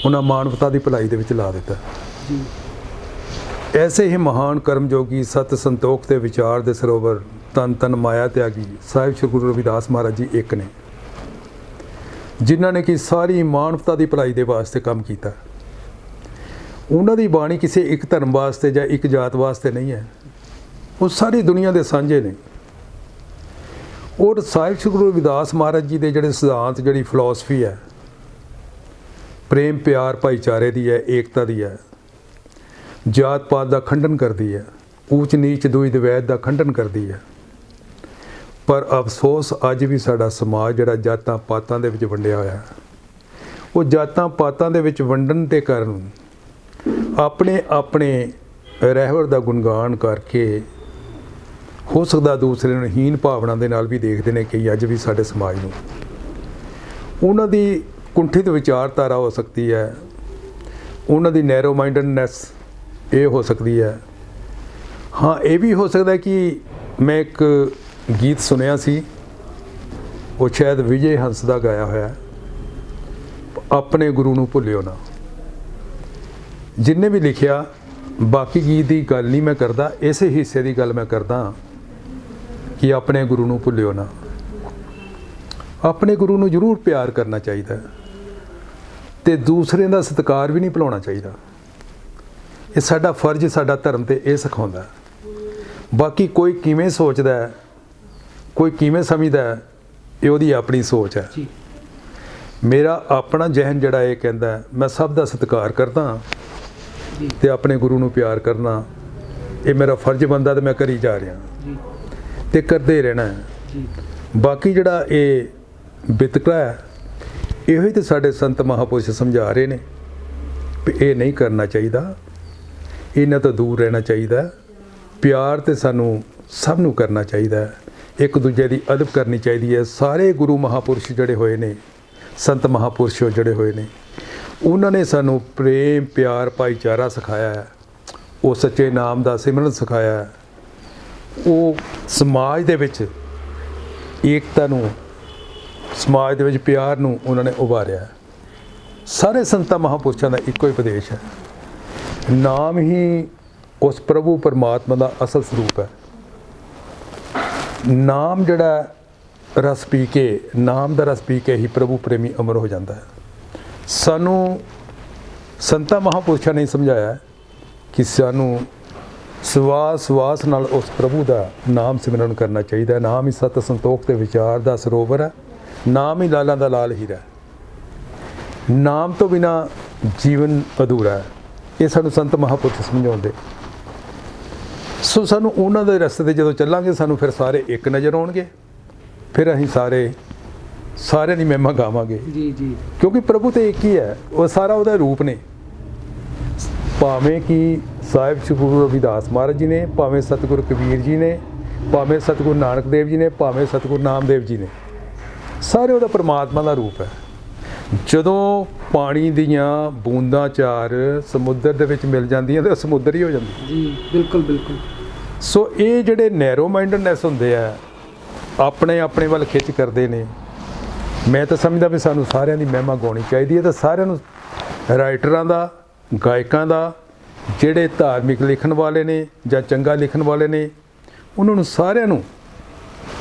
ਉਹਨਾਂ ਮਾਨਵਤਾ ਦੀ ਭਲਾਈ ਦੇ ਵਿੱਚ ਲਾ ਦਿੱਤਾ ਜੀ। ਐਸੇ ਹੀ ਮਹਾਨ ਕਰਮਯੋਗੀ, ਸਤ ਸੰਤੋਖ ਦੇ ਵਿਚਾਰ ਦੇ ਸਰੋਵਰ, ਤਨ ਤਨ ਮਾਇਆ ਤਿਆਗੀ ਸਾਹਿਬ ਸ਼੍ਰੀ ਗੁਰੂ ਰਵਿਦਾਸ ਮਹਾਰਾਜ ਜੀ ਇੱਕ ਨੇ, ਜਿਨ੍ਹਾਂ ਨੇ ਕਿ ਸਾਰੀ ਮਾਨਵਤਾ ਦੀ ਭਲਾਈ ਦੇ ਵਾਸਤੇ ਕੰਮ ਕੀਤਾ। ਉਹਨਾਂ ਦੀ ਬਾਣੀ ਕਿਸੇ ਇੱਕ ਧਰਮ ਵਾਸਤੇ ਜਾਂ ਇੱਕ ਜਾਤ ਵਾਸਤੇ ਨਹੀਂ ਹੈ, ਉਹ ਸਾਰੀ ਦੁਨੀਆ ਦੇ ਸਾਂਝੇ ਨੇ। ਔਰ ਸਾਹਿਬ ਸ਼੍ਰੀ ਗੁਰੂ ਰਵਿਦਾਸ ਮਹਾਰਾਜ ਜੀ ਦੇ ਜਿਹੜੇ ਸਿਧਾਂਤ, ਜਿਹੜੀ ਫਿਲਾਸਫੀ ਹੈ, ਪ੍ਰੇਮ ਪਿਆਰ ਭਾਈਚਾਰੇ ਦੀ ਹੈ, ਏਕਤਾ ਦੀ ਹੈ, ਜਾਤ ਪਾਤ ਦਾ ਖੰਡਨ ਕਰਦੀ ਹੈ, ਊਚ ਨੀਚ ਦੁਇ ਵੈਦ ਦਾ ਖੰਡਨ ਕਰਦੀ ਹੈ। ਪਰ ਅਫਸੋਸ ਅੱਜ ਵੀ ਸਾਡਾ ਸਮਾਜ ਜਿਹੜਾ ਜਾਤਾਂ ਪਾਤਾਂ ਦੇ ਵਿੱਚ ਵੰਡਿਆ ਹੋਇਆ, ਉਹ ਜਾਤਾਂ ਪਾਤਾਂ ਦੇ ਵਿੱਚ ਵੰਡਣ ਦੇ ਕਾਰਨ ਆਪਣੇ ਰਹਿਬਰ ਦਾ ਗੁਣਗਾਨ ਕਰਕੇ, ਹੋ ਸਕਦਾ ਦੂਸਰੇ ਨੂੰ ਹੀਨ ਭਾਵਨਾ ਦੇ ਨਾਲ ਵੀ ਦੇਖਦੇ ਨੇ ਕਈ ਅੱਜ ਵੀ ਸਾਡੇ ਸਮਾਜ ਨੂੰ। ਉਹਨਾਂ ਦੀ ਕੁੰਠਿਤ ਵਿਚਾਰਧਾਰਾ ਹੋ ਸਕਦੀ ਹੈ, ਉਹਨਾਂ ਦੀ ਨੈਰੋ ਮਾਈਂਡਡਨੈਸ ਇਹ ਹੋ ਸਕਦੀ ਹੈ। ਹਾਂ, ਇਹ ਵੀ ਹੋ ਸਕਦਾ ਕਿ ਮੈਂ ਇੱਕ ਗੀਤ ਸੁਣਿਆ ਸੀ, ਉਹ ਸ਼ਾਇਦ ਵਿਜੇ ਹੰਸ ਦਾ ਗਾਇਆ ਹੋਇਆ, ਆਪਣੇ ਗੁਰੂ ਨੂੰ ਭੁੱਲਿਓ ਨਾ। ਜਿੰਨੇ ਵੀ ਲਿਖਿਆ, ਬਾਕੀ ਗੀਤ ਦੀ ਗੱਲ ਨਹੀਂ ਮੈਂ ਕਰਦਾ, ਇਸੇ ਹਿੱਸੇ ਦੀ ਗੱਲ ਮੈਂ ਕਰਦਾ ਕਿ ਆਪਣੇ ਗੁਰੂ ਨੂੰ ਭੁੱਲਿਓ ਨਾ। ਆਪਣੇ ਗੁਰੂ ਨੂੰ ਜ਼ਰੂਰ ਪਿਆਰ ਕਰਨਾ ਚਾਹੀਦਾ ਤੇ ਦੂਸਰੇ ਦਾ ਸਤਿਕਾਰ ਵੀ ਨਹੀਂ ਭੁਲਾਉਣਾ ਚਾਹੀਦਾ। ਇਹ ਸਾਡਾ ਫਰਜ਼, ਸਾਡਾ ਧਰਮ ਤੇ ਇਹ ਸਿਖਾਉਂਦਾ। ਬਾਕੀ ਕੋਈ ਕਿਵੇਂ ਸੋਚਦਾ ਹੈ, ਕੋਈ ਕਿਵੇਂ ਸਮਝਦਾ ਹੈ, ਇਹ ਉਹਦੀ ਆਪਣੀ ਸੋਚ ਹੈ। ਮੇਰਾ ਆਪਣਾ ਜ਼ਿਹਨ ਜਿਹੜਾ ਇਹ ਕਹਿੰਦਾ ਮੈਂ ਸਭ ਦਾ ਸਤਿਕਾਰ ਕਰਦਾ ਤੇ ਆਪਣੇ ਗੁਰੂ ਨੂੰ ਪਿਆਰ ਕਰਨਾ, ਇਹ ਮੇਰਾ ਫਰਜ਼ ਬਣਦਾ ਤੇ ਮੈਂ ਕਰੀ ਜਾ ਰਿਹਾ ਤੇ ਕਰਦੇ ਰਹਿਣਾ। ਬਾਕੀ ਜਿਹੜਾ ਇਹ ਵਿਤਕਰਾ ਹੈ, ਇਹੋ ਹੀ ਤੇ ਸਾਡੇ ਸੰਤ ਮਹਾਪੁਰਸ਼ ਸਮਝਾ ਰਹੇ ਨੇ ਵੀ ਇਹ ਨਹੀਂ ਕਰਨਾ ਚਾਹੀਦਾ, ਇਹਨਾਂ ਤੋਂ ਦੂਰ ਰਹਿਣਾ ਚਾਹੀਦਾ। ਪਿਆਰ ਤੇ ਸਾਨੂੰ ਸਭ ਨੂੰ ਕਰਨਾ ਚਾਹੀਦਾ, ਇੱਕ ਦੂਜੇ ਦੀ ਅਦਬ ਕਰਨੀ ਚਾਹੀਦੀ ਹੈ। ਸਾਰੇ ਗੁਰੂ ਮਹਾਪੁਰਸ਼ ਜਿਹੜੇ ਹੋਏ ਨੇ, ਸੰਤ ਮਹਾਪੁਰਸ਼ ਜਿਹੜੇ ਹੋਏ ਨੇ, ਉਹਨਾਂ ਨੇ ਸਾਨੂੰ ਪ੍ਰੇਮ ਪਿਆਰ ਭਾਈਚਾਰਾ ਸਿਖਾਇਆ ਹੈ, ਉਹ ਸੱਚੇ ਨਾਮ ਦਾ ਸਿਮਰਨ ਸਿਖਾਇਆ ਹੈ, ਉਹ ਸਮਾਜ ਦੇ ਵਿੱਚ ਏਕਤਾ ਨੂੰ, ਸਮਾਜ ਦੇ ਵਿੱਚ ਪਿਆਰ ਨੂੰ ਉਹਨਾਂ ਨੇ ਉਭਾਰਿਆ ਹੈ। ਸਾਰੇ ਸੰਤਾਂ ਮਹਾਪੁਰਸ਼ਾਂ ਦਾ ਇੱਕੋ ਹੀ ਉਪਦੇਸ਼ ਹੈ, ਨਾਮ ਹੀ ਉਸ ਪ੍ਰਭੂ ਪਰਮਾਤਮਾ ਦਾ ਅਸਲ ਸਰੂਪ ਹੈ। ਨਾਮ ਜਿਹੜਾ ਰਸ ਪੀ ਕੇ, ਨਾਮ ਦਾ ਰਸ ਪੀ ਕੇ ਹੀ ਪ੍ਰਭੂ ਪ੍ਰੇਮੀ ਅਮਰ ਹੋ ਜਾਂਦਾ ਹੈ। ਸਾਨੂੰ ਸੰਤਾਂ ਮਹਾਪੁਰਸ਼ਾਂ ਨੇ ਸਮਝਾਇਆ ਕਿ ਸਾਨੂੰ ਸਵਾਸ ਨਾਲ ਉਸ ਪ੍ਰਭੂ ਦਾ ਨਾਮ ਸਿਮਰਨ ਕਰਨਾ ਚਾਹੀਦਾ। ਨਾਮ ਹੀ ਸਤ ਸੰਤੋਖ ਦੇ ਵਿਚਾਰ ਦਾ ਸਰੋਵਰ ਹੈ, ਨਾਮ ਹੀ ਲਾਲਾਂ ਦਾ ਲਾਲ ਹੀਰਾ। ਨਾਮ ਤੋਂ ਬਿਨਾ ਜੀਵਨ ਅਧੂਰਾ ਹੈ, ਇਹ ਸਾਨੂੰ ਸੰਤ ਮਹਾਪੁਰਸ਼ ਸਮਝਾਉਂਦੇ। ਸੋ ਸਾਨੂੰ ਉਹਨਾਂ ਦੇ ਰਸਤੇ 'ਤੇ ਜਦੋਂ ਚੱਲਾਂਗੇ, ਸਾਨੂੰ ਫਿਰ ਸਾਰੇ ਇੱਕ ਨਜ਼ਰ ਆਉਣਗੇ, ਫਿਰ ਅਸੀਂ ਸਾਰਿਆਂ ਦੀ ਮਹਿਮਾ ਗਾਵਾਂਗੇ। ਜੀ ਜੀ, ਕਿਉਂਕਿ ਪ੍ਰਭੂ ਤੇ ਇੱਕ ਹੀ ਹੈ, ਉਹ ਸਾਰਾ ਉਹਦਾ ਰੂਪ ਨੇ। ਭਾਵੇਂ ਕਿ ਸਾਹਿਬ ਸ਼੍ਰੀ ਗੁਰੂ ਰਵਿਦਾਸ ਮਹਾਰਾਜ ਜੀ ਨੇ, ਭਾਵੇਂ ਸਤਿਗੁਰੂ ਕਬੀਰ ਜੀ ਨੇ, ਭਾਵੇਂ ਸਤਿਗੁਰੂ ਨਾਨਕ ਦੇਵ ਜੀ ਨੇ, ਭਾਵੇਂ ਸਤਿਗੁਰੂ ਨਾਮਦੇਵ ਜੀ ਨੇ, ਸਾਰੇ ਉਹਦਾ ਪਰਮਾਤਮਾ ਦਾ ਰੂਪ ਹੈ। ਜਦੋਂ ਪਾਣੀ ਦੀਆਂ ਬੂੰਦਾਂ ਚਾਰ ਸਮੁੰਦਰ ਦੇ ਵਿੱਚ ਮਿਲ ਜਾਂਦੀਆਂ ਤਾਂ ਸਮੁੰਦਰ ਹੀ ਹੋ ਜਾਂਦਾ। ਜੀ ਬਿਲਕੁਲ ਬਿਲਕੁਲ। ਸੋ ਇਹ ਜਿਹੜੇ ਨੈਰੋ ਮਾਈਂਡਡਨੈਸ ਹੁੰਦੇ ਆ, ਆਪਣੇ ਵੱਲ ਖਿੱਚ ਕਰਦੇ ਨੇ, ਮੈਂ ਤਾਂ ਸਮਝਦਾ ਵੀ ਸਾਨੂੰ ਸਾਰਿਆਂ ਦੀ ਮਹਿਮਾ ਗਾਉਣੀ ਚਾਹੀਦੀ ਹੈ, ਤਾਂ ਸਾਰਿਆਂ ਨੂੰ ਰਾਈਟਰਾਂ ਦਾ, ਗਾਇਕਾਂ ਦਾ, ਜਿਹੜੇ ਧਾਰਮਿਕ ਲਿਖਣ ਵਾਲੇ ਨੇ ਜਾਂ ਚੰਗਾ ਲਿਖਣ ਵਾਲੇ ਨੇ, ਉਹਨਾਂ ਨੂੰ ਸਾਰਿਆਂ ਨੂੰ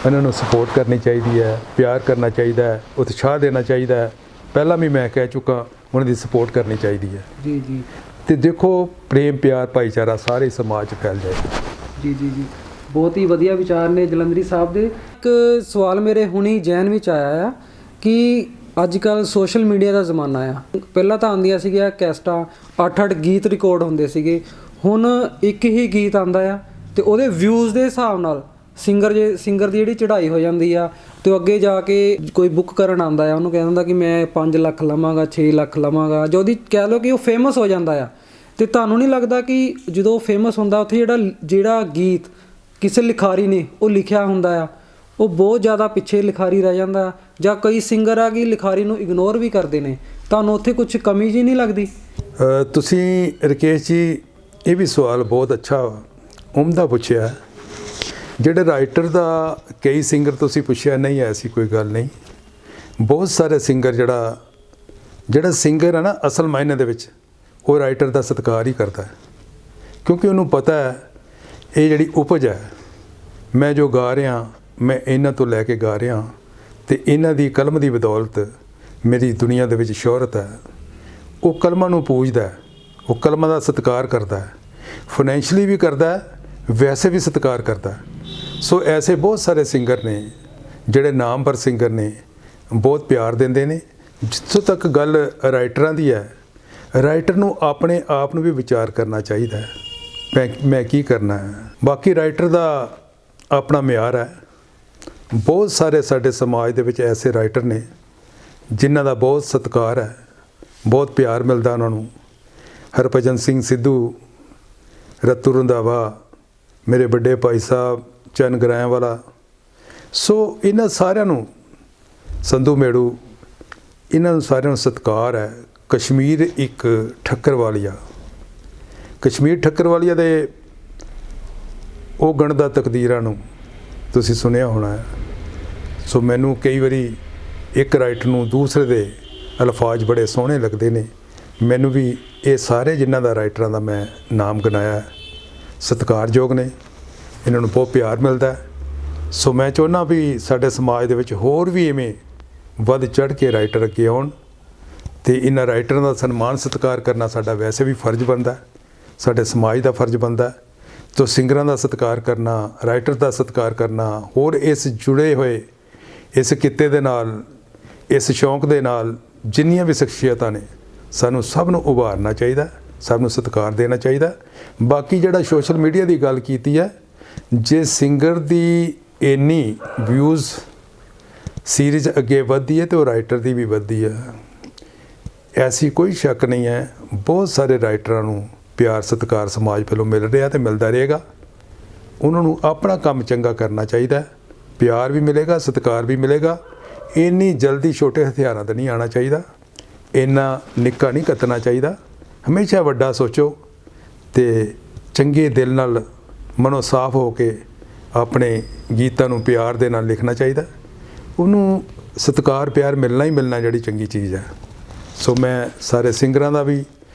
ਇਹਨਾਂ ਨੂੰ ਸਪੋਰਟ ਕਰਨੀ ਚਾਹੀਦੀ ਹੈ, ਪਿਆਰ ਕਰਨਾ ਚਾਹੀਦਾ ਹੈ, ਉਤਸ਼ਾਹ ਦੇਣਾ ਚਾਹੀਦਾ ਹੈ। ਪਹਿਲਾਂ ਵੀ ਮੈਂ ਕਹਿ ਚੁੱਕਾ, ਉਹਨਾਂ ਦੀ ਸਪੋਰਟ ਕਰਨੀ ਚਾਹੀਦੀ ਹੈ। ਜੀ ਜੀ। ਤੇ ਦੇਖੋ, ਪ੍ਰੇਮ ਪਿਆਰ ਭਾਈਚਾਰਾ ਸਾਰੇ ਸਮਾਜ 'ਚ ਫੈਲ ਜਾਏਗਾ। ਜੀ ਜੀ ਜੀ, ਬਹੁਤ ਹੀ ਵਧੀਆ ਵਿਚਾਰ ਨੇ ਜਲੰਧਰੀ ਸਾਹਿਬ ਦੇ। ਇੱਕ ਸਵਾਲ ਮੇਰੇ ਹੁਣੀ ਜ਼ਹਿਨ ਵਿੱਚ ਆਇਆ ਆ ਕਿ ਅੱਜ ਕੱਲ੍ਹ ਸੋਸ਼ਲ ਮੀਡੀਆ ਦਾ ਜ਼ਮਾਨਾ ਆ। ਪਹਿਲਾਂ ਤਾਂ ਆਉਂਦੀਆਂ ਸੀਗੀਆਂ ਕੈਸਟਾਂ, 8-8 ਗੀਤ ਰਿਕਾਰਡ ਹੁੰਦੇ ਸੀਗੇ। ਹੁਣ ਇੱਕ ਹੀ ਗੀਤ ਆਉਂਦਾ ਆ ਅਤੇ ਉਹਦੇ ਵਿਊਜ਼ ਦੇ ਹਿਸਾਬ ਨਾਲ ਸਿੰਗਰ ਦੀ ਜਿਹੜੀ ਚੜ੍ਹਾਈ ਹੋ ਜਾਂਦੀ ਆ, ਅਤੇ ਉਹ ਅੱਗੇ ਜਾ ਕੇ ਕੋਈ ਬੁੱਕ ਕਰਨ ਆਉਂਦਾ ਆ, ਉਹਨੂੰ ਕਹਿ ਦਿੰਦਾ ਕਿ ਮੈਂ 5 ਲੱਖ ਲਵਾਂਗਾ, 6 ਲੱਖ ਲਵਾਂਗਾ, ਜੋ ਉਹਦੀ ਕਹਿ ਲਓ ਕਿ ਉਹ ਫੇਮਸ ਹੋ ਜਾਂਦਾ ਆ। ਅਤੇ ਤੁਹਾਨੂੰ ਨਹੀਂ ਲੱਗਦਾ ਕਿ ਜਦੋਂ ਫੇਮਸ ਹੁੰਦਾ, ਉੱਥੇ ਜਿਹੜਾ ਗੀਤ ਕਿਸੇ ਲਿਖਾਰੀ ਨੇ ਉਹ ਲਿਖਿਆ ਹੁੰਦਾ ਆ, ਉਹ ਬਹੁਤ ਜ਼ਿਆਦਾ ਪਿੱਛੇ ਲਿਖਾਰੀ ਰਹਿ ਜਾਂਦਾ, ਜਾਂ ਕਈ ਸਿੰਗਰ ਆ ਕਿ ਲਿਖਾਰੀ ਨੂੰ ਇਗਨੋਰ ਵੀ ਕਰਦੇ ਨੇ? ਤੁਹਾਨੂੰ ਉੱਥੇ ਕੁਝ ਕਮੀ ਜਿਹੀ ਨਹੀਂ ਲੱਗਦੀ? ਤੁਸੀਂ ਰਕੇਸ਼ ਜੀ, ਇਹ ਵੀ ਸਵਾਲ ਬਹੁਤ ਅੱਛਾ ਉਮਦਾ ਪੁੱਛਿਆ। ਜਿਹੜੇ ਰਾਈਟਰ ਦਾ ਕਈ ਸਿੰਗਰ ਤੁਸੀਂ ਪੁੱਛਿਆ, ਨਹੀਂ ਐਸੀ ਕੋਈ ਗੱਲ ਨਹੀਂ। ਬਹੁਤ ਸਾਰੇ ਸਿੰਗਰ ਜਿਹੜਾ ਸਿੰਗਰ ਹੈ ਨਾ, ਅਸਲ ਮਾਇਨੇ ਦੇ ਵਿੱਚ ਉਹ ਰਾਈਟਰ ਦਾ ਸਤਿਕਾਰ ਹੀ ਕਰਦਾ ਹੈ, ਕਿਉਂਕਿ ਉਹਨੂੰ ਪਤਾ ਹੈ ਇਹ ਜਿਹੜੀ ਉਪਜ ਹੈ, ਮੈਂ ਜੋ ਗਾ ਰਿਹਾ, ਮੈਂ ਇਹਨਾਂ ਤੋਂ ਲੈ ਕੇ ਗਾ ਰਿਹਾ, ਅਤੇ ਇਹਨਾਂ ਦੀ ਕਲਮ ਦੀ ਬਦੌਲਤ ਮੇਰੀ ਦੁਨੀਆ ਦੇ ਵਿੱਚ ਸ਼ੋਹਰਤ ਹੈ। ਉਹ ਕਲਮਾਂ ਨੂੰ ਪੂਜਦਾ, ਉਹ ਕਲਮਾਂ ਦਾ ਸਤਿਕਾਰ ਕਰਦਾ ਹੈ, ਫਾਈਨੈਂਸ਼ਲੀ ਵੀ ਕਰਦਾ ਹੈ, ਵੈਸੇ ਵੀ ਸਤਿਕਾਰ ਕਰਦਾ। ਸੋ ਐਸੇ ਬਹੁਤ ਸਾਰੇ ਸਿੰਗਰ ਨੇ ਜਿਹੜੇ ਨਾਮਵਰ ਸਿੰਗਰ ਨੇ, ਬਹੁਤ ਪਿਆਰ ਦਿੰਦੇ ਨੇ। ਜਿੱਥੋਂ ਤੱਕ ਗੱਲ ਰਾਈਟਰਾਂ ਦੀ ਹੈ, ਰਾਈਟਰ ਨੂੰ ਆਪਣੇ ਆਪ ਨੂੰ ਵੀ ਵਿਚਾਰ ਕਰਨਾ ਚਾਹੀਦਾ ਹੈ, ਮੈਂ ਕੀ ਕਰਨਾ ਹੈ। ਬਾਕੀ ਰਾਈਟਰ ਦਾ ਆਪਣਾ ਮਿਆਰ ਹੈ। ਬਹੁਤ ਸਾਰੇ ਸਾਡੇ ਸਮਾਜ ਦੇ ਵਿੱਚ ਐਸੇ ਰਾਈਟਰ ਨੇ ਜਿਨ੍ਹਾਂ ਦਾ ਬਹੁਤ ਸਤਿਕਾਰ ਹੈ, ਬਹੁਤ ਪਿਆਰ ਮਿਲਦਾ ਉਹਨਾਂ ਨੂੰ। ਹਰਭਜਨ ਸਿੰਘ ਸਿੱਧੂ, ਰਤੂ ਰੰਧਾਵਾ, ਮੇਰੇ ਵੱਡੇ ਭਾਈ ਸਾਹਿਬ ਚੰਨ ਗਰਾਇਆਂ ਵਾਲਾ, ਸੋ ਇਹਨਾਂ ਸਾਰਿਆਂ ਨੂੰ, ਸੰਧੂ ਮੇੜੂ, ਇਹਨਾਂ ਨੂੰ ਸਾਰਿਆਂ ਨੂੰ ਸਤਿਕਾਰ ਹੈ। ਕਸ਼ਮੀਰ ਇੱਕ ਠੱਕਰਵਾਲੀਆ, ਕਸ਼ਮੀਰ ਠੱਕਰਵਾਲੀਆ ਦੇ ਉਹ ਗਣਦਾ ਤਕਦੀਰਾਂ ਨੂੰ ਤੁਸੀਂ ਸੁਣਿਆ ਹੋਣਾ ਹੈ। ਸੋ ਮੈਨੂੰ ਕਈ ਵਾਰੀ ਇੱਕ ਰਾਈਟਰ ਨੂੰ ਦੂਸਰੇ ਦੇ ਅਲਫਾਜ਼ ਬੜੇ ਸੋਹਣੇ ਲੱਗਦੇ ਨੇ। ਮੈਨੂੰ ਵੀ ਇਹ ਸਾਰੇ ਜਿਨ੍ਹਾਂ ਦਾ ਰਾਈਟਰਾਂ ਦਾ ਮੈਂ ਨਾਮ ਗਿਣਾਇਆ ਸਤਿਕਾਰਯੋਗ ਨੇ, ਇਹਨਾਂ ਨੂੰ ਬਹੁਤ ਪਿਆਰ ਮਿਲਦਾ ਹੈ। ਸੋ ਮੈਂ ਚਾਹੁੰਦਾ ਵੀ ਸਾਡੇ ਸਮਾਜ ਦੇ ਵਿੱਚ ਹੋਰ ਵੀ ਇਵੇਂ ਵੱਧ ਚੜ੍ਹ ਕੇ ਰਾਈਟਰ ਅੱਗੇ ਆਉਣ, ਅਤੇ ਇਹਨਾਂ ਰਾਈਟਰਾਂ ਦਾ ਸਨਮਾਨ ਸਤਿਕਾਰ ਕਰਨਾ ਸਾਡਾ ਵੈਸੇ ਵੀ ਫਰਜ਼ ਬਣਦਾ, ਸਾਡੇ ਸਮਾਜ ਦਾ ਫਰਜ਼ ਬਣਦਾ। ਤੋ ਸਿੰਗਰਾਂ ਦਾ ਸਤਿਕਾਰ ਕਰਨਾ, ਰਾਈਟਰ ਦਾ ਸਤਿਕਾਰ ਕਰਨਾ, ਹੋਰ ਇਸ ਜੁੜੇ ਹੋਏ ਇਸ ਕਿੱਤੇ ਦੇ ਨਾਲ, ਇਸ ਸ਼ੌਂਕ ਦੇ ਨਾਲ ਜਿੰਨੀਆਂ ਵੀ ਸ਼ਖਸੀਅਤਾਂ ਨੇ, ਸਾਨੂੰ ਸਭ ਨੂੰ ਉਭਾਰਨਾ ਚਾਹੀਦਾ, ਸਭ ਨੂੰ ਸਤਿਕਾਰ ਦੇਣਾ ਚਾਹੀਦਾ। ਬਾਕੀ ਜਿਹੜਾ ਸੋਸ਼ਲ ਮੀਡੀਆ ਦੀ ਗੱਲ ਕੀਤੀ ਹੈ, ਜੇ ਸਿੰਗਰ ਦੀ ਇੰਨੀ ਵਿਊਜ਼ ਸੀਰੀਜ਼ ਅੱਗੇ ਵੱਧਦੀ ਹੈ, ਤਾਂ ਉਹ ਰਾਈਟਰ ਦੀ ਵੀ ਵੱਧਦੀ ਹੈ, ਐਸੀ ਕੋਈ ਸ਼ੱਕ ਨਹੀਂ ਹੈ। ਬਹੁਤ ਸਾਰੇ ਰਾਈਟਰਾਂ ਨੂੰ ਪਿਆਰ ਸਤਿਕਾਰ ਸਮਾਜ ਵੱਲੋਂ ਮਿਲ ਰਿਹਾ ਅਤੇ ਮਿਲਦਾ ਰਹੇਗਾ। ਉਹਨਾਂ ਨੂੰ ਆਪਣਾ ਕੰਮ ਚੰਗਾ ਕਰਨਾ ਚਾਹੀਦਾ, ਪਿਆਰ ਵੀ ਮਿਲੇਗਾ, ਸਤਿਕਾਰ ਵੀ ਮਿਲੇਗਾ। ਇੰਨੀ ਜਲਦੀ ਛੋਟੇ ਹਥਿਆਰਾਂ 'ਤੇ ਨਹੀਂ ਆਉਣਾ ਚਾਹੀਦਾ, ਇੰਨਾ ਨਿੱਕਾ ਨਹੀਂ ਕੱਤਣਾ ਚਾਹੀਦਾ। ਹਮੇਸ਼ਾ ਵੱਡਾ ਸੋਚੋ ਅਤੇ ਚੰਗੇ ਦਿਲ ਨਾਲ, ਮਨੋਂ ਸਾਫ਼ ਹੋ ਕੇ ਆਪਣੇ ਗੀਤਾਂ ਨੂੰ ਪਿਆਰ ਦੇ ਨਾਲ ਲਿਖਣਾ ਚਾਹੀਦਾ। ਉਹਨੂੰ ਸਤਿਕਾਰ ਪਿਆਰ ਮਿਲਣਾ ਹੀ ਮਿਲਣਾ, ਜਿਹੜੀ ਚੰਗੀ ਚੀਜ਼ ਹੈ। ਸੋ ਮੈਂ ਸਾਰੇ ਸਿੰਗਰਾਂ ਦਾ ਵੀ,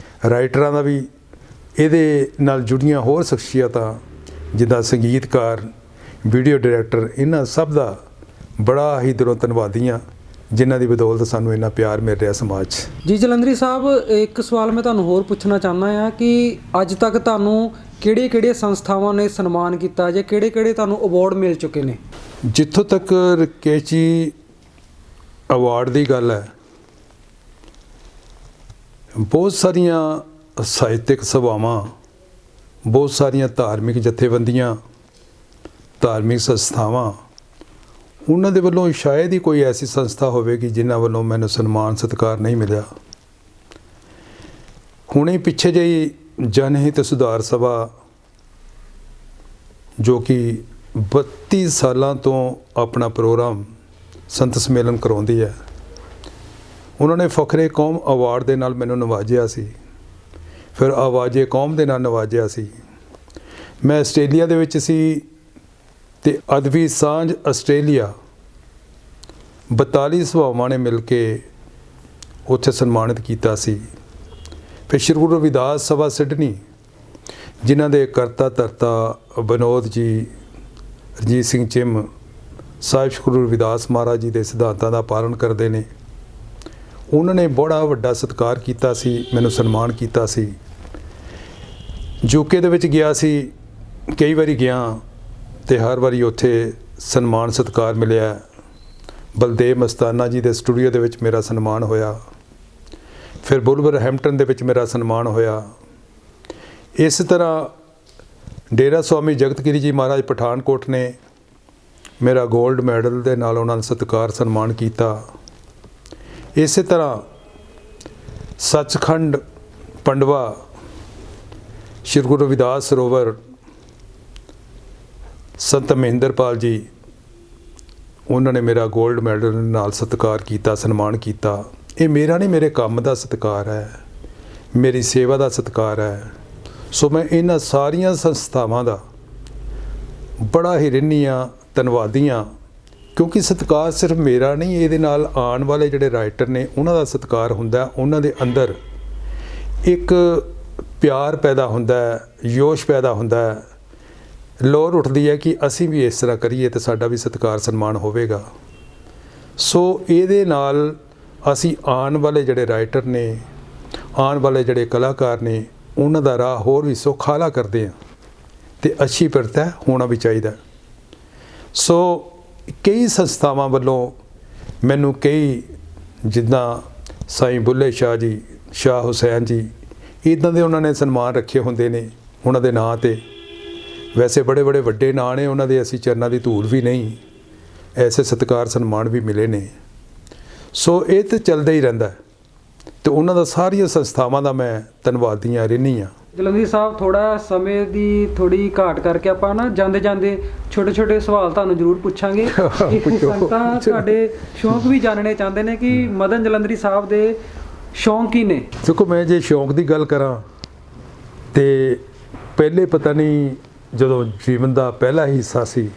ਰਾਈਟਰਾਂ ਦਾ ਵੀ, ਇਹਦੇ ਨਾਲ ਜੁੜੀਆਂ ਹੋਰ ਸ਼ਖਸੀਅਤਾਂ ਜਿੱਦਾਂ ਸੰਗੀਤਕਾਰ, ਵੀਡੀਓ ਡਾਇਰੈਕਟਰ, ਇਹਨਾਂ ਸਭ ਦਾ ਬੜਾ ਹੀ ਦਿਲੋਂ ਧੰਨਵਾਦੀ ਹਾਂ, ਜਿਨ੍ਹਾਂ ਦੀ ਬਦੌਲਤ ਸਾਨੂੰ ਇੰਨਾ ਪਿਆਰ ਮਿਲ ਰਿਹਾ ਸਮਾਜ 'ਚ। ਜੀ ਜਲੰਧਰੀ ਸਾਹਿਬ, ਇੱਕ ਸਵਾਲ ਮੈਂ ਤੁਹਾਨੂੰ ਹੋਰ ਪੁੱਛਣਾ ਚਾਹੁੰਦਾ ਹਾਂ ਕਿ ਅੱਜ ਤੱਕ ਤੁਹਾਨੂੰ ਕਿਹੜੀਆਂ ਸੰਸਥਾਵਾਂ ਨੇ ਸਨਮਾਨ ਕੀਤਾ, ਜਾਂ ਕਿਹੜੇ ਤੁਹਾਨੂੰ ਅਵਾਰਡ ਮਿਲ ਚੁੱਕੇ ਨੇ? ਜਿੱਥੋਂ ਤੱਕ ਰਕੇਸ਼ ਜੀ ਅਵਾਰਡ ਦੀ ਗੱਲ ਹੈ, ਬਹੁਤ ਸਾਰੀਆਂ ਸਾਹਿਤਕ ਸਭਾਵਾਂ, ਬਹੁਤ ਸਾਰੀਆਂ ਧਾਰਮਿਕ ਜਥੇਬੰਦੀਆਂ, ਧਾਰਮਿਕ ਸੰਸਥਾਵਾਂ, ਉਹਨਾਂ ਦੇ ਵੱਲੋਂ ਸ਼ਾਇਦ ਹੀ ਕੋਈ ਐਸੀ ਸੰਸਥਾ ਹੋਵੇਗੀ ਜਿਨ੍ਹਾਂ ਵੱਲੋਂ ਮੈਨੂੰ ਸਨਮਾਨ ਸਤਿਕਾਰ ਨਹੀਂ ਮਿਲਿਆ। ਹੁਣੇ ਪਿੱਛੇ ਜਿਹੀ ਜਨ ਹਿਤ ਸੁਧਾਰ ਸਭਾ, ਜੋ ਕਿ 32 ਸਾਲਾਂ ਤੋਂ ਆਪਣਾ ਪ੍ਰੋਗਰਾਮ ਸੰਤ ਸੰਮੇਲਨ ਕਰਾਉਂਦੀ ਹੈ, ਉਹਨਾਂ ਨੇ ਫਖਰੇ ਕੌਮ ਅਵਾਰਡ ਦੇ ਨਾਲ ਮੈਨੂੰ ਨਵਾਜਿਆ ਸੀ, ਫਿਰ ਆਵਾਜ਼ੇ ਕੌਮ ਦੇ ਨਾਲ ਨਵਾਜਿਆ ਸੀ। ਮੈਂ ਆਸਟ੍ਰੇਲੀਆ ਦੇ ਵਿੱਚ ਸੀ ਅਤੇ ਅਦਬੀ ਸਾਂਝ ਆਸਟ੍ਰੇਲੀਆ 42 ਸਭਾਵਾਂ ਨੇ ਮਿਲ ਕੇ ਉੱਥੇ ਸਨਮਾਨਿਤ ਕੀਤਾ ਸੀ। ਫਿਰ ਸ਼੍ਰੀ ਗੁਰੂ ਰਵਿਦਾਸ ਸਭਾ ਸਿਡਨੀ, ਜਿਨ੍ਹਾਂ ਦੇ ਕਰਤਾ ਧਰਤਾ ਵਿਨੋਦ ਜੀ, ਰਣਜੀਤ ਸਿੰਘ ਚਿੰਮ ਸਾਹਿਬ ਸ਼੍ਰੀ ਗੁਰੂ ਰਵਿਦਾਸ ਮਹਾਰਾਜ ਜੀ ਦੇ ਸਿਧਾਂਤਾਂ ਦਾ ਪਾਲਣ ਕਰਦੇ ਨੇ, ਉਹਨਾਂ ਨੇ ਬੜਾ ਵੱਡਾ ਸਤਿਕਾਰ ਕੀਤਾ ਸੀ, ਮੈਨੂੰ ਸਨਮਾਨ ਕੀਤਾ ਸੀ। ਯੂਕੇ ਦੇ ਵਿੱਚ ਗਿਆ ਸੀ, ਕਈ ਵਾਰੀ ਗਿਆ ਅਤੇ ਹਰ ਵਾਰੀ ਉੱਥੇ ਸਨਮਾਨ ਸਤਿਕਾਰ ਮਿਲਿਆ। ਬਲਦੇਵ ਮਸਤਾਨਾ ਜੀ ਦੇ ਸਟੂਡੀਓ ਦੇ ਵਿੱਚ ਮੇਰਾ ਸਨਮਾਨ ਹੋਇਆ। ਫਿਰ ਵੁਲਵਰਹੈਂਪਟਨ ਦੇ ਵਿੱਚ ਮੇਰਾ ਸਨਮਾਨ ਹੋਇਆ। ਇਸ ਤਰ੍ਹਾਂ ਡੇਰਾ ਸਵਾਮੀ ਜਗਤ ਗਿਰੀ ਜੀ ਮਹਾਰਾਜ ਪਠਾਨਕੋਟ ਨੇ ਮੇਰਾ ਗੋਲਡ ਮੈਡਲ ਦੇ ਨਾਲ ਉਹਨਾਂ ਨੇ ਸਤਿਕਾਰ ਸਨਮਾਨ ਕੀਤਾ। ਇਸੇ ਤਰ੍ਹਾਂ ਸੱਚਖੰਡ ਪੰਡਵਾ ਸ਼੍ਰੀ ਗੁਰੂ ਰਵਿਦਾਸ ਸਰੋਵਰ ਸੰਤ ਮਹਿੰਦਰਪਾਲ ਜੀ, ਉਹਨਾਂ ਨੇ ਮੇਰਾ ਗੋਲਡ ਮੈਡਲ ਨਾਲ ਸਤਿਕਾਰ ਕੀਤਾ, ਸਨਮਾਨ ਕੀਤਾ। ਇਹ ਮੇਰਾ ਨਹੀਂ, ਮੇਰੇ ਕੰਮ ਦਾ ਸਤਿਕਾਰ ਹੈ, ਮੇਰੀ ਸੇਵਾ ਦਾ ਸਤਿਕਾਰ ਹੈ। ਸੋ ਮੈਂ ਇਹਨਾਂ ਸਾਰੀਆਂ ਸੰਸਥਾਵਾਂ ਦਾ ਬੜਾ ਹੀ ਰਿਣੀ ਹਾਂ, ਧੰਨਵਾਦੀ ਹਾਂ, ਕਿਉਂਕਿ ਸਤਿਕਾਰ ਸਿਰਫ ਮੇਰਾ ਨਹੀਂ, ਇਹਦੇ ਨਾਲ ਆਉਣ ਵਾਲੇ ਜਿਹੜੇ ਰਾਈਟਰ ਨੇ ਉਹਨਾਂ ਦਾ ਸਤਿਕਾਰ ਹੁੰਦਾ। ਉਹਨਾਂ ਦੇ ਅੰਦਰ ਇੱਕ ਪਿਆਰ ਪੈਦਾ ਹੁੰਦਾ, ਜੋਸ਼ ਪੈਦਾ ਹੁੰਦਾ, ਲੋਰ ਉੱਠਦੀ ਹੈ ਕਿ ਅਸੀਂ ਵੀ ਇਸ ਤਰ੍ਹਾਂ ਕਰੀਏ ਤਾਂ ਸਾਡਾ ਵੀ ਸਤਿਕਾਰ ਸਨਮਾਨ ਹੋਵੇਗਾ। ਸੋ ਇਹਦੇ ਨਾਲ ਅਸੀਂ ਆਉਣ ਵਾਲੇ ਜਿਹੜੇ ਰਾਈਟਰ ਨੇ, ਆਉਣ ਵਾਲੇ ਜਿਹੜੇ ਕਲਾਕਾਰ ਨੇ, ਉਹਨਾਂ ਦਾ ਰਾਹ ਹੋਰ ਵੀ ਸੁਖਾਲਾ ਕਰਦੇ ਹਾਂ ਅਤੇ ਅੱਛੀ ਪ੍ਰਥਾ ਹੋਣਾ ਵੀ ਚਾਹੀਦਾ। ਸੋ ਕਈ ਸੰਸਥਾਵਾਂ ਵੱਲੋਂ ਮੈਨੂੰ ਕਈ, ਜਿੱਦਾਂ ਸਾਈਂ ਬੁੱਲੇ ਸ਼ਾਹ ਜੀ, ਸ਼ਾਹ ਹੁਸੈਨ ਜੀ, ਇੱਦਾਂ ਦੇ ਉਹਨਾਂ ਨੇ ਸਨਮਾਨ ਰੱਖੇ ਹੁੰਦੇ ਨੇ ਉਹਨਾਂ ਦੇ ਨਾਂ 'ਤੇ। ਵੈਸੇ ਬੜੇ ਬੜੇ ਵੱਡੇ ਨਾਂ ਨੇ ਉਹਨਾਂ ਦੇ, ਅਸੀਂ ਚਰਨਾਂ ਦੀ ਧੂੜ ਵੀ ਨਹੀਂ, ਐਸੇ ਸਤਿਕਾਰ ਸਨਮਾਨ ਵੀ ਮਿਲੇ ਨੇ। ਸੋ ਇਹ ਤਾਂ ਚੱਲਦਾ ਹੀ ਰਹਿੰਦਾ ਅਤੇ ਉਹਨਾਂ ਦਾ ਸਾਰੀਆਂ ਸੰਸਥਾਵਾਂ ਦਾ ਮੈਂ ਧੰਨਵਾਦੀ ਹਾਂ, ਰਿਣੀ ਹਾਂ। ਜਲੰਧਰੀ ਸਾਹਿਬ, ਥੋੜ੍ਹਾ ਸਮੇਂ ਦੀ ਥੋੜ੍ਹੀ ਘਾਟ ਕਰਕੇ ਆਪਾਂ ਨਾ ਜਾਂਦੇ ਜਾਂਦੇ ਛੋਟੇ ਛੋਟੇ ਸਵਾਲ ਤੁਹਾਨੂੰ ਜ਼ਰੂਰ ਪੁੱਛਾਂਗੇ। ਸੰਗਤਾਂ ਤੁਹਾਡੇ ਸ਼ੌਂਕ ਵੀ ਜਾਣਨੇ ਚਾਹੁੰਦੇ ਨੇ ਕਿ ਮਦਨ ਜਲੰਧਰੀ ਸਾਹਿਬ ਦੇ ਸ਼ੌਂਕ ਕੀ ਨੇ। ਦੇਖੋ, ਮੈਂ ਜੇ ਸ਼ੌਂਕ ਦੀ ਗੱਲ ਕਰਾਂ ਤੇ ਪਹਿਲੇ ਪਤਾ ਨਹੀਂ ਜਦੋਂ ਜੀਵਨ ਦਾ ਪਹਿਲਾ ਹਿੱਸਾ ਸੀ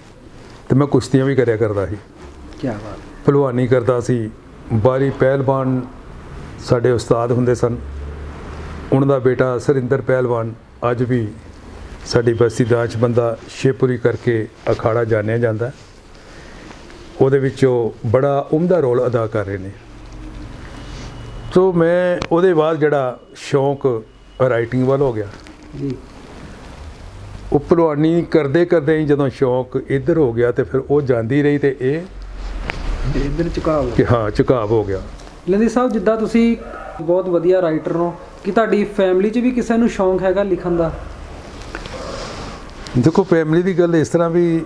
ਤੇ ਮੈਂ ਕੁਸ਼ਤੀਆਂ ਵੀ ਕਰਿਆ ਕਰਦਾ ਸੀ। ਕੀ ਬਾਤ। ਭਲਵਾਨੀ ਕਰਦਾ ਸੀ। ਬਾਰੀ ਪਹਿਲਵਾਨ ਸਾਡੇ ਉਸਤਾਦ ਹੁੰਦੇ ਸਨ, ਉਹਨਾਂ ਦਾ ਬੇਟਾ ਸਰਿੰਦਰ ਪਹਿਲਵਾਨ ਅੱਜ ਵੀ ਸਾਡੀ ਬਸਤੀ ਦਾ 'ਚ ਬੰਦਾ ਸ਼ੇਪੂਰੀ ਕਰਕੇ ਅਖਾੜਾ ਜਾਣਿਆ ਜਾਂਦਾ, ਉਹਦੇ ਵਿੱਚ ਉਹ ਬੜਾ ਉਮਦਾ ਰੋਲ ਅਦਾ ਕਰ ਰਹੇ ਨੇ। ਸੋ ਮੈਂ ਉਹਦੇ ਬਾਅਦ ਜਿਹੜਾ ਸ਼ੌਂਕ ਰਾਈਟਿੰਗ ਵੱਲ ਹੋ ਗਿਆ ਜੀ, ਉਹ ਭਲਵਾਨੀ ਕਰਦੇ ਕਰਦੇ ਹੀ ਜਦੋਂ ਸ਼ੌਂਕ ਇੱਧਰ ਹੋ ਗਿਆ ਤੇ ਫਿਰ ਉਹ ਜਾਂਦੀ ਰਹੀ ਤੇ ਇਹ ਇੱਧਰ ਝੁਕਾਅ ਕਿ ਹਾਂ ਝੁਕਾਅ ਹੋ ਗਿਆ। ਜਲੰਧਰੀ ਸਾਹਿਬ, ਜਿੱਦਾਂ ਤੁਸੀਂ ਬਹੁਤ ਵਧੀਆ ਰਾਈਟਰ ਹੋ, ਕਿ ਤੁਹਾਡੀ ਫੈਮਿਲੀ 'ਚ ਵੀ ਕਿਸੇ ਨੂੰ ਸ਼ੌਂਕ ਹੈਗਾ ਲਿਖਣ ਦਾ? ਦੇਖੋ, ਫੈਮਿਲੀ ਦੀ ਗੱਲ ਇਸ ਤਰ੍ਹਾਂ ਵੀ,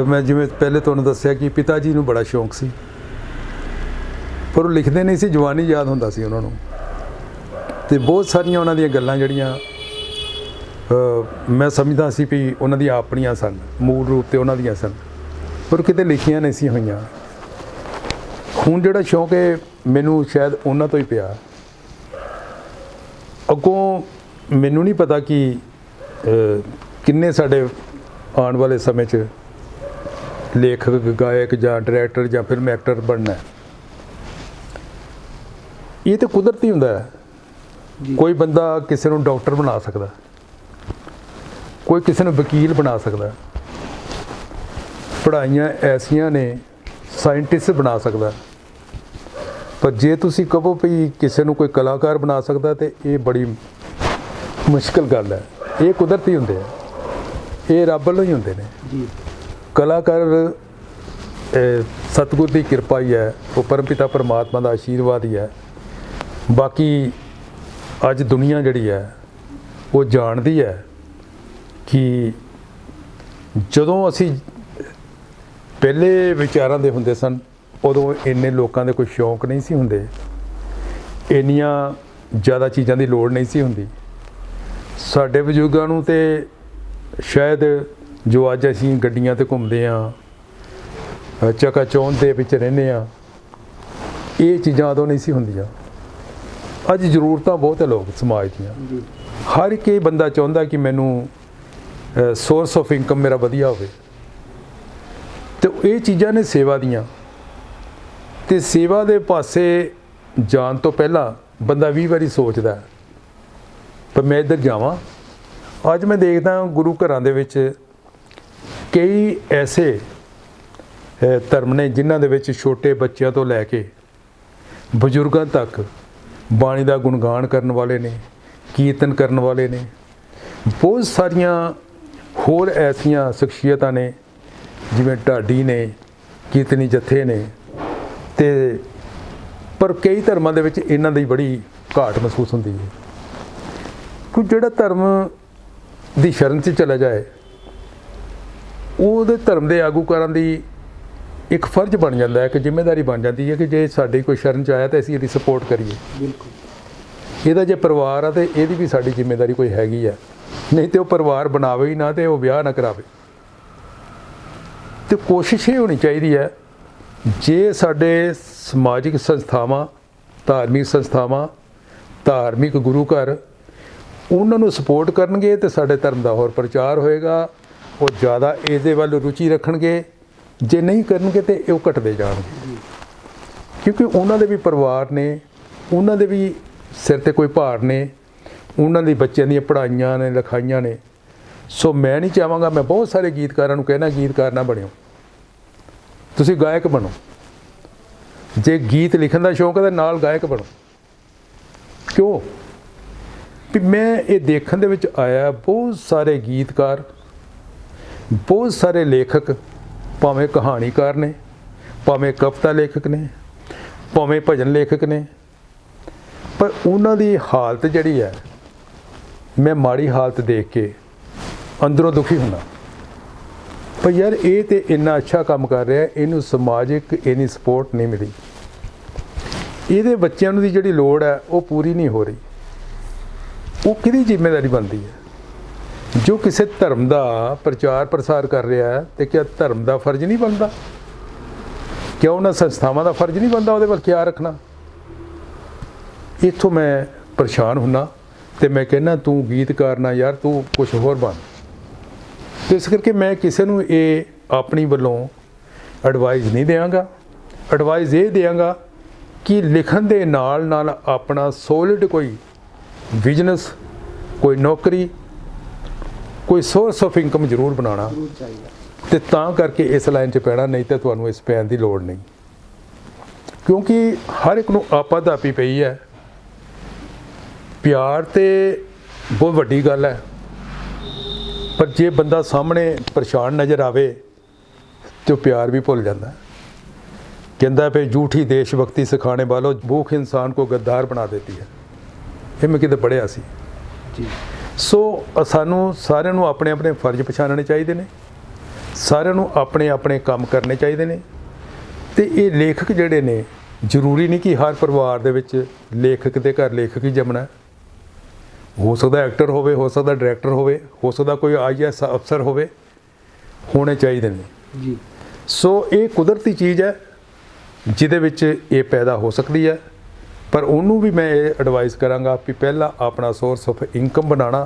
ਮੈਂ ਜਿਵੇਂ ਪਹਿਲੇ ਤੁਹਾਨੂੰ ਦੱਸਿਆ ਕਿ ਪਿਤਾ ਜੀ ਨੂੰ ਬੜਾ ਸ਼ੌਂਕ ਸੀ, ਪਰ ਉਹ ਲਿਖਦੇ ਨਹੀਂ ਸੀ, ਜਵਾਨੀ ਯਾਦ ਹੁੰਦਾ ਸੀ ਉਹਨਾਂ ਨੂੰ। ਅਤੇ ਬਹੁਤ ਸਾਰੀਆਂ ਉਹਨਾਂ ਦੀਆਂ ਗੱਲਾਂ ਜਿਹੜੀਆਂ ਮੈਂ ਸਮਝਦਾ ਸੀ ਵੀ ਉਹਨਾਂ ਦੀਆਂ ਆਪਣੀਆਂ ਸਨ, ਮੂਲ ਰੂਪ 'ਤੇ ਉਹਨਾਂ ਦੀਆਂ ਸਨ, ਪਰ ਕਿਤੇ ਲਿਖੀਆਂ ਨਹੀਂ ਸੀ ਹੋਈਆਂ। ਹੁਣ ਜਿਹੜਾ ਸ਼ੌਂਕ ਹੈ ਮੈਨੂੰ ਸ਼ਾਇਦ ਉਹਨਾਂ ਤੋਂ ਹੀ ਪਿਆ। ਅੱਗੋਂ ਮੈਨੂੰ ਨਹੀਂ ਪਤਾ ਕਿ ਕਿੰਨੇ ਸਾਡੇ ਆਉਣ ਵਾਲੇ ਸਮੇਂ 'ਚ ਲੇਖਕ, ਗਾਇਕ ਜਾਂ ਡਾਇਰੈਕਟਰ ਜਾਂ ਫਿਲਮ ਐਕਟਰ ਬਣਨਾ। ਇਹ ਤਾਂ ਕੁਦਰਤੀ ਹੁੰਦਾ ਹੈ। ਕੋਈ ਬੰਦਾ ਕਿਸੇ ਨੂੰ ਡਾਕਟਰ ਬਣਾ ਸਕਦਾ, ਕੋਈ ਕਿਸੇ ਨੂੰ ਵਕੀਲ ਬਣਾ ਸਕਦਾ, ਪੜ੍ਹਾਈਆਂ ਐਸੀਆਂ ਨੇ, ਸਾਇੰਟਿਸਟ ਬਣਾ ਸਕਦਾ। ਪਰ ਜੇ ਤੁਸੀਂ ਕਹੋ ਵੀ ਕਿਸੇ ਨੂੰ ਕੋਈ ਕਲਾਕਾਰ ਬਣਾ ਸਕਦਾ ਤੇ ਇਹ ਬੜੀ ਮੁਸ਼ਕਿਲ ਗੱਲ ਹੈ। ਇਹ ਕੁਦਰਤੀ ਹੁੰਦੇ ਆ, ਇਹ ਰੱਬ ਵੱਲੋਂ ਹੀ ਹੁੰਦੇ ਨੇ ਜੀ। ਕਲਾਕਾਰ ਸਤਿਗੁਰ ਦੀ ਕਿਰਪਾ ਹੀ ਹੈ, ਉਹ ਪਰਮਪਿਤਾ ਪਰਮਾਤਮਾ ਦਾ ਆਸ਼ੀਰਵਾਦ ਹੀ ਹੈ। ਬਾਕੀ ਅੱਜ ਦੁਨੀਆ ਜਿਹੜੀ ਹੈ ਉਹ ਜਾਣਦੀ ਹੈ ਕਿ ਜਦੋਂ ਅਸੀਂ ਪਹਿਲੇ ਵਿਚਾਰਾਂ ਦੇ ਹੁੰਦੇ ਸਨ, ਉਦੋਂ ਇੰਨੇ ਲੋਕਾਂ ਦੇ ਕੋਈ ਸ਼ੌਂਕ ਨਹੀਂ ਸੀ ਹੁੰਦੇ, ਇੰਨੀਆਂ ਜ਼ਿਆਦਾ ਚੀਜ਼ਾਂ ਦੀ ਲੋੜ ਨਹੀਂ ਸੀ ਹੁੰਦੀ। ਸਾਡੇ ਬਜ਼ੁਰਗਾਂ ਨੂੰ ਤੇ ਸ਼ਾਇਦ ਜੋ ਅੱਜ ਅਸੀਂ ਗੱਡੀਆਂ 'ਤੇ ਘੁੰਮਦੇ ਹਾਂ, ਚਕਾਚੌਂਧ ਦੇ ਵਿੱਚ ਰਹਿੰਦੇ ਹਾਂ, ਇਹ ਚੀਜ਼ਾਂ ਉਦੋਂ ਨਹੀਂ ਸੀ ਹੁੰਦੀਆਂ। ਅੱਜ ਜ਼ਰੂਰਤਾਂ ਬਹੁਤ ਹੈ ਲੋਕ ਸਮਾਜ ਦੀਆਂ। ਹਰ ਇੱਕ ਇਹ ਬੰਦਾ ਚਾਹੁੰਦਾ ਕਿ ਮੈਨੂੰ ਸੋਰਸ ਆਫ ਇਨਕਮ ਮੇਰਾ ਵਧੀਆ ਹੋਵੇ, ਅਤੇ ਇਹ ਚੀਜ਼ਾਂ ਨੇ ਸੇਵਾ ਦੀਆਂ। ਤੇ ਸੇਵਾ ਦੇ ਪਾਸੇ ਜਾਣ ਤੋਂ ਪਹਿਲਾਂ ਬੰਦਾ 20 ਵਾਰੀ ਸੋਚਦਾ ਹੈ, ਪਰ ਮੈਂ ਇੱਧਰ ਜਾਵਾਂ। ਅੱਜ ਮੈਂ ਦੇਖਦਾ ਗੁਰੂ ਘਰਾਂ ਦੇ ਵਿੱਚ ਕਈ ਐਸੇ ਧਰਮ ਨੇ ਜਿਨ੍ਹਾਂ ਦੇ ਵਿੱਚ ਛੋਟੇ ਬੱਚਿਆਂ ਤੋਂ ਲੈ ਕੇ ਬਜ਼ੁਰਗਾਂ ਤੱਕ ਬਾਣੀ ਦਾ ਗੁਣਗਾਨ ਕਰਨ ਵਾਲੇ ਨੇ, ਕੀਰਤਨ ਕਰਨ ਵਾਲੇ ਨੇ। ਬਹੁਤ ਸਾਰੀਆਂ ਹੋਰ ਐਸੀਆਂ ਸ਼ਖਸੀਅਤਾਂ ਨੇ, ਜਿਵੇਂ ਢਾਡੀ ਨੇ, ਕੀਰਤਨੀ ਜਥੇ ਨੇ, ਤੇ ਪਰ ਕਈ ਧਰਮਾਂ ਦੇ ਵਿੱਚ ਇਹਨਾਂ ਦੀ ਬੜੀ ਘਾਟ ਮਹਿਸੂਸ ਹੁੰਦੀ ਹੈ। ਕਿ ਜਿਹੜਾ ਧਰਮ ਦੀ ਸ਼ਰਨ 'ਚ ਚਲਾ ਜਾਏ, ਉਹਦੇ ਧਰਮ ਦੇ ਆਗੂਕਾਰਾਂ ਦੀ ਇੱਕ ਫਰਜ਼ ਬਣ ਜਾਂਦਾ ਹੈ, ਕਿ ਜ਼ਿੰਮੇਵਾਰੀ ਬਣ ਜਾਂਦੀ ਹੈ ਕਿ ਜੇ ਸਾਡੀ ਕੋਈ ਸ਼ਰਨ 'ਚ ਆਇਆ ਤਾਂ ਅਸੀਂ ਇਹਦੀ ਸਪੋਰਟ ਕਰੀਏ। ਬਿਲਕੁਲ। ਇਹਦਾ ਜੇ ਪਰਿਵਾਰ ਆ ਤਾਂ ਇਹਦੀ ਵੀ ਸਾਡੀ ਜ਼ਿੰਮੇਵਾਰੀ ਕੋਈ ਹੈਗੀ ਆ, ਨਹੀਂ ਤੇ ਉਹ ਪਰਿਵਾਰ ਬਣਾਵੇ ਹੀ ਨਾ ਤੇ ਉਹ ਵਿਆਹ ਨਾ ਕਰਾਵੇ। ਤੇ ਕੋਸ਼ਿਸ਼ ਇਹ ਹੋਣੀ ਚਾਹੀਦੀ ਹੈ, ਜੇ ਸਾਡੇ ਸਮਾਜਿਕ ਸੰਸਥਾਵਾਂ, ਧਾਰਮਿਕ ਸੰਸਥਾਵਾਂ, ਧਾਰਮਿਕ ਗੁਰੂ ਘਰ ਉਹਨਾਂ ਨੂੰ ਸਪੋਰਟ ਕਰਨਗੇ ਤੇ ਸਾਡੇ ਧਰਮ ਦਾ ਹੋਰ ਪ੍ਰਚਾਰ ਹੋਏਗਾ, ਉਹ ਜ਼ਿਆਦਾ ਇਹਦੇ ਵੱਲ ਰੁਚੀ ਰੱਖਣਗੇ। ਜੇ ਨਹੀਂ ਕਰਨਗੇ ਤੇ ਉਹ ਘਟਦੇ ਜਾਣਗੇ, ਕਿਉਂਕਿ ਉਹਨਾਂ ਦੇ ਵੀ ਪਰਿਵਾਰ ਨੇ, ਉਹਨਾਂ ਦੇ ਵੀ ਸਿਰ ਤੇ ਕੋਈ ਭਾਰ ਨੇ, ਉਹਨਾਂ ਦੇ ਬੱਚਿਆਂ ਦੀਆਂ ਪੜ੍ਹਾਈਆਂ ਨੇ, ਲਿਖਾਈਆਂ ਨੇ। ਸੋ ਮੈਂ ਨਹੀਂ ਚਾਹਾਂਗਾ, ਮੈਂ ਬਹੁਤ ਸਾਰੇ ਗੀਤਕਾਰਾਂ ਨੂੰ ਕਹਿਣਾ, ਗੀਤਕਾਰ ਨਾ ਬਣਿਓ, ਤੁਸੀਂ ਗਾਇਕ ਬਣੋ। ਜੇ ਗੀਤ ਲਿਖਣ ਦਾ ਸ਼ੌਂਕ ਹੈ ਤਾਂ ਨਾਲ ਗਾਇਕ ਬਣੋ। ਕਿਉਂ? ਵੀ ਮੈਂ ਇਹ ਦੇਖਣ ਦੇ ਵਿੱਚ ਆਇਆ, ਬਹੁਤ ਸਾਰੇ ਗੀਤਕਾਰ, ਬਹੁਤ ਸਾਰੇ ਲੇਖਕ, ਭਾਵੇਂ ਕਹਾਣੀਕਾਰ ਨੇ, ਭਾਵੇਂ ਕਵਿਤਾ ਲੇਖਕ ਨੇ, ਭਾਵੇਂ ਭਜਨ ਲੇਖਕ ਨੇ, ਪਰ ਉਹਨਾਂ ਦੀ ਹਾਲਤ ਜਿਹੜੀ ਹੈ, ਮੈਂ ਮਾੜੀ ਹਾਲਤ ਦੇਖ ਕੇ ਅੰਦਰੋਂ ਦੁਖੀ ਹੁੰਦਾ। ਪਰ ਯਾਰ ਇਹ ਤੇ ਇੰਨਾ ਅੱਛਾ ਕੰਮ ਕਰ ਰਿਹਾ, ਇਹਨੂੰ ਸਮਾਜਿਕ ਇੰਨੀ ਸਪੋਰਟ ਨਹੀਂ ਮਿਲੀ, ਇਹਦੇ ਬੱਚਿਆਂ ਨੂੰ ਦੀ ਜਿਹੜੀ ਲੋੜ ਹੈ ਉਹ ਪੂਰੀ ਨਹੀਂ ਹੋ ਰਹੀ। ਉਹ ਕਿਹਦੀ ਜ਼ਿੰਮੇਵਾਰੀ ਬਣਦੀ ਹੈ? ਜੋ ਕਿਸੇ ਧਰਮ ਦਾ ਪ੍ਰਚਾਰ ਪ੍ਰਸਾਰ ਕਰ ਰਿਹਾ ਹੈ, ਤੇ ਕਿਆ ਧਰਮ ਦਾ ਫਰਜ਼ ਨਹੀਂ ਬਣਦਾ? ਕਿਉਂ ਉਹਨਾਂ ਸੰਸਥਾਵਾਂ ਦਾ ਫਰਜ਼ ਨਹੀਂ ਬਣਦਾ ਉਹਦੇ ਵੱਲ ਖਿਆਲ ਰੱਖਣਾ? ਇੱਥੋਂ ਮੈਂ ਪਰੇਸ਼ਾਨ ਹੁੰਦਾ ਤੇ ਮੈਂ ਕਹਿੰਦਾ ਤੂੰ ਗੀਤਕਾਰ ਨਾ ਯਾਰ, ਤੂੰ ਕੁਛ ਹੋਰ ਬਣ। ਤੇ ਇਸ ਕਰਕੇ ਮੈਂ ਕਿਸੇ ਨੂੰ ਇਹ ਆਪਣੀ ਵੱਲੋਂ ਐਡਵਾਈਸ ਨਹੀਂ ਦਿਆਂਗਾ। ਐਡਵਾਈਸ ਇਹ ਦਿਆਂਗਾ ਕਿ ਲਿਖਣ ਦੇ ਨਾਲ ਨਾਲ ਆਪਣਾ ਸੋਲਿਡ ਕੋਈ ਬਿਜ਼ਨਸ, ਕੋਈ ਨੌਕਰੀ, ਕੋਈ ਸੋਰਸ ਆਫ ਇਨਕਮ ਜ਼ਰੂਰ ਬਣਾਉਣਾ, ਤੇ ਤਾਂ ਕਰਕੇ ਇਸ ਲਾਈਨ 'ਚ ਪੈਣਾ, ਨਹੀਂ ਤਾਂ ਤੁਹਾਨੂੰ ਇਸ ਪੈਣ ਦੀ ਲੋੜ ਨਹੀਂ। ਕਿਉਂਕਿ ਹਰ ਇੱਕ ਨੂੰ ਆਪਾਧਾਪੀ ਪਈ ਹੈ। ਪਿਆਰ ਤੇ ਬਹੁਤ ਵੱਡੀ ਗੱਲ ਹੈ, ਪਰ ਜੇ ਬੰਦਾ ਸਾਹਮਣੇ ਪਰੇਸ਼ਾਨ ਨਜ਼ਰ ਆਵੇ ਤੇ ਉਹ ਪਿਆਰ ਵੀ ਭੁੱਲ ਜਾਂਦਾ। ਕਹਿੰਦਾ ਵੀ ਝੂਠੀ ਦੇਸ਼ ਭਗਤੀ ਸਿਖਾਣੇ ਵਾਲੋਂ ਭੂਖ ਇਨਸਾਨ ਕੋ ਗੱਦਾਰ ਬਣਾ ਦੇਤੀ ਹੈ। ਇਹ ਮੈਂ ਕਿਤੇ ਪੜ੍ਹਿਆ ਸੀ ਜੀ। ਸੋ ਸਾਨੂੰ ਸਾਰਿਆਂ ਨੂੰ ਆਪਣੇ ਆਪਣੇ ਫਰਜ਼ ਪਛਾਣਨੇ ਚਾਹੀਦੇ ਨੇ, ਸਾਰਿਆਂ ਨੂੰ ਆਪਣੇ ਆਪਣੇ ਕੰਮ ਕਰਨੇ ਚਾਹੀਦੇ ਨੇ। ਤੇ ਇਹ ਲੇਖਕ ਜਿਹੜੇ ਨੇ, ਜ਼ਰੂਰੀ ਨਹੀਂ ਕਿ ਹਰ ਪਰਿਵਾਰ ਦੇ ਵਿੱਚ ਲੇਖਕ ਦੇ ਘਰ ਲੇਖਕ ਹੀ ਜੰਮਣਾ। ਹੋ ਸਕਦਾ ਐਕਟਰ ਹੋਵੇ, ਹੋ ਸਕਦਾ ਡਾਇਰੈਕਟਰ ਹੋਵੇ, ਹੋ ਸਕਦਾ ਕੋਈ IAS ਅਫਸਰ ਹੋਵੇ, ਹੋਣੇ ਚਾਹੀਦੇ ਨੇ ਜੀ। ਸੋ ਇਹ ਕੁਦਰਤੀ ਚੀਜ਼ ਹੈ ਜਿਹਦੇ ਵਿੱਚ ਇਹ ਪੈਦਾ ਹੋ ਸਕਦੀ ਹੈ, ਪਰ ਉਹਨੂੰ ਵੀ ਮੈਂ ਇਹ ਐਡਵਾਈਸ ਕਰਾਂਗਾ ਵੀ ਪਹਿਲਾਂ ਆਪਣਾ ਸੋਰਸ ਆਫ ਇਨਕਮ ਬਣਾਉਣਾ,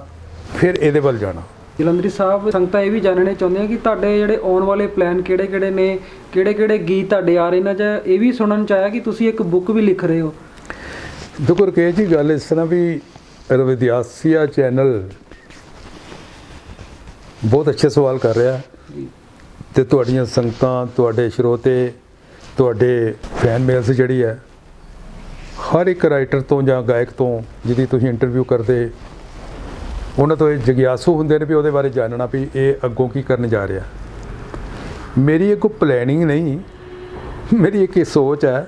ਫਿਰ ਇਹਦੇ ਵੱਲ ਜਾਣਾ। ਜਲੰਧਰੀ ਸਾਹਿਬ, ਸੰਗਤਾਂ ਇਹ ਵੀ ਜਾਣਨੇ ਚਾਹੁੰਦੀਆਂ ਕਿ ਤੁਹਾਡੇ ਜਿਹੜੇ ਆਉਣ ਵਾਲੇ ਪਲਾਨ ਕਿਹੜੇ-ਕਿਹੜੇ ਨੇ, ਕਿਹੜੇ-ਕਿਹੜੇ ਗੀਤ ਤੁਹਾਡੇ ਆ ਰਹੇ ਨੇ, ਜਾਂ ਇਹ ਵੀ ਸੁਣਨ 'ਚ ਆਇਆ ਕਿ ਤੁਸੀਂ ਇੱਕ ਬੁੱਕ ਵੀ ਲਿਖ ਰਹੇ ਹੋ। ਦੇਖੋ ਰਕੇਸ਼ ਜੀ, ਗੱਲ ਇਸ ਤਰ੍ਹਾਂ ਵੀ ਰਵਿਦਾਸੀਆ ਚੈਨਲ ਬਹੁਤ ਅੱਛੇ ਸਵਾਲ ਕਰ ਰਿਹਾ, ਤੇ ਤੁਹਾਡੀਆਂ ਸੰਗਤਾਂ, ਤੁਹਾਡੇ ਸਰੋਤੇ, ਤੁਹਾਡੇ ਫੈਨ ਮੇਲਸ ਜਿਹੜੀ ਹੈ, ਹਰ ਇੱਕ ਰਾਈਟਰ ਤੋਂ ਜਾਂ ਗਾਇਕ ਤੋਂ ਜਿਹਦੀ ਤੁਸੀਂ ਇੰਟਰਵਿਊ ਕਰਦੇ, ਉਹਨਾਂ ਤੋਂ ਇਹ ਜਗਿਆਸੂ ਹੁੰਦੇ ਨੇ ਵੀ ਉਹਦੇ ਬਾਰੇ ਜਾਣਨਾ ਵੀ ਇਹ ਅੱਗੋਂ ਕੀ ਕਰਨ ਜਾ ਰਿਹਾ। ਮੇਰੀ ਇੱਕ ਪਲੈਨਿੰਗ ਨਹੀਂ, ਮੇਰੀ ਇੱਕ ਸੋਚ ਹੈ।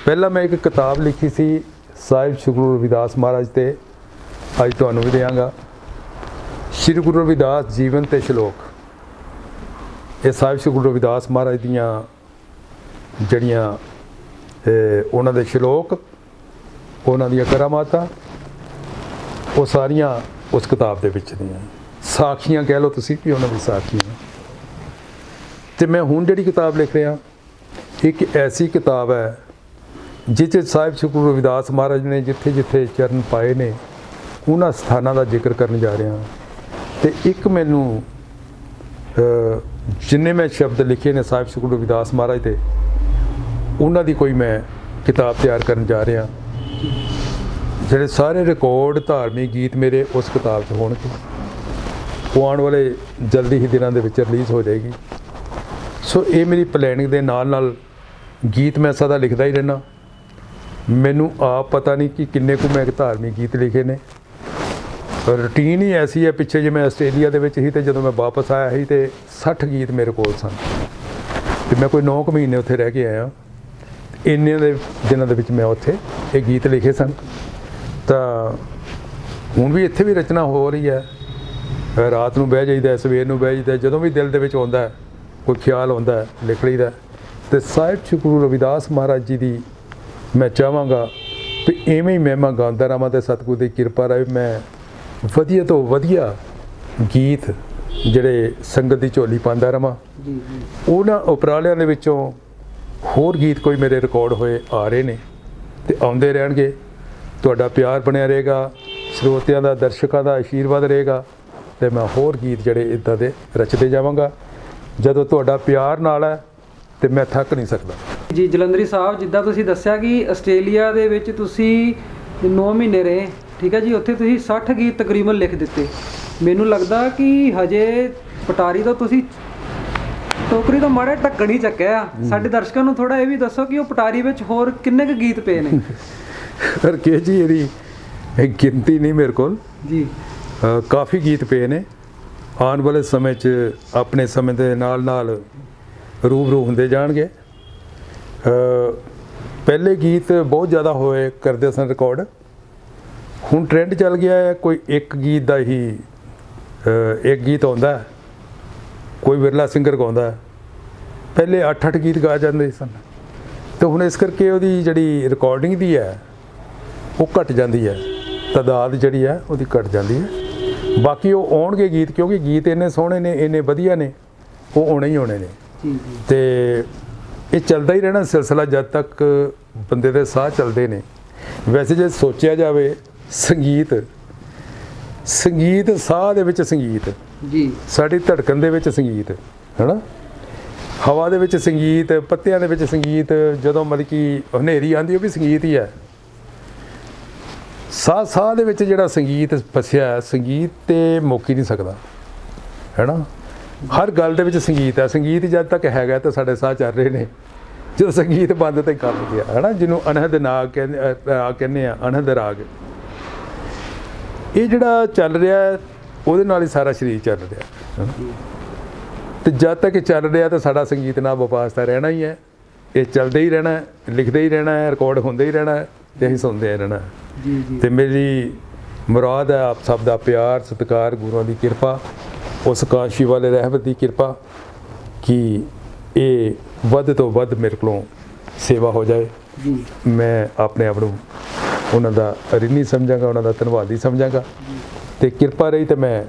ਪਹਿਲਾਂ ਮੈਂ ਇੱਕ ਕਿਤਾਬ ਲਿਖੀ ਸੀ ਸਾਹਿਬ ਸ਼੍ਰੀ ਗੁਰੂ ਰਵਿਦਾਸ ਮਹਾਰਾਜ 'ਤੇ, ਅੱਜ ਤੁਹਾਨੂੰ ਵੀ ਦਿਆਂਗਾ। ਸ਼੍ਰੀ ਗੁਰੂ ਰਵਿਦਾਸ ਜੀਵਨ ਤੇ ਸ਼ਲੋਕ। ਇਹ ਸਾਹਿਬ ਸ਼੍ਰੀ ਗੁਰੂ ਰਵਿਦਾਸ ਮਹਾਰਾਜ ਦੀਆਂ ਜਿਹੜੀਆਂ ਉਹਨਾਂ ਦੇ ਸ਼ਲੋਕ, ਉਹਨਾਂ ਦੀਆਂ ਕਰਾਮਾਤਾਂ, ਉਹ ਸਾਰੀਆਂ ਉਸ ਕਿਤਾਬ ਦੇ ਵਿੱਚ ਨੇ। ਸਾਖੀਆਂ ਕਹਿ ਲਓ ਤੁਸੀਂ ਵੀ ਉਹਨਾਂ ਦੀ ਸਾਖੀਆਂ। ਤੇ ਮੈਂ ਹੁਣ ਜਿਹੜੀ ਕਿਤਾਬ ਲਿਖ ਰਿਹਾ, ਇੱਕ ਐਸੀ ਕਿਤਾਬ ਹੈ ਜਿਸ 'ਚ ਸਾਹਿਬ ਸ਼੍ਰੀ ਗੁਰੂ ਰਵਿਦਾਸ ਮਹਾਰਾਜ ਨੇ ਜਿੱਥੇ ਜਿੱਥੇ ਚਰਨ ਪਾਏ ਨੇ ਉਹਨਾਂ ਸਥਾਨਾਂ ਦਾ ਜ਼ਿਕਰ ਕਰਨ ਜਾ ਰਿਹਾ। ਤੇ ਇੱਕ ਮੈਨੂੰ ਜਿੰਨੇ ਮੈਂ ਸ਼ਬਦ ਲਿਖੇ ਨੇ ਸਾਹਿਬ ਸ਼੍ਰੀ ਗੁਰੂ ਰਵਿਦਾਸ ਮਹਾਰਾਜ 'ਤੇ, ਉਹਨਾਂ ਦੀ ਕੋਈ ਮੈਂ ਕਿਤਾਬ ਤਿਆਰ ਕਰਨ ਜਾ ਰਿਹਾ। ਜਿਹੜੇ ਸਾਰੇ ਰਿਕਾਰਡ ਧਾਰਮਿਕ ਗੀਤ ਮੇਰੇ ਉਸ ਕਿਤਾਬ 'ਚ ਹੋਣਗੇ। ਉਹ ਆਉਣ ਵਾਲੇ ਜਲਦੀ ਹੀ ਦਿਨਾਂ ਦੇ ਵਿੱਚ ਰਿਲੀਜ਼ ਹੋ ਜਾਏਗੀ। ਸੋ ਇਹ ਮੇਰੀ ਪਲੈਨਿੰਗ ਦੇ ਨਾਲ ਨਾਲ ਗੀਤ ਮੈਂ ਸਦਾ ਲਿਖਦਾ ਹੀ ਰਹਿਣਾ। ਮੈਨੂੰ ਆਪ ਪਤਾ ਨਹੀਂ ਕਿ ਕਿੰਨੇ ਕੁ ਮੈਂ ਧਾਰਮਿਕ ਗੀਤ ਲਿਖੇ ਨੇ। ਰੂਟੀਨ ਹੀ ਐਸੀ ਹੈ। ਪਿੱਛੇ ਜੇ ਮੈਂ ਆਸਟ੍ਰੇਲੀਆ ਦੇ ਵਿੱਚ ਸੀ ਅਤੇ ਜਦੋਂ ਮੈਂ ਵਾਪਸ ਆਇਆ ਸੀ ਅਤੇ 60 ਗੀਤ ਮੇਰੇ ਕੋਲ ਸਨ ਅਤੇ ਮੈਂ ਕੋਈ 9 ਕੁ ਮਹੀਨੇ ਉੱਥੇ ਰਹਿ ਕੇ ਆਇਆ। ਇੰਨੇ ਦੇ ਦਿਨਾਂ ਦੇ ਵਿੱਚ ਮੈਂ ਉੱਥੇ ਇਹ ਗੀਤ ਲਿਖੇ ਸਨ। ਤਾਂ ਹੁਣ ਵੀ ਇੱਥੇ ਵੀ ਰਚਨਾ ਹੋ ਰਹੀ ਹੈ। ਰਾਤ ਨੂੰ ਬਹਿ ਜਾਈਦਾ, ਸਵੇਰ ਨੂੰ ਬਹਿ ਜਾਈਦਾ, ਜਦੋਂ ਵੀ ਦਿਲ ਦੇ ਵਿੱਚ ਆਉਂਦਾ ਕੋਈ ਖਿਆਲ ਆਉਂਦਾ ਲਿਖ ਲਈਦਾ। ਅਤੇ ਸਾਹਿਬ ਸ਼੍ਰੀ ਗੁਰੂ ਰਵਿਦਾਸ ਮਹਾਰਾਜ ਜੀ ਦੀ ਮੈਂ ਚਾਹਾਂਗਾ ਵੀ ਇਵੇਂ ਹੀ ਮਹਿਮਾ ਗਾਉਂਦਾ ਰਹਾਂ ਅਤੇ ਸਤਿਗੁਰੂ ਦੀ ਕਿਰਪਾ ਰਹੇ। ਮੈਂ ਵਧੀਆ ਤੋਂ ਵਧੀਆ ਗੀਤ ਜਿਹੜੇ ਸੰਗਤ ਦੀ ਝੋਲੀ ਪਾਉਂਦਾ ਰਹਾਂ। ਉਹਨਾਂ ਉਪਰਾਲਿਆਂ ਦੇ ਵਿੱਚੋਂ ਹੋਰ ਗੀਤ ਕੋਈ ਮੇਰੇ ਰਿਕਾਰਡ ਹੋਏ ਆ ਰਹੇ ਨੇ ਅਤੇ ਆਉਂਦੇ ਰਹਿਣਗੇ। ਤੁਹਾਡਾ ਪਿਆਰ ਬਣਿਆ ਰਹੇਗਾ, ਸਰੋਤਿਆਂ ਦਾ, ਦਰਸ਼ਕਾਂ ਦਾ ਆਸ਼ੀਰਵਾਦ ਰਹੇਗਾ ਅਤੇ ਮੈਂ ਹੋਰ ਗੀਤ ਜਿਹੜੇ ਇੱਦਾਂ ਦੇ ਰਚਦੇ ਜਾਵਾਂਗਾ। ਜਦੋਂ ਤੁਹਾਡਾ ਪਿਆਰ ਨਾਲ ਹੈ ਅਤੇ ਮੈਂ ਥੱਕ ਨਹੀਂ ਸਕਦਾ ਜੀ। ਜਲੰਧਰੀ ਸਾਹਿਬ, ਜਿੱਦਾਂ ਤੁਸੀਂ ਦੱਸਿਆ ਕਿ ਆਸਟ੍ਰੇਲੀਆ ਦੇ ਵਿੱਚ ਤੁਸੀਂ 9 ਮਹੀਨੇ ਰਹੇ, ਠੀਕ ਹੈ ਜੀ। ਉੱਥੇ ਤੁਸੀਂ 60 ਗੀਤ ਤਕਰੀਬਨ ਲਿਖ ਦਿੱਤੇ। ਮੈਨੂੰ ਲੱਗਦਾ ਕਿ ਹਜੇ ਪਟਾਰੀ ਤੋਂ ਤੁਸੀਂ ਟੋਕਰੀ ਤੋਂ ਮਾੜਾ ਢੱਕਣ ਹੀ ਚੱਕਿਆ। ਸਾਡੇ ਦਰਸ਼ਕਾਂ ਨੂੰ ਥੋੜ੍ਹਾ ਇਹ ਵੀ ਦੱਸੋ ਕਿ ਉਹ ਪਟਾਰੀ ਵਿੱਚ ਹੋਰ ਕਿੰਨੇ ਕੁ ਗੀਤ ਪਏ ਨੇ। ਪਰ ਕਿ ਜੀ ਇਹਦੀ ਗਿਣਤੀ ਨਹੀਂ ਮੇਰੇ ਕੋਲ ਜੀ। ਕਾਫੀ ਗੀਤ ਪਏ ਨੇ। ਆਉਣ ਵਾਲੇ ਸਮੇਂ 'ਚ ਆਪਣੇ ਸਮੇਂ ਦੇ ਨਾਲ ਨਾਲ ਰੂਬਰੂ ਹੁੰਦੇ ਜਾਣਗੇ। ਪਹਿਲੇ ਗੀਤ ਬਹੁਤ ਜ਼ਿਆਦਾ ਹੋਏ ਕਰਦੇ ਸਨ ਰਿਕਾਰਡ। ਹੁਣ ਟ੍ਰੈਂਡ ਚੱਲ ਗਿਆ ਹੈ ਕੋਈ ਇੱਕ ਗੀਤ ਦਾ ਹੀ ਇੱਕ ਗੀਤ ਆਉਂਦਾ, ਕੋਈ ਵਿਰਲਾ ਸਿੰਗਰ ਗਾਉਂਦਾ। ਪਹਿਲੇ 8-8 ਗੀਤ ਗਾ ਜਾਂਦੇ ਸਨ ਅਤੇ ਹੁਣ ਇਸ ਕਰਕੇ ਉਹਦੀ ਜਿਹੜੀ ਰਿਕਾਰਡਿੰਗ ਦੀ ਹੈ ਉਹ ਘਟ ਜਾਂਦੀ ਹੈ। ਤਾਦਾਦ ਜਿਹੜੀ ਹੈ ਉਹਦੀ ਘਟ ਜਾਂਦੀ ਹੈ। ਬਾਕੀ ਉਹ ਆਉਣਗੇ ਗੀਤ, ਕਿਉਂਕਿ ਗੀਤ ਇੰਨੇ ਸੋਹਣੇ ਨੇ, ਇੰਨੇ ਵਧੀਆ ਨੇ, ਉਹ ਆਉਣੇ ਹੀ ਆਉਣੇ ਨੇ। ਅਤੇ ਇਹ ਚੱਲਦਾ ਹੀ ਰਹਿਣਾ ਸਿਲਸਿਲਾ ਜਦ ਤੱਕ ਬੰਦੇ ਦੇ ਸਾਹ ਚੱਲਦੇ ਨੇ। ਵੈਸੇ ਜੇ ਸੋਚਿਆ ਜਾਵੇ ਸੰਗੀਤ ਸਾਹ ਦੇ ਵਿੱਚ ਸੰਗੀਤ ਜੀ, ਸਾਡੀ ਧੜਕਣ ਦੇ ਵਿੱਚ ਸੰਗੀਤ ਹੈ ਨਾ, ਹਵਾ ਦੇ ਵਿੱਚ ਸੰਗੀਤ, ਪੱਤਿਆਂ ਦੇ ਵਿੱਚ ਸੰਗੀਤ, ਜਦੋਂ ਮਤਲਬ ਕਿ ਹਨੇਰੀ ਆਉਂਦੀ ਉਹ ਵੀ ਸੰਗੀਤ ਹੀ ਹੈ। ਸਾਹ ਦੇ ਵਿੱਚ ਜਿਹੜਾ ਸੰਗੀਤ ਫਸਿਆ, ਸੰਗੀਤ ਤੇ ਮੁੱਕ ਹੀ ਨਹੀਂ ਸਕਦਾ ਹੈ ਨਾ। ਹਰ ਗੱਲ ਦੇ ਵਿੱਚ ਸੰਗੀਤ ਹੈ। ਸੰਗੀਤ ਜਦ ਤੱਕ ਹੈਗਾ ਤਾਂ ਸਾਡੇ ਸਾਹ ਚੱਲ ਰਹੇ ਨੇ। ਜਦੋਂ ਸੰਗੀਤ ਬੰਦ ਤਾਂ ਕਰ ਗਿਆ ਹੈ ਨਾ, ਜਿਹਨੂੰ ਅਨਹਦ ਨਾਗ ਕਹਿੰਦੇ ਆ, ਅਨਹਦ ਰਾਗ। ਇਹ ਜਿਹੜਾ ਚੱਲ ਰਿਹਾ ਉਹਦੇ ਨਾਲ ਹੀ ਸਾਰਾ ਸਰੀਰ ਚੱਲ ਰਿਹਾ। ਅਤੇ ਜਦ ਤੱਕ ਇਹ ਚੱਲ ਰਿਹਾ ਤਾਂ ਸਾਡਾ ਸੰਗੀਤ ਨਾਲ ਵਾਪਸਤਾ ਰਹਿਣਾ ਹੀ ਹੈ। ਇਹ ਚੱਲਦੇ ਹੀ ਰਹਿਣਾ, ਲਿਖਦੇ ਹੀ ਰਹਿਣਾ ਹੈ, ਰਿਕਾਰਡ ਹੁੰਦੇ ਹੀ ਰਹਿਣਾ ਅਤੇ ਅਸੀਂ ਸੁਣਦੇ ਰਹਿਣਾ। ਅਤੇ ਮੇਰੀ ਮੁਰਾਦ ਹੈ ਆਪ ਸਭ ਦਾ ਪਿਆਰ, ਸਤਿਕਾਰ, ਗੁਰੂਆਂ ਦੀ ਕਿਰਪਾ, ਉਸ ਕਾਸ਼ੀ ਵਾਲੇ ਰਹਿਮਤ ਦੀ ਕਿਰਪਾ ਕਿ ਇਹ ਵੱਧ ਤੋਂ ਵੱਧ ਮੇਰੇ ਕੋਲੋਂ ਸੇਵਾ ਹੋ ਜਾਏ। ਮੈਂ ਆਪਣੇ ਆਪ ਨੂੰ ਉਹਨਾਂ ਦਾ ਰਿਣੀ ਸਮਝਾਂਗਾ, ਉਹਨਾਂ ਦਾ ਧੰਨਵਾਦੀ ਸਮਝਾਂਗਾ ਅਤੇ ਕਿਰਪਾ ਰਹੀ ਤਾਂ ਮੈਂ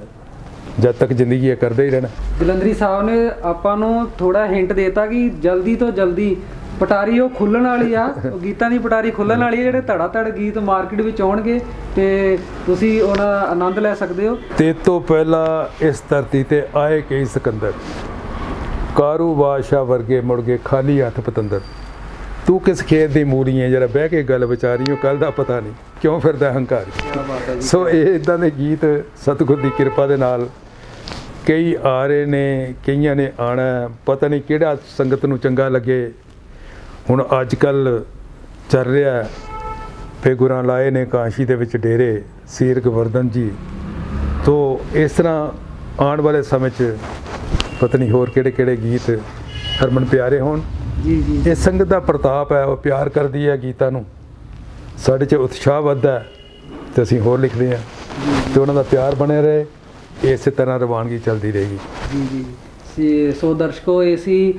ਜਦ ਤੱਕ ਜ਼ਿੰਦਗੀ ਇਹ ਕਰਦੇ ਹੀ ਰਹਿਣਾ। ਜਲੰਧਰੀ ਸਾਹਿਬ ਨੇ ਆਪਾਂ ਨੂੰ ਥੋੜਾ ਹਿੰਟ ਦੇਤਾ ਕਿ ਜਲਦੀ ਤੋਂ ਜਲਦੀ ਪਟਾਰੀ ਉਹ ਖੁੱਲ੍ਹਣ ਵਾਲੀ ਆ, ਉਹ ਗੀਤਾਂ ਦੀ ਪਟਾਰੀ ਖੁੱਲ੍ਹਣ ਵਾਲੀ ਹੈ। ਜਿਹੜੇ ਧੜਾ ਧੜ ਗੀਤ ਮਾਰਕੀਟ ਵਿੱਚ ਆਉਣਗੇ ਅਤੇ ਤੁਸੀਂ ਉਹਨਾਂ ਦਾ ਆਨੰਦ ਲੈ ਸਕਦੇ ਹੋ। ਤੇ ਤੋਂ ਪਹਿਲਾਂ ਇਸ ਧਰਤੀ 'ਤੇ ਆਏ ਕਈ ਸਿਕੰਦਰ, ਕਾਰੂ ਬਾਦਸ਼ਾਹ ਵਰਗੇ ਮੁੜ ਗਏ ਖਾਲੀ ਹੱਥ ਪਤੰਦਰ। ਤੂੰ ਕਿਸ ਖੇਤ ਦੀ ਮੂਲੀ ਹੈ ਜਰਾ ਬਹਿ ਕੇ ਗੱਲ ਵਿਚਾਰੀ, ਉਹ ਕੱਲ੍ਹ ਦਾ ਪਤਾ ਨਹੀਂ ਕਿਉਂ ਫਿਰਦਾ ਹੰਕਾਰੀ। ਸੋ ਇਹ ਇੱਦਾਂ ਦੇ ਗੀਤ ਸਤਿਗੁਰ ਦੀ ਕਿਰਪਾ ਦੇ ਨਾਲ ਕਈ ਆ ਰਹੇ ਨੇ, ਕਈਆਂ ਨੇ ਆਉਣਾ। ਪਤਾ ਨਹੀਂ ਕਿਹੜਾ ਸੰਗਤ ਨੂੰ ਚੰਗਾ ਲੱਗੇ। ਹੁਣ ਅੱਜ ਕੱਲ੍ਹ ਚੱਲ ਰਿਹਾ ਫੇ ਗੁਰਾਂ ਲਾਏ ਨੇ ਕਾਸ਼ੀ ਦੇ ਵਿੱਚ ਡੇਰੇ, ਸੀਰ ਗੋਵਰਧਨ ਜੀ। ਤੋ ਇਸ ਤਰ੍ਹਾਂ ਆਉਣ ਵਾਲੇ ਸਮੇਂ 'ਚ ਪਤਾ ਨਹੀਂ ਹੋਰ ਕਿਹੜੇ ਕਿਹੜੇ ਗੀਤ ਹਰਮਨ ਪਿਆਰੇ ਹੋਣ। ਇਹ ਸੰਗਤ ਦਾ ਪ੍ਰਤਾਪ ਹੈ, ਉਹ ਪਿਆਰ ਕਰਦੀ ਹੈ ਗੀਤਾਂ ਨੂੰ। ਸਾਡੇ 'ਚ ਉਤਸ਼ਾਹ ਵੱਧਦਾ ਅਤੇ ਅਸੀਂ ਹੋਰ ਲਿਖਦੇ ਹਾਂ ਅਤੇ ਉਹਨਾਂ ਦਾ ਪਿਆਰ ਬਣਿਆ ਰਹੇ। ਇਸੇ ਤਰ੍ਹਾਂ ਰਵਾਨਗੀ ਚੱਲਦੀ ਰਹੇਗੀ। ਸੋ ਦਰਸ਼ਕੋ, ਇਹ ਸੀ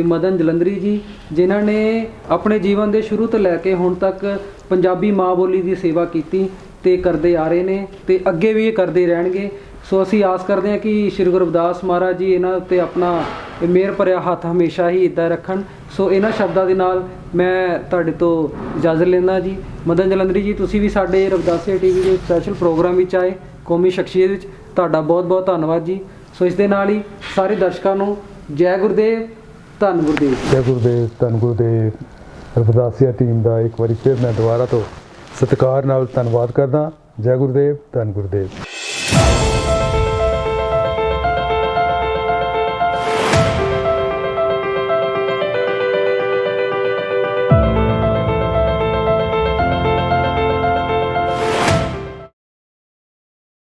ਮਦਨ ਜਲੰਧਰੀ ਜੀ, ਜਿਨ੍ਹਾਂ ਨੇ ਆਪਣੇ ਜੀਵਨ ਦੇ ਸ਼ੁਰੂ ਤੋਂ ਲੈ ਕੇ ਹੁਣ ਤੱਕ ਪੰਜਾਬੀ ਮਾਂ ਬੋਲੀ ਦੀ ਸੇਵਾ ਕੀਤੀ ਅਤੇ ਕਰਦੇ ਆ ਰਹੇ ਨੇ ਅਤੇ ਅੱਗੇ ਵੀ ਇਹ ਕਰਦੇ ਰਹਿਣਗੇ। ਸੋ ਅਸੀਂ ਆਸ ਕਰਦੇ ਹਾਂ ਕਿ ਸ਼੍ਰੀ ਗੁਰੂ ਰਵਿਦਾਸ ਮਹਾਰਾਜ ਜੀ ਇਹਨਾਂ ਉੱਤੇ ਆਪਣਾ ਮਿਹਰ ਭਰਿਆ ਹੱਥ ਹਮੇਸ਼ਾ ਹੀ ਇੱਦਾਂ ਰੱਖਣ। ਸੋ ਇਹਨਾਂ ਸ਼ਬਦਾਂ ਦੇ ਨਾਲ ਮੈਂ ਤੁਹਾਡੇ ਤੋਂ ਇਜਾਜ਼ਤ ਲੈਂਦਾ ਜੀ। ਮਦਨ ਜਲੰਧਰੀ ਜੀ, ਤੁਸੀਂ ਵੀ ਸਾਡੇ ਰਵਿਦਾਸੀਆ TV ਦੇ ਸਪੈਸ਼ਲ ਪ੍ਰੋਗਰਾਮ ਵਿੱਚ ਆਏ, ਕੌਮੀ ਸ਼ਖਸੀਅਤ ਵਿੱਚ, ਤੁਹਾਡਾ ਬਹੁਤ ਬਹੁਤ ਧੰਨਵਾਦ ਜੀ। ਸੋ ਇਸ ਦੇ ਨਾਲ ਹੀ ਸਾਰੇ ਦਰਸ਼ਕਾਂ ਨੂੰ ਜੈ ਗੁਰਦੇਵ, ਧੰਨ ਗੁਰਦੇਵ। ਜੈ ਗੁਰਦੇਵ, ਧੰਨ ਗੁਰਦੇਵ। ਰਵਿਦਾਸੀਆ ਟੀਮ ਦਾ ਇੱਕ ਵਾਰੀ ਫਿਰ ਮੈਂ ਦੁਬਾਰਾ ਤੋਂ ਸਤਿਕਾਰ ਨਾਲ ਧੰਨਵਾਦ ਕਰਦਾ। ਜੈ ਗੁਰਦੇਵ, ਧੰਨ ਗੁਰਦੇਵ।